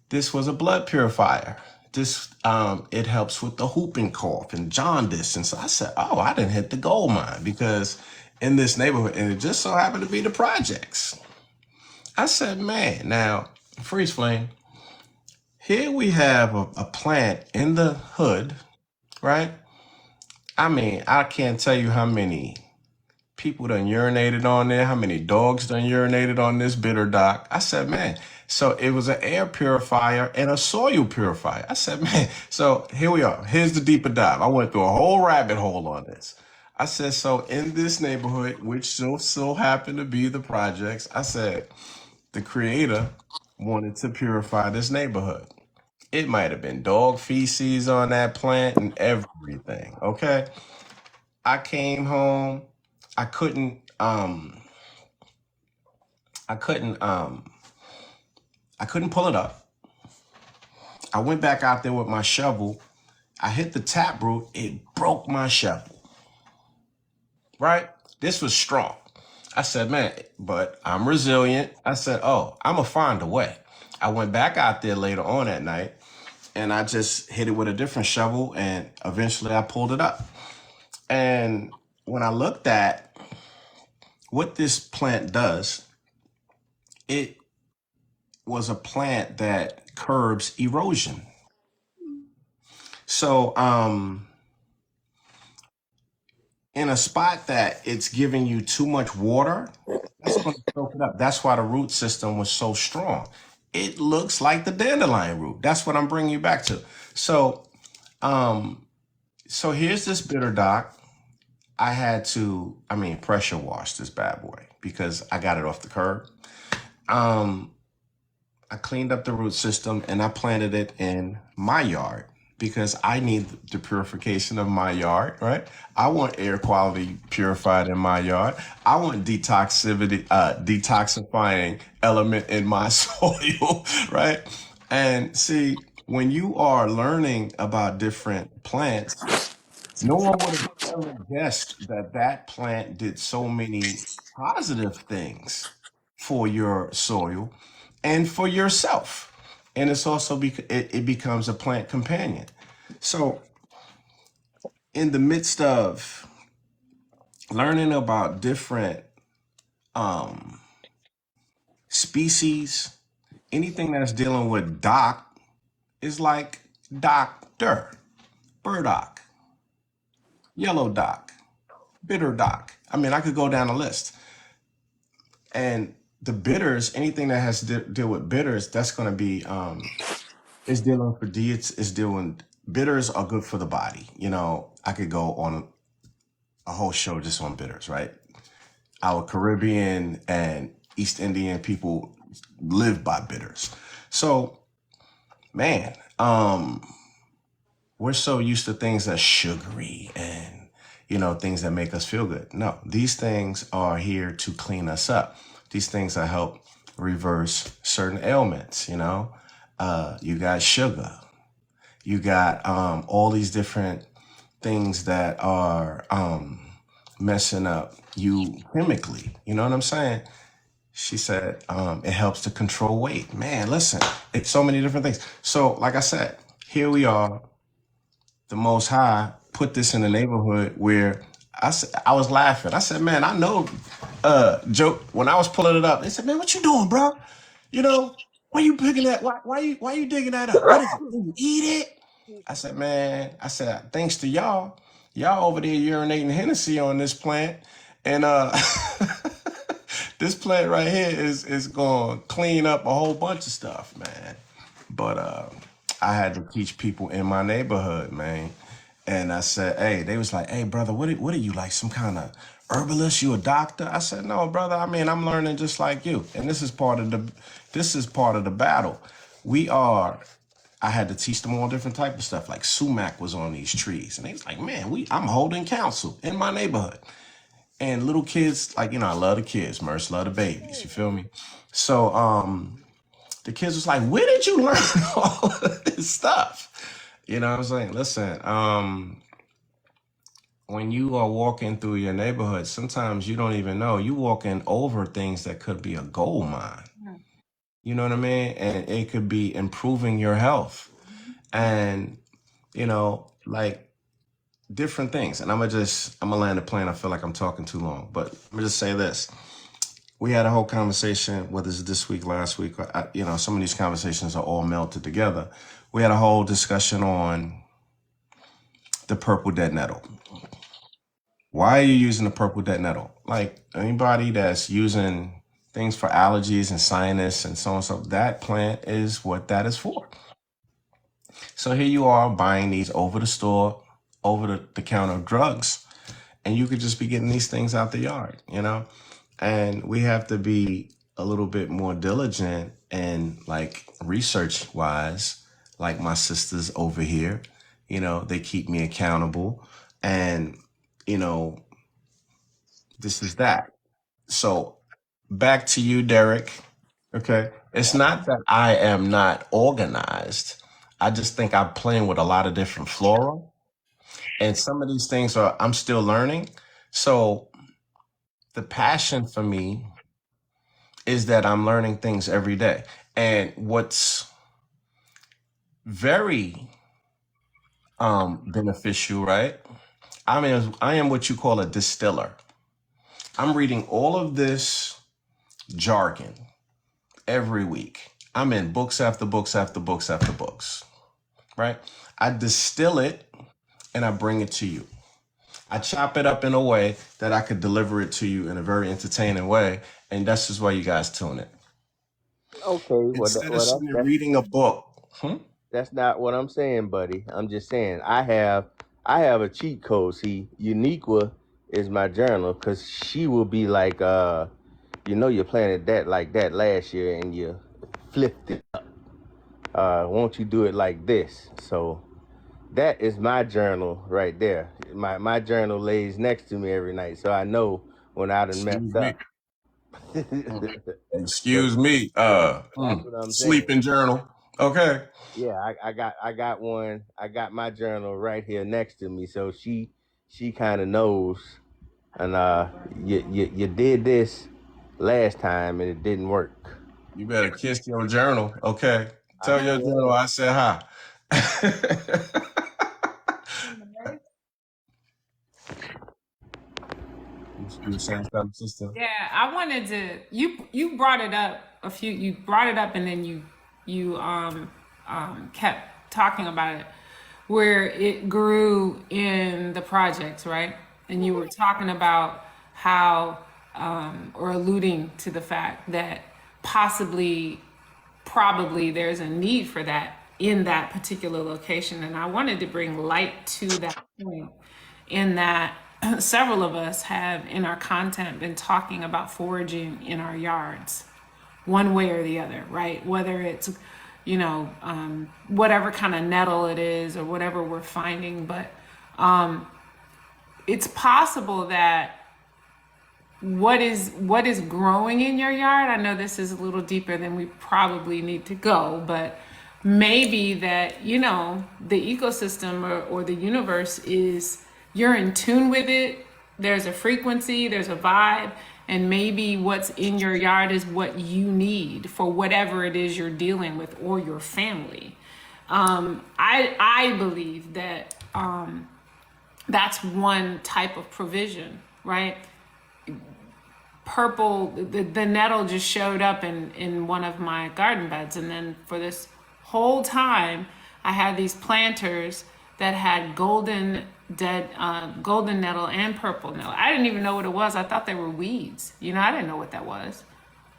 This was a blood purifier. It helps with the whooping cough and jaundice. And so I said, oh, I didn't hit the gold mine because in this neighborhood, and it just so happened to be the projects. I said, man, now, freeze flame, here we have a plant in the hood, right? I mean, I can't tell you how many people done urinated on there, how many dogs done urinated on this bitter dock. I said, man, so it was an air purifier and a soil purifier. I said, man, so here we are. Here's the deeper dive. I went through a whole rabbit hole on this. I said, so in this neighborhood, which so happened to be the projects, I said, the creator wanted to purify this neighborhood. It might have been dog feces on that plant and everything. Okay. I came home. I couldn't pull it up. I went back out there with my shovel. I hit the taproot. It broke my shovel. Right? This was strong. I said, man, but I'm resilient. I said, oh, I'm going to find a way. I went back out there later on that night and I just hit it with a different shovel and eventually I pulled it up. And when I looked at what this plant does, it was a plant that curbs erosion. So, in a spot that it's giving you too much water, that's going to soak it up. That's why the root system was so strong. It looks like the dandelion root. That's what I'm bringing you back to. So, so here's this bitter dock. I had to, pressure wash this bad boy because I got it off the curb. I cleaned up the root system and I planted it in my yard because I need the purification of my yard, right? I want air quality purified in my yard. I want detoxifying element in my soil, right? And see, when you are learning about different plants, no one would have ever guessed that that plant did so many positive things for your soil and for yourself. And it's also it becomes a plant companion. So in the midst of learning about different species, anything that's dealing with dock is like doctor, burdock, yellow dock, bitter dock. I could go down the list. And the bitters, anything that has to deal with bitters, that's going to be is dealing for bitters are good for the body. I could go on a whole show just on bitters, right? Our Caribbean and East Indian people live by bitters. So, man, we're so used to things that's sugary and things that make us feel good. No, these things are here to clean us up. These things that help reverse certain ailments. You got sugar. You got all these different things that are messing up you chemically. You know what I'm saying? She said it helps to control weight. Man, listen, it's so many different things. So, like I said, here we are. The Most High put this in a neighborhood where I was laughing. I said, man, I know, Joe, when I was pulling it up, they said, man, what you doing, bro? Why you picking that? Why you digging that up? What is it? Can you eat it? I said, man, thanks to y'all over there urinating Hennessy on this plant. And This plant right here is gonna clean up a whole bunch of stuff, man. But I had to teach people in my neighborhood, man. And I said, hey, they was like, hey, brother, what are you, like some kind of herbalist? You a doctor? I said, no, brother. I mean, I'm learning just like you. And this is part of the battle. I had to teach them all different type of stuff. Like sumac was on these trees. And they was like, man, I'm holding council in my neighborhood. And little kids, like, I love the kids. Merce love the babies. You feel me? So the kids was like, where did you learn all of this stuff? You know what I'm saying? Listen, when you are walking through your neighborhood, sometimes you don't even know. You walking over things that could be a gold mine. You know what I mean? And it could be improving your health. And, like different things. And I'm gonna land the plane. I feel like I'm talking too long, but let me just say this. We had a whole conversation, whether it's this week, last week, some of these conversations are all melted together. We had a whole discussion on the purple dead nettle. Why are you using the purple dead nettle? Like anybody that's using things for allergies and sinus and so on, so that plant is what that is for. So here you are buying these over the counter drugs, and you could just be getting these things out the yard, And we have to be a little bit more diligent and like research wise, like my sisters over here, they keep me accountable. And, this is that. So back to you, Derek. Okay. It's not that I am not organized. I just think I'm playing with a lot of different flora. And some of these things I'm still learning. So the passion for me is that I'm learning things every day. And what's very beneficial, right? I am what you call a distiller. I'm reading all of this jargon every week. I'm in books after books after books after books, right? I distill it and I bring it to you. I chop it up in a way that I could deliver it to you in a very entertaining way. And that's just why you guys tune it. Okay, well, Instead of sitting and reading a book. that's not what I'm saying, buddy. I'm just saying I have a cheat code. See, Uniqua is my journal because she will be like, you planted that like that last year and you flipped it up. Won't you do it like this? So that is my journal right there. My journal lays next to me every night, so I know when I done messed up. Excuse me. That's what I'm saying. Sleeping journal. Okay. Yeah, I got one. I got my journal right here next to me, so she kind of knows. And you did this last time and it didn't work. You better kiss your journal. Okay. Tell your journal I said hi. You were saying something, sister? Yeah, I wanted to. You brought it up You brought it up, and then you kept talking about it, where it grew in the projects, right? And you were talking about how, or alluding to the fact that probably there's a need for that in that particular location. And I wanted to bring light to that point, in that several of us have in our content been talking about foraging in our yards, one way or the other, right? Whether it's, whatever kind of nettle it is or whatever we're finding. But it's possible that what is growing in your yard, I know this is a little deeper than we probably need to go, but maybe that, the ecosystem or the universe is, you're in tune with it. There's a frequency, there's a vibe, and maybe what's in your yard is what you need for whatever it is you're dealing with, or your family. I believe that that's one type of provision, right? Purple, the nettle just showed up in one of my garden beds, and then for this whole time I had these planters that had golden dead golden nettle and purple nettle. I didn't even know what it was. I thought they were weeds. You know, I didn't know what that was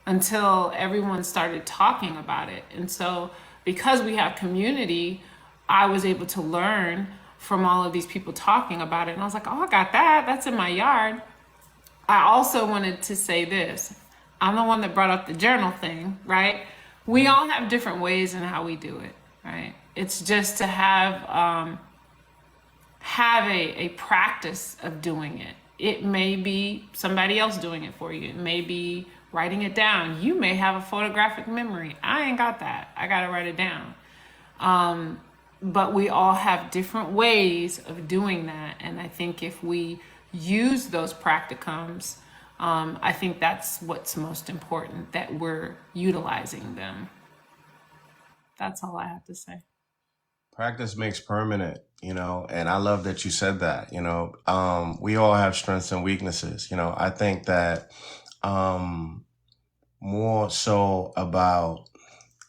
until everyone started talking about it. And so because we have community, I was able to learn from all of these people talking about it. And I was like, oh, I got that. That's in my yard. I also wanted to say this. I'm the one that brought up the journal thing, right? We all have different ways in how we do it, right? It's just to have a practice of doing it. It may be somebody else doing it for you. It may be writing it down. You may have a photographic memory. I ain't got that. I got to write it down. But we all have different ways of doing that. And I think if we use those practicums, I think that's what's most important, that we're utilizing them. That's all I have to say. Practice makes permanent, and I love that you said that. We all have strengths and weaknesses. I think that more so about,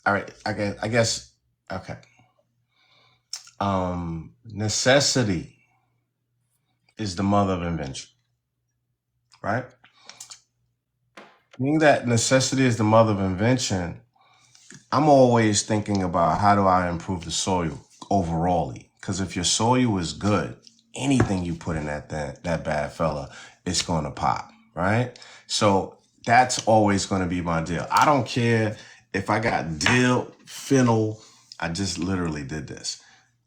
all right, I guess, okay. Necessity is the mother of invention, right? Being that necessity is the mother of invention, I'm always thinking about how do I improve the soil overall. Because if your soil is good, anything you put in that bad fella, it's going to pop, right? So that's always going to be my deal. I don't care if I got dill, fennel. I just literally did this.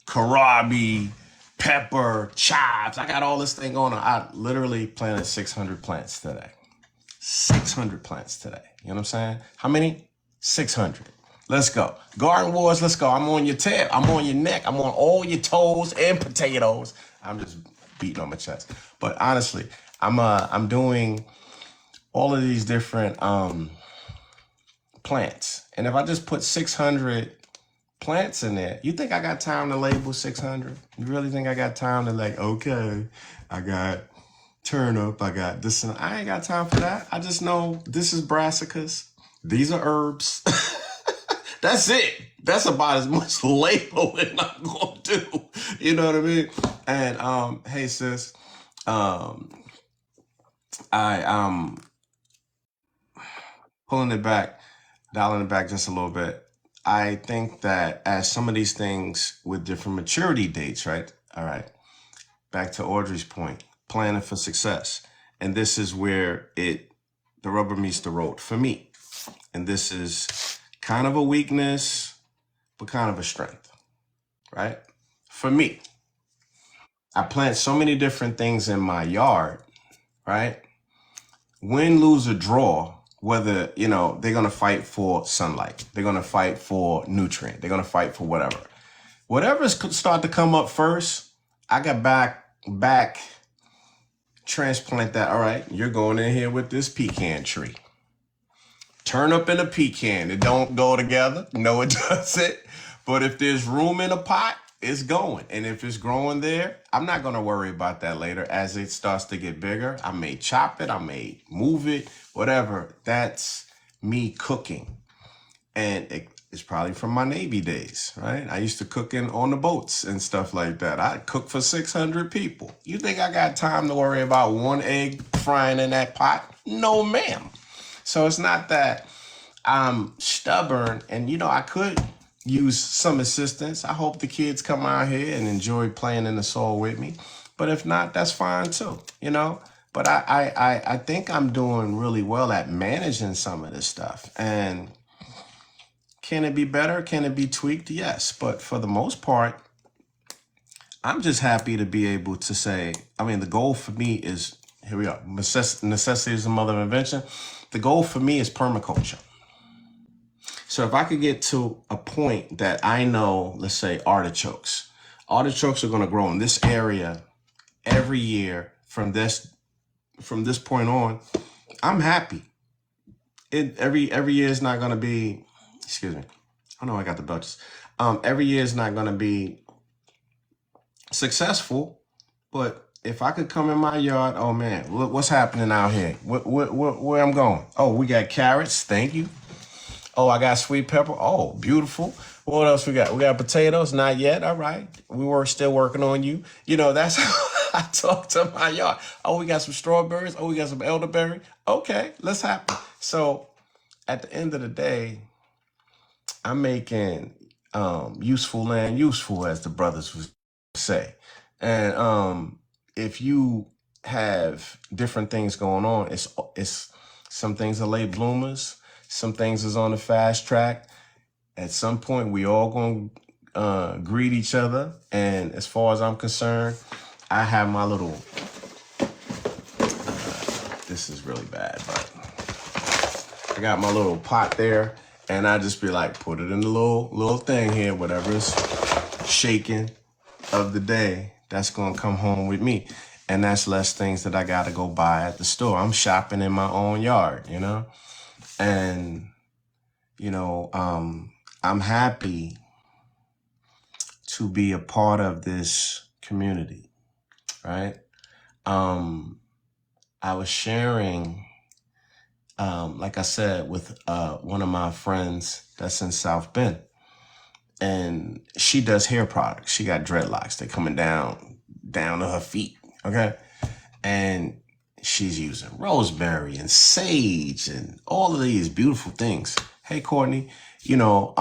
Kohlrabi, pepper, chives. I got all this thing going on. I literally planted 600 plants today. 600 plants today. You know what I'm saying? How many? 600. Let's go. Garden Wars, let's go. I'm on your tab. I'm on your neck. I'm on all your toes and potatoes. I'm just beating on my chest. But honestly, I'm doing all of these different plants. And if I just put 600 plants in there, you think I got time to label 600? You really think I got time to okay, I got turnip, I got this, and I ain't got time for that. I just know this is brassicas. These are herbs. That's it. That's about as much labeling I'm gonna do. You know what I mean? And hey sis, I'm pulling it back, dialing it back just a little bit. I think that as some of these things with different maturity dates, right? All right. Back to Audrey's point, planning for success. And this is where the rubber meets the road for me. And this is kind of a weakness, but kind of a strength, right? For me, I plant so many different things in my yard, right? Win, lose, or draw, whether, they're going to fight for sunlight. They're going to fight for nutrient. They're going to fight for whatever. Whatever's start to come up first, I got back transplant that. All right, you're going in here with this pecan tree. Turnip and a pecan, it don't go together. No, it doesn't. But if there's room in a pot, it's going. And if it's growing there, I'm not going to worry about that later. As it starts to get bigger, I may chop it, I may move it, whatever. That's me cooking. And it's probably from my Navy days, right? I used to cook on the boats and stuff like that. I cook for 600 people. You think I got time to worry about one egg frying in that pot? No, ma'am. So it's not that I'm stubborn, and I could use some assistance. I hope the kids come out here and enjoy playing in the soil with me. But if not, that's fine too, But I think I'm doing really well at managing some of this stuff. And can it be better? Can it be tweaked? Yes. But for the most part, I'm just happy to be able to say, the goal for me is, here we are, necessity is the mother of invention. The goal for me is permaculture. So if I could get to a point that I know, let's say artichokes are going to grow in this area every year from this point on, I'm happy. Every year is not going to be, excuse me. I know I got the belches. Every year is not going to be successful, but if I could come in my yard, oh man, what's happening out here? Where I'm going? Oh, we got carrots. Thank you. Oh, I got sweet pepper. Oh, beautiful. What else we got? We got potatoes. Not yet. All right. We were still working on you. You know, that's how I talk to my yard. Oh, we got some strawberries. Oh, we got some elderberry. Okay, let's happen. So at the end of the day, I'm making useful land useful, as the brothers would say. And if you have different things going on, it's some things are late bloomers, some things is on the fast track. At some point, we all gonna greet each other. And as far as I'm concerned, I have my little. This is really bad, but I got my little pot there, and I just be like, put it in the little thing here, whatever is shaking of the day, that's gonna come home with me. And that's less things that I gotta go buy at the store. I'm shopping in my own yard, you know? And, you know, I'm happy to be a part of this community, right? I was sharing, like I said, with one of my friends that's in South Bend, and she does hair products. She got dreadlocks. They're coming down to her feet, okay? And she's using rosemary and sage and all of these beautiful things. Hey, Courtney, you know,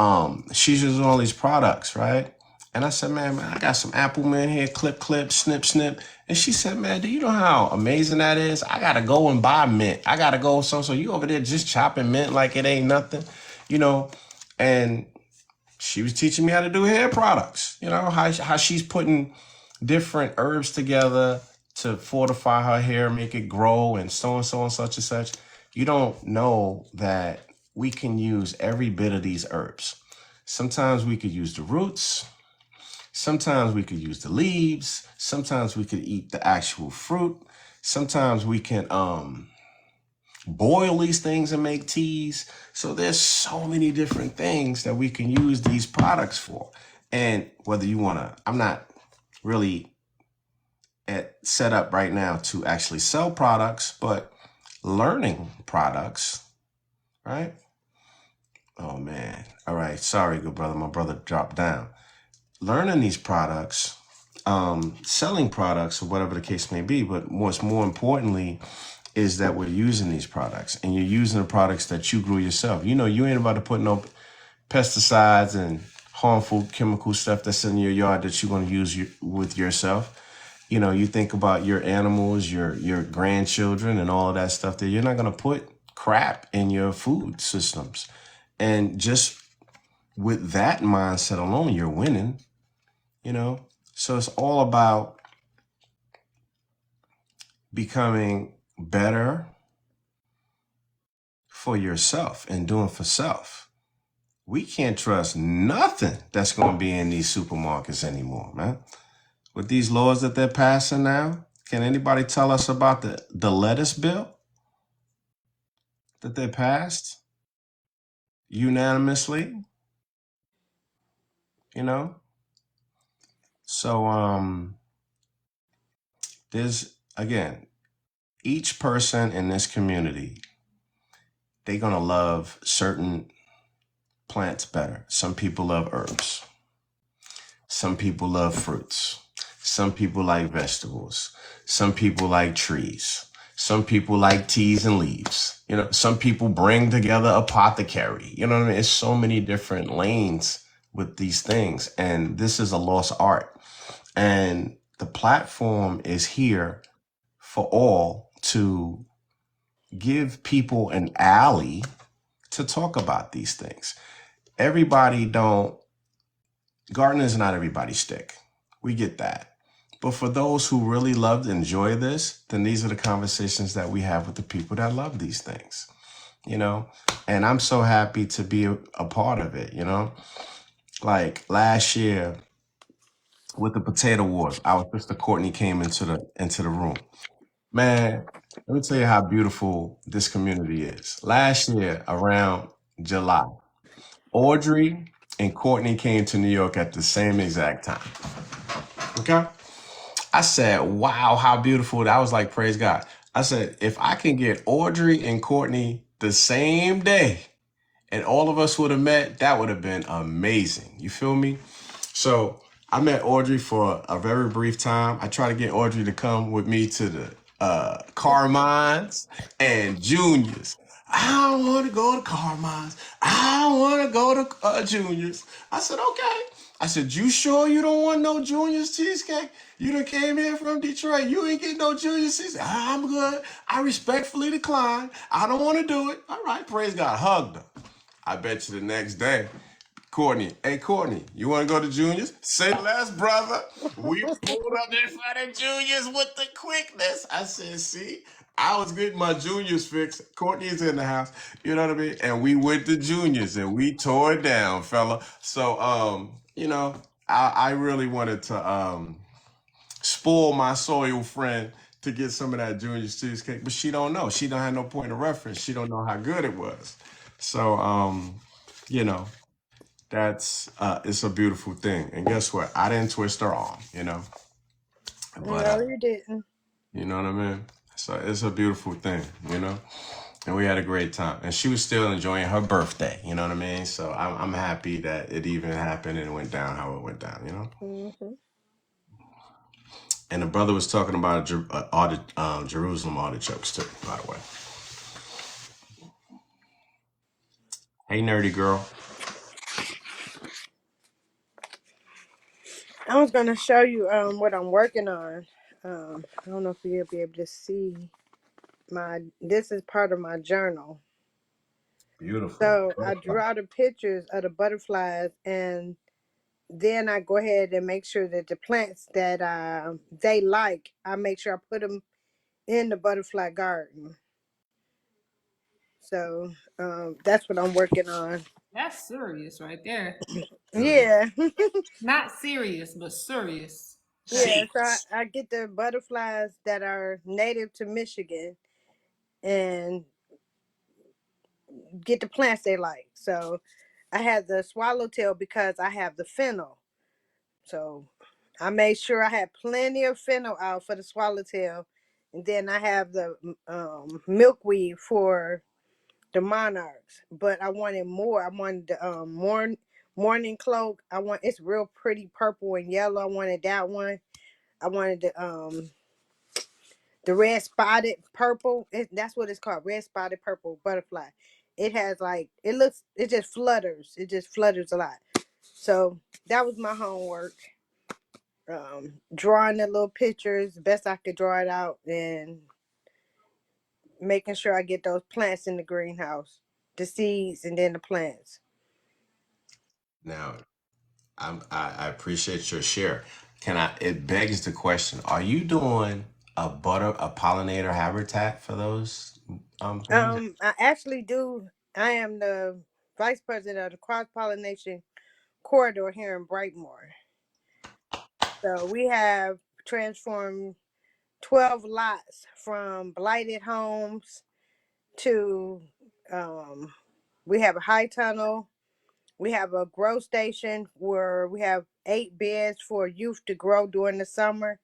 she's using all these products, right? And I said, man, I got some apple mint here, clip, snip, snip. And she said, man, do you know how amazing that is? I got to go and buy mint. I got to go so you over there just chopping mint like it ain't nothing, you know? And she was teaching me how to do hair products, you know, how she's putting different herbs together to fortify her hair, make it grow, and so and such and such. You don't know that we can use every bit of these herbs. Sometimes we could use the roots. Sometimes we could use the leaves. Sometimes we could eat the actual fruit. Sometimes we can boil these things and make teas. So there's so many different things that we can use these products for. And whether you want to, I'm not really set up right now to actually sell products, but learning products, right? Oh man. All right. Sorry, good brother. My brother dropped down. Learning these products, selling products, or whatever the case may be, but what's more importantly is that we're using these products, and you're using the products that you grew yourself. You know, you ain't about to put no pesticides and harmful chemical stuff that's in your yard that you're going to use with yourself. You know, you think about your animals, your grandchildren, and all of that stuff that you're not going to put crap in your food systems. And just with that mindset alone, you're winning, you know? So it's all about becoming better for yourself and doing for self. We can't trust nothing that's going to be in these supermarkets anymore, man. With these laws that they're passing now, can anybody tell us about the lettuce bill that they passed unanimously? You know? So there's, again, each person in this community, they're going to love certain plants better. Some people love herbs. Some people love fruits. Some people like vegetables. Some people like trees. Some people like teas and leaves. You know, some people bring together apothecary. You know what I mean? It's so many different lanes with these things. And this is a lost art. And the platform is here for all to give people an alley to talk about these things. Gardening is not everybody's stick. We get that. But for those who really love and enjoy this, then these are the conversations that we have with the people that love these things, you know? And I'm so happy to be a part of it, you know? Like last year with the potato wars, our sister Courtney came into the room. Man, let me tell you how beautiful this community is. Last year around July, Audrey and Courtney came to New York at the same exact time. Okay? I said, wow, how beautiful. I was like, praise God. I said, if I can get Audrey and Courtney the same day and all of us would have met, that would have been amazing. You feel me? So I met Audrey for a very brief time. I tried to get Audrey to come with me to the Carmines and Juniors. I don't want to go to Carmines. I don't want to go to Juniors. I said, okay. I said, you sure you don't want no Juniors cheesecake? You done came here from Detroit. You ain't getting no Juniors cheesecake. I'm good. I respectfully decline. I don't want to do it. All right, praise God. Hugged her. I bet you the next day, Courtney, hey Courtney, you want to go to Juniors? Say less, brother. We pulled up in front of Juniors with the quickness. I said, see, I was getting my Juniors fixed. Courtney's in the house, you know what I mean? And we went to Juniors and we tore it down, fella. So, I really wanted to spoil my soil friend to get some of that Junior's cheesecake, but she don't know. She don't have no point of reference. She don't know how good it was. So, you know, that's it's a beautiful thing. And guess what? I didn't twist her arm, but No, you didn't. you know what I mean? So it's a beautiful thing, and we had a great time. And she was still enjoying her birthday, you know what I mean? So I'm happy that it even happened and it went down how it went down. Hmm. And the brother was talking about Jerusalem artichokes too, by the way. Hey, nerdy girl. I was gonna show you what I'm working on. I don't know if you'll be able to see this is part of my journal. Beautiful. So I drew out the pictures of the butterflies, and then I go ahead and make sure that the plants that they like, I make sure I put them in the butterfly garden. So that's what I'm working on. That's serious right there. Yeah. Not serious, but serious. Okay. Yeah, so I get the butterflies that are native to Michigan and get the plants they like. So I had the swallowtail because I have the fennel. So I made sure I had plenty of fennel out for the swallowtail. And then I have the milkweed for the monarchs. But I wanted more. I wanted the morning cloak. It's real pretty purple and yellow. I wanted that one. I wanted the red spotted purple. That's what it's called, red spotted purple butterfly. It has it just flutters. It just flutters a lot. So that was my homework. Drawing the little pictures best I could draw it out and making sure I get those plants in the greenhouse, the seeds and then the plants. Now, I appreciate your share. It begs the question, are you doing a pollinator habitat for those things? I actually do. I am the vice president of the cross pollination corridor here in Brightmoor. So we have transformed 12 lots from blighted homes to we have a high tunnel. We have a grow station where we have 8 beds for youth to grow during the summer.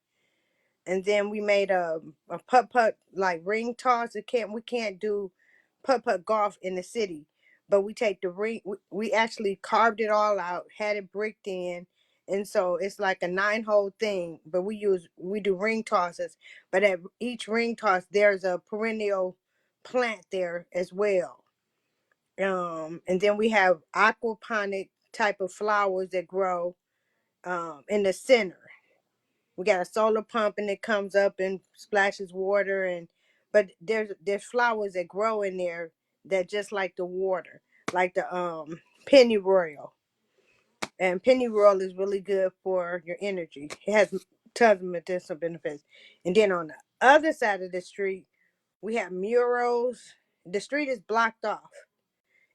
And then we made a putt like ring toss. We can't do putt golf in the city, but we take the ring. We actually carved it all out, had it bricked in, and so it's like a 9-hole thing. But we do ring tosses. But at each ring toss, there's a perennial plant there as well. And then we have aquaponic type of flowers that grow in the center. We got a solar pump and it comes up and splashes water, but there's flowers that grow in there that just like the water, like the pennyroyal. And pennyroyal is really good for your energy. It has tons of medicinal benefits. And then on the other side of the street, we have murals. The street is blocked off.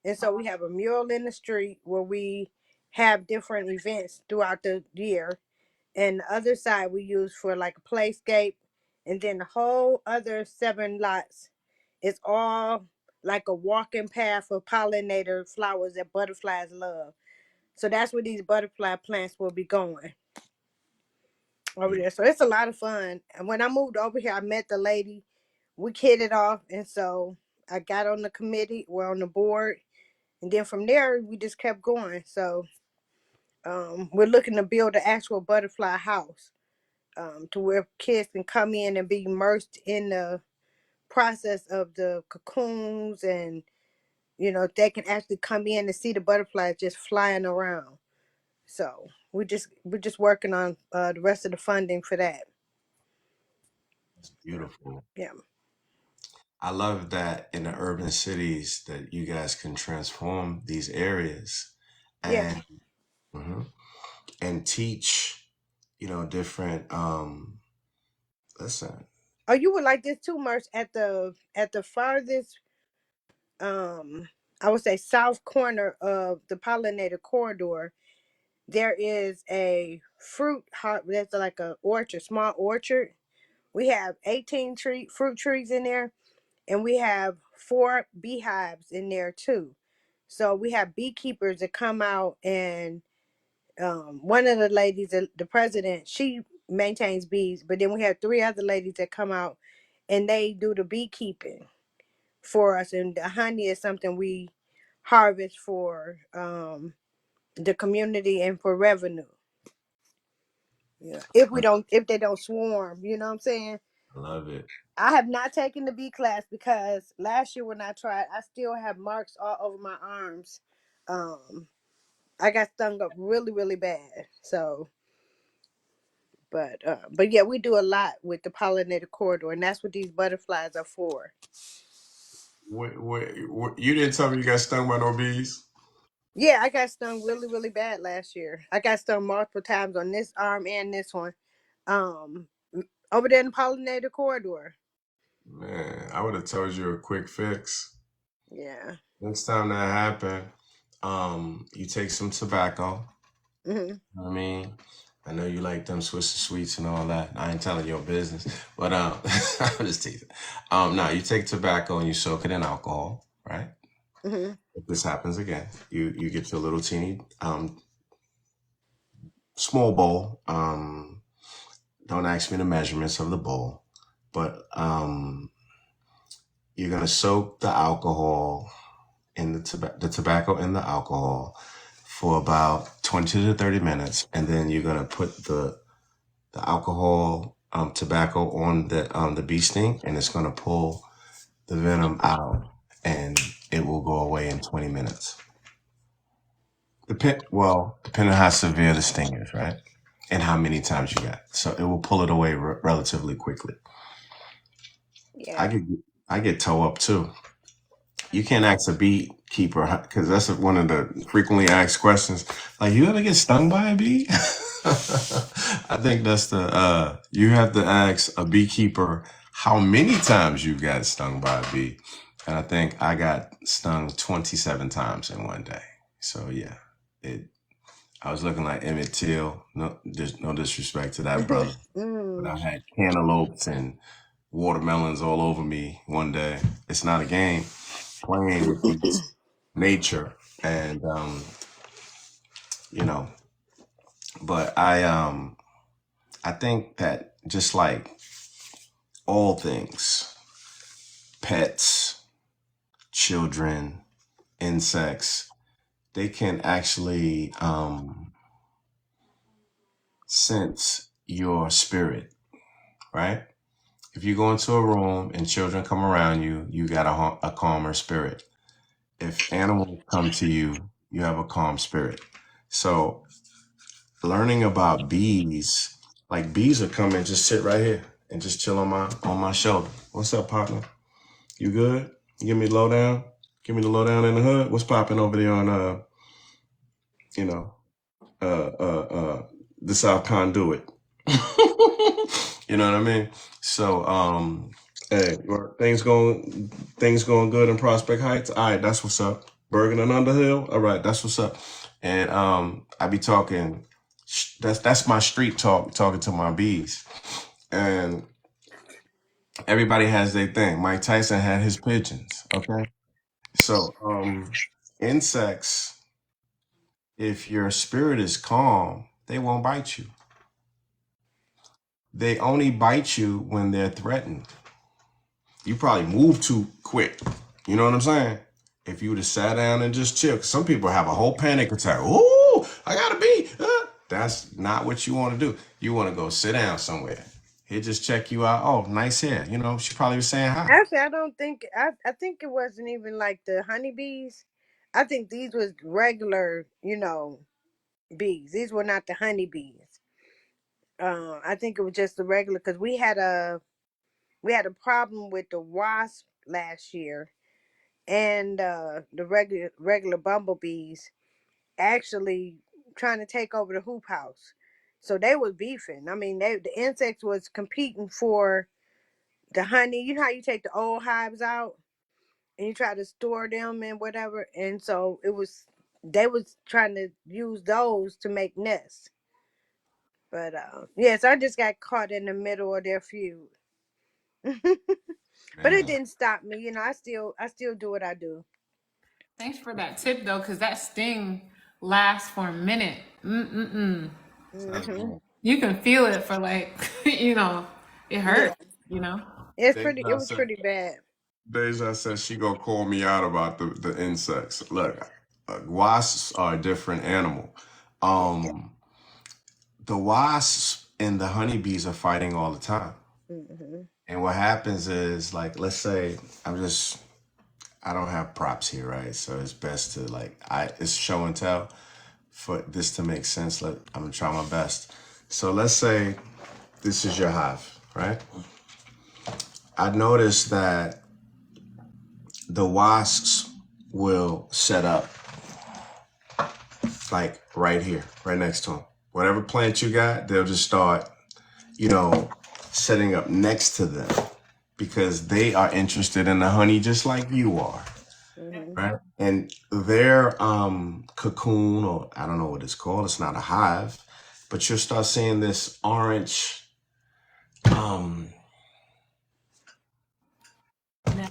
And so we have a mural in the street where we have different events throughout the year, and the other side we use for like a playscape, and then the whole other 7 lots is all like a walking path of pollinator flowers that butterflies love. So that's where these butterfly plants will be going over there. So it's a lot of fun. And when I moved over here, I met the lady. We hit it off, and so I got on the committee. We're on the board, And then from there, we just kept going. So we're looking to build an actual butterfly house, to where kids can come in and be immersed in the process of the cocoons, and they can actually come in and see the butterflies just flying around. So we're just working on the rest of the funding for that. It's beautiful. Yeah, I love that in the urban cities that you guys can transform these areas yeah. and mhm, and teach, different listen. Oh, you would like this too, Merch, at the farthest, um I would say, south corner of the pollinator corridor. There is a that's like a orchard, small orchard. We have 18 fruit trees in there, and we have 4 beehives in there too. So we have beekeepers that come out, and one of the ladies, the president, she maintains bees, but then we have 3 other ladies that come out and they do the beekeeping for us, and the honey is something we harvest for the community and for revenue. Yeah. If they don't swarm, you know what I'm saying? I love it. I have not taken the bee class because last year when I tried, I still have marks all over my arms. Um, I got stung up really, really bad. So, but yeah, we do a lot with the pollinator corridor, and that's what these butterflies are for. You didn't tell me you got stung by no bees? Yeah, I got stung really, really bad last year. I got stung multiple times on this arm and this one. Um, over there in the pollinator corridor. Man, I would have told you a quick fix. Yeah. Next time that happen, you take some tobacco. Hmm. You know what I mean, I know you like them Swiss sweets and all that. I ain't telling your business, but I'm just teasing. No, you take tobacco and you soak it in alcohol, right? Hmm. If this happens again, you get your little teeny small bowl. Don't ask me the measurements of the bowl, but you're gonna soak the alcohol in the tobacco in the alcohol for about 20 to 30 minutes, and then you're gonna put the alcohol tobacco on the bee sting, and it's gonna pull the venom out, and it will go away in 20 minutes. Depending on how severe the sting is, right? And how many times you got. So it will pull it away relatively quickly. I Yeah. get I get toe up too. You can't ask a beekeeper because that's one of the frequently asked questions. Like, you ever get stung by a bee? I think that's you have to ask a beekeeper how many times you got stung by a bee. And I think I got stung 27 times in one day. So yeah, I was looking like Emmett Till. No, there's no disrespect to that brother, but Mm. I had cantaloupes and watermelons all over me one day. It's not a game playing with these nature, and you know, but I think that just like all things, pets, children, insects, they can actually sense your spirit, right? If you go into a room and children come around you, you got a calmer spirit. If animals come to you, you have a calm spirit. So learning about bees, like bees will come and just sit right here and just chill on my shoulder. What's up, partner? You good? You give me the lowdown? Give me the lowdown in the hood. What's popping over there on you know, the South Conduit? You know what I mean? So, hey, things going good in Prospect Heights. All right, that's what's up. Bergen and Underhill. All right, that's what's up. And I be talking. That's my street talk, talking to my bees, and everybody has their thing. Mike Tyson had his pigeons. Okay, so insects. If your spirit is calm, they won't bite you. They only bite you when they're threatened. You probably move too quick. You know what I'm saying? If you would have sat down and just chill, 'cause some people have a whole panic attack. Ooh, I gotta be. That's not what you want to do. You want to go sit down somewhere. He'll just check you out. Oh, nice hair. You know, she probably was saying hi. Actually, I don't think I think it wasn't even like the honeybees. I think these was regular, bees. These were not the honeybees. I think it was just the regular because we had a problem with the wasp last year, and the regular bumblebees actually trying to take over the hoop house. So they was beefing. I mean, the insects was competing for the honey. You know how you take the old hives out and you try to store them and whatever, and so they was trying to use those to make nests. But yes, I just got caught in the middle of their feud. But it Man, didn't stop me. I still do what I do. Thanks for that tip though, because that sting lasts for a minute. Hmm. You can feel it for like, it Yeah, hurts, you know? it was pretty bad. Deja said she gonna call me out about the insects. Look, wasps are a different animal. Um, the wasps and the honeybees are fighting all the time. Hmm. And what happens is, like, let's say I don't have props here, right? So it's best to it's show and tell. For this to make sense, I'm gonna try my best. So let's say this is your hive, right? I noticed that the wasps will set up like right here, right next to them. Whatever plant you got, they'll just start, setting up next to them because they are interested in the honey just like you are, Hmm. right? And their cocoon, or I don't know what it's called, it's not a hive, but you'll start seeing this orange um,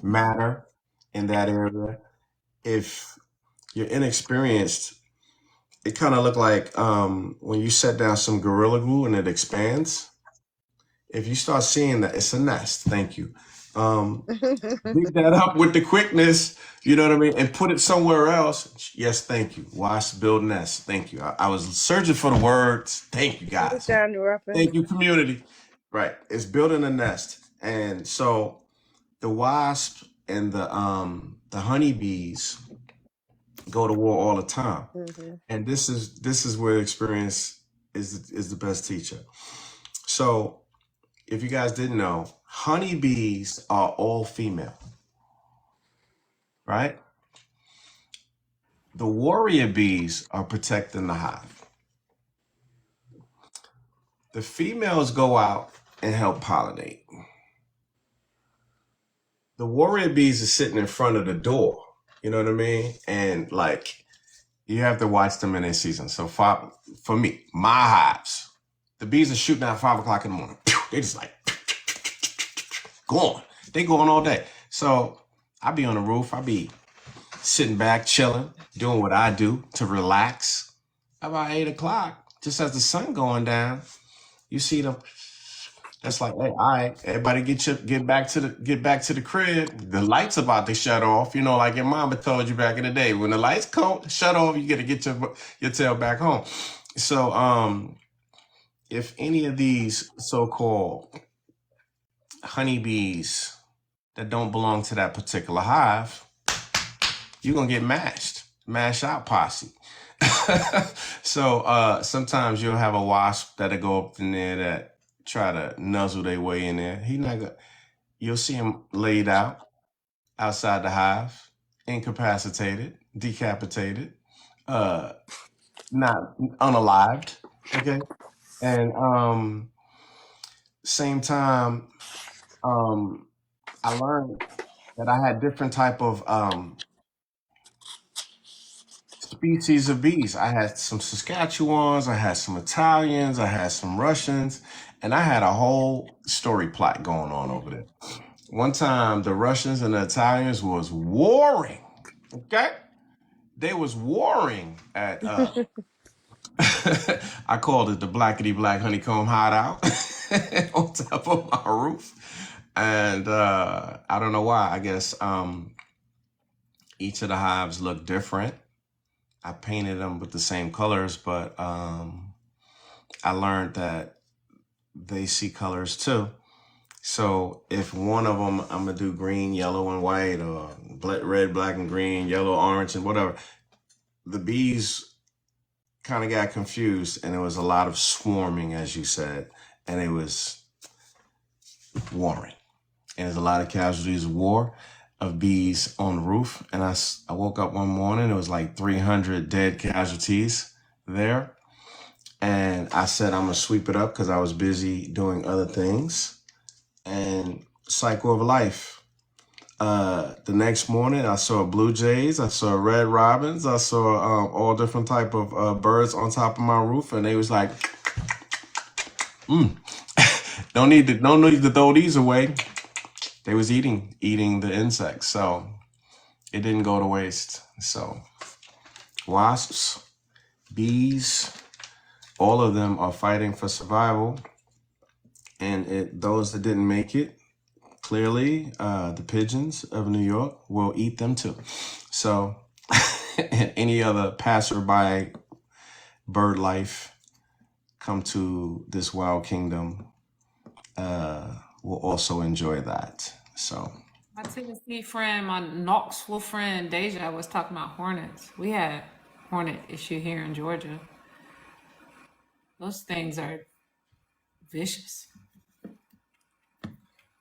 matter in that area. If you're inexperienced, it kind of look like when you set down some Gorilla Glue and it expands. If you start seeing that, it's a nest. Thank you. Dig that up with the quickness, you know what I mean, and put it somewhere else. Yes, thank you. Wasp build nest. Thank you. I was searching for the words. Thank you, It's guys. down to Thank you, community. Right. It's building a nest. And so the wasp and the honeybees go to war all the time. Hmm. And this is where experience is the best teacher. So if you guys didn't know, honeybees are all female, right? The warrior bees are protecting the hive. The females go out and help pollinate. The warrior bees are sitting in front of the door. You know what I mean? And like you have to watch them in their season. So for me, my hives, the bees are shooting out 5 o'clock in the morning. They just like going. They going all day. So I be on the roof. I be sitting back, chilling, doing what I do to relax. About 8 o'clock, just as the sun going down, you see them. That's like, hey, all right, everybody get back to the crib. The lights about to shut off. You know, like your mama told you back in the day, when the lights shut off, you gotta get your tail back home. So if any of these so-called honeybees that don't belong to that particular hive, you're gonna get mashed out posse. So sometimes you'll have a wasp that'll go up in there that try to nuzzle their way in there. You'll see him laid out outside the hive, incapacitated, decapitated, uh, not unalived. Okay. And same time, I learned that I had different type of species of bees. I had some Saskatchewans, I had some Italians, I had some Russians, and I had a whole story plot going on over there. One time, the Russians and the Italians was warring. Okay, they was warring at. I called it the blackety black honeycomb hideout on top of my roof, and I don't know why. I guess Each of the hives look different. I painted them with the same colors, but I learned that they see colors too. So if one of them, I'm gonna do green, yellow, and white, or red, black, and green, yellow, orange, and whatever. The bees kind of got confused, and there was a lot of swarming, as you said, and it was warring. And there's a lot of casualties of war of bees on the roof. And I woke up one morning, it was like 300 dead casualties there. And I said, I'm gonna sweep it up because I was busy doing other things. And cycle of life. The next morning, I saw blue jays, I saw red robins, I saw all different type of birds on top of my roof, and they was like, don't need to throw these away. They was eating the insects, so it didn't go to waste. So wasps, bees, all of them are fighting for survival, and those that didn't make it, clearly, the pigeons of New York will eat them too. So any other passerby bird life come to this wild kingdom will also enjoy that. So My Tennessee friend, my Knoxville friend Deja was talking about hornets. We had hornet issue here in Georgia. Those things are vicious.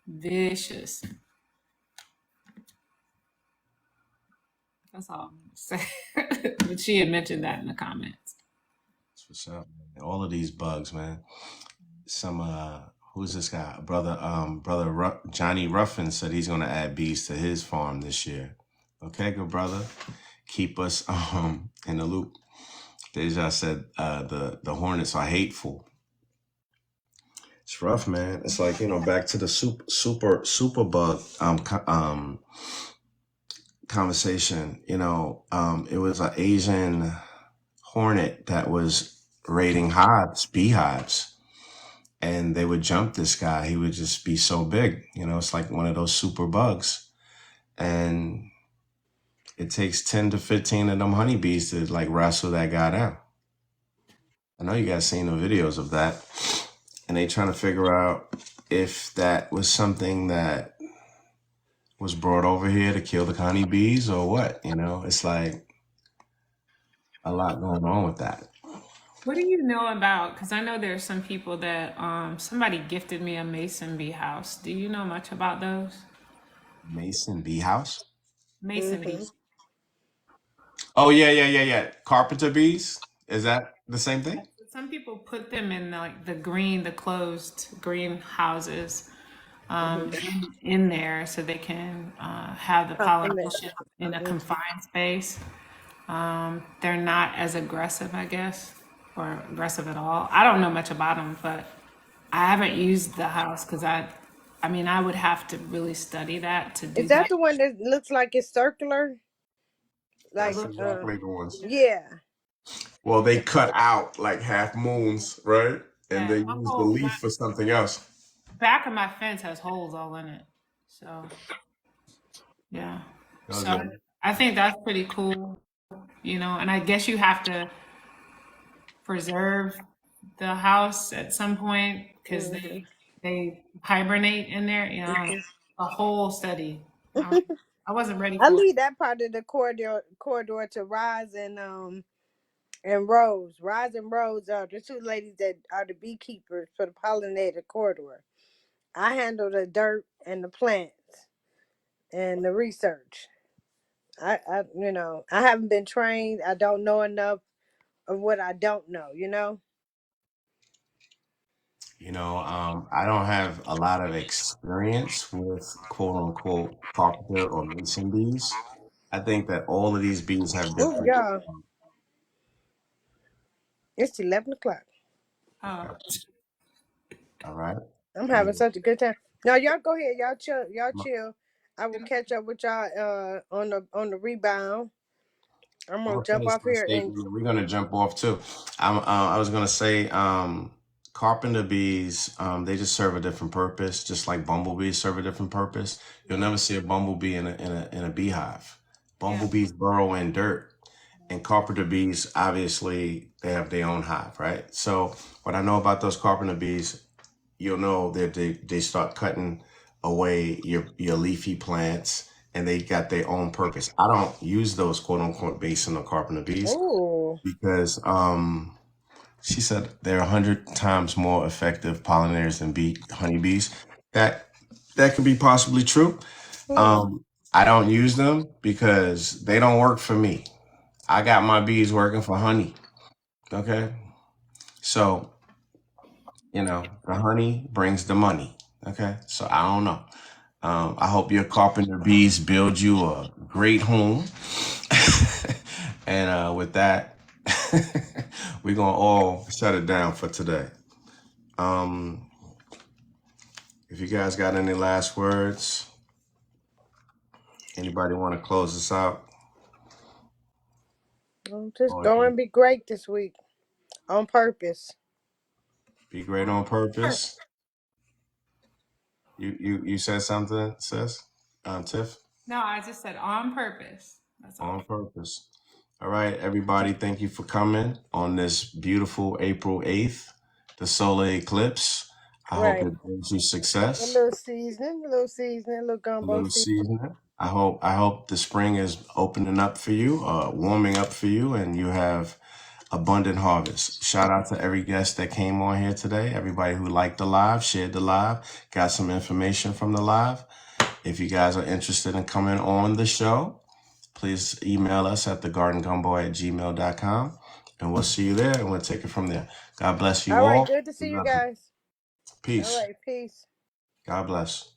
Vicious. That's all I'm gonna say. But she had mentioned that in the comments. that's what's up, man. All of these bugs, man. Some who's this guy? Brother Johnny Ruffin said he's gonna add bees to his farm this year. Okay, good brother. Keep us in the loop. Deja said the hornets are hateful. It's rough, man. It's like, back to the super bug conversation. It was an Asian hornet that was raiding beehives, and they would jump this guy. He would just be so big. It's like one of those super bugs, and it takes 10 to 15 of them honeybees to like wrestle that guy down. I know you guys seen the videos of that, and they trying to figure out if that was something that was brought over here to kill the honeybees or what. It's like a lot going on with that. What do you know about? Because I know there's some people that somebody gifted me a mason bee house. Do you know much about those? Mason bee house? Mason Mm-hmm. bees. Oh yeah. Carpenter bees? Is that the same thing? Some people put them in the closed greenhouses in there so they can have the pollination in a confined space. They're not as aggressive, I guess, or aggressive at all. I don't know much about them, but I haven't used the house because I would have to really study that to do Is that that. the one that looks like it's circular? Like, That's exactly the ones. yeah. Well, they cut out like half moons, right? And Yeah, they use the leaf for something else. back of my fence has holes all in it. So yeah. So Okay. I think that's pretty cool, and I guess you have to preserve the house at some point because they hibernate in there, a whole study. I wasn't ready I for it. leave that part of the corridor to Rise and Rose. Rise and Rose are the two ladies that are the beekeepers for the pollinator corridor. I handle the dirt and the plants and the research. I haven't been trained. I don't know enough of what I don't know. I don't have a lot of experience with quote unquote carpenter or mason bees. I think that all of these bees have Oh, different. y'all, it's 11 o'clock. Oh, All right. I'm Yeah. having such a good time. Now, y'all go ahead. Y'all chill. Y'all chill. I will catch up with y'all on the rebound. I'm I'm gonna gonna jump finish off my here and statement. We're gonna jump off too. I was gonna say, carpenter bees. They just serve a different purpose, just like bumblebees serve a different purpose. You'll never see a bumblebee in a beehive Bumblebees burrow in dirt. And carpenter bees, obviously, they have their own hive, right? So what I know about those carpenter bees, you'll know that they start cutting away your leafy plants, and they got their own purpose. I don't use those quote unquote basin or carpenter bees Ooh. because she said they're 100 times more effective pollinators than honeybees. That could be possibly true. I don't use them because they don't work for me. I got my bees working for honey. Okay. So, the honey brings the money. Okay. So I don't know. I hope your carpenter bees build you a great home. And with that, we're going to all shut it down for today. If you guys got any last words, anybody want to close this out? Just go and be great this week on purpose. Be great on purpose. You said something, sis? Tiff? No, I just said on purpose. That's all. On purpose. All right, everybody, thank you for coming on this beautiful April 8th, the solar eclipse. I hope it brings you success. A little seasoning, a little A gumbo little seasoning. seasoning. I hope the spring is opening up for you, warming up for you, and you have abundant harvest. Shout out to every guest that came on here today, everybody who liked the live, shared the live, got some information from the live. If you guys are interested in coming on the show, please email us at theGardenGumbo@gmail.com, and we'll see you there, and we'll take it from there. God bless you all. All right, good to see you guys. Peace. All right, peace. God bless.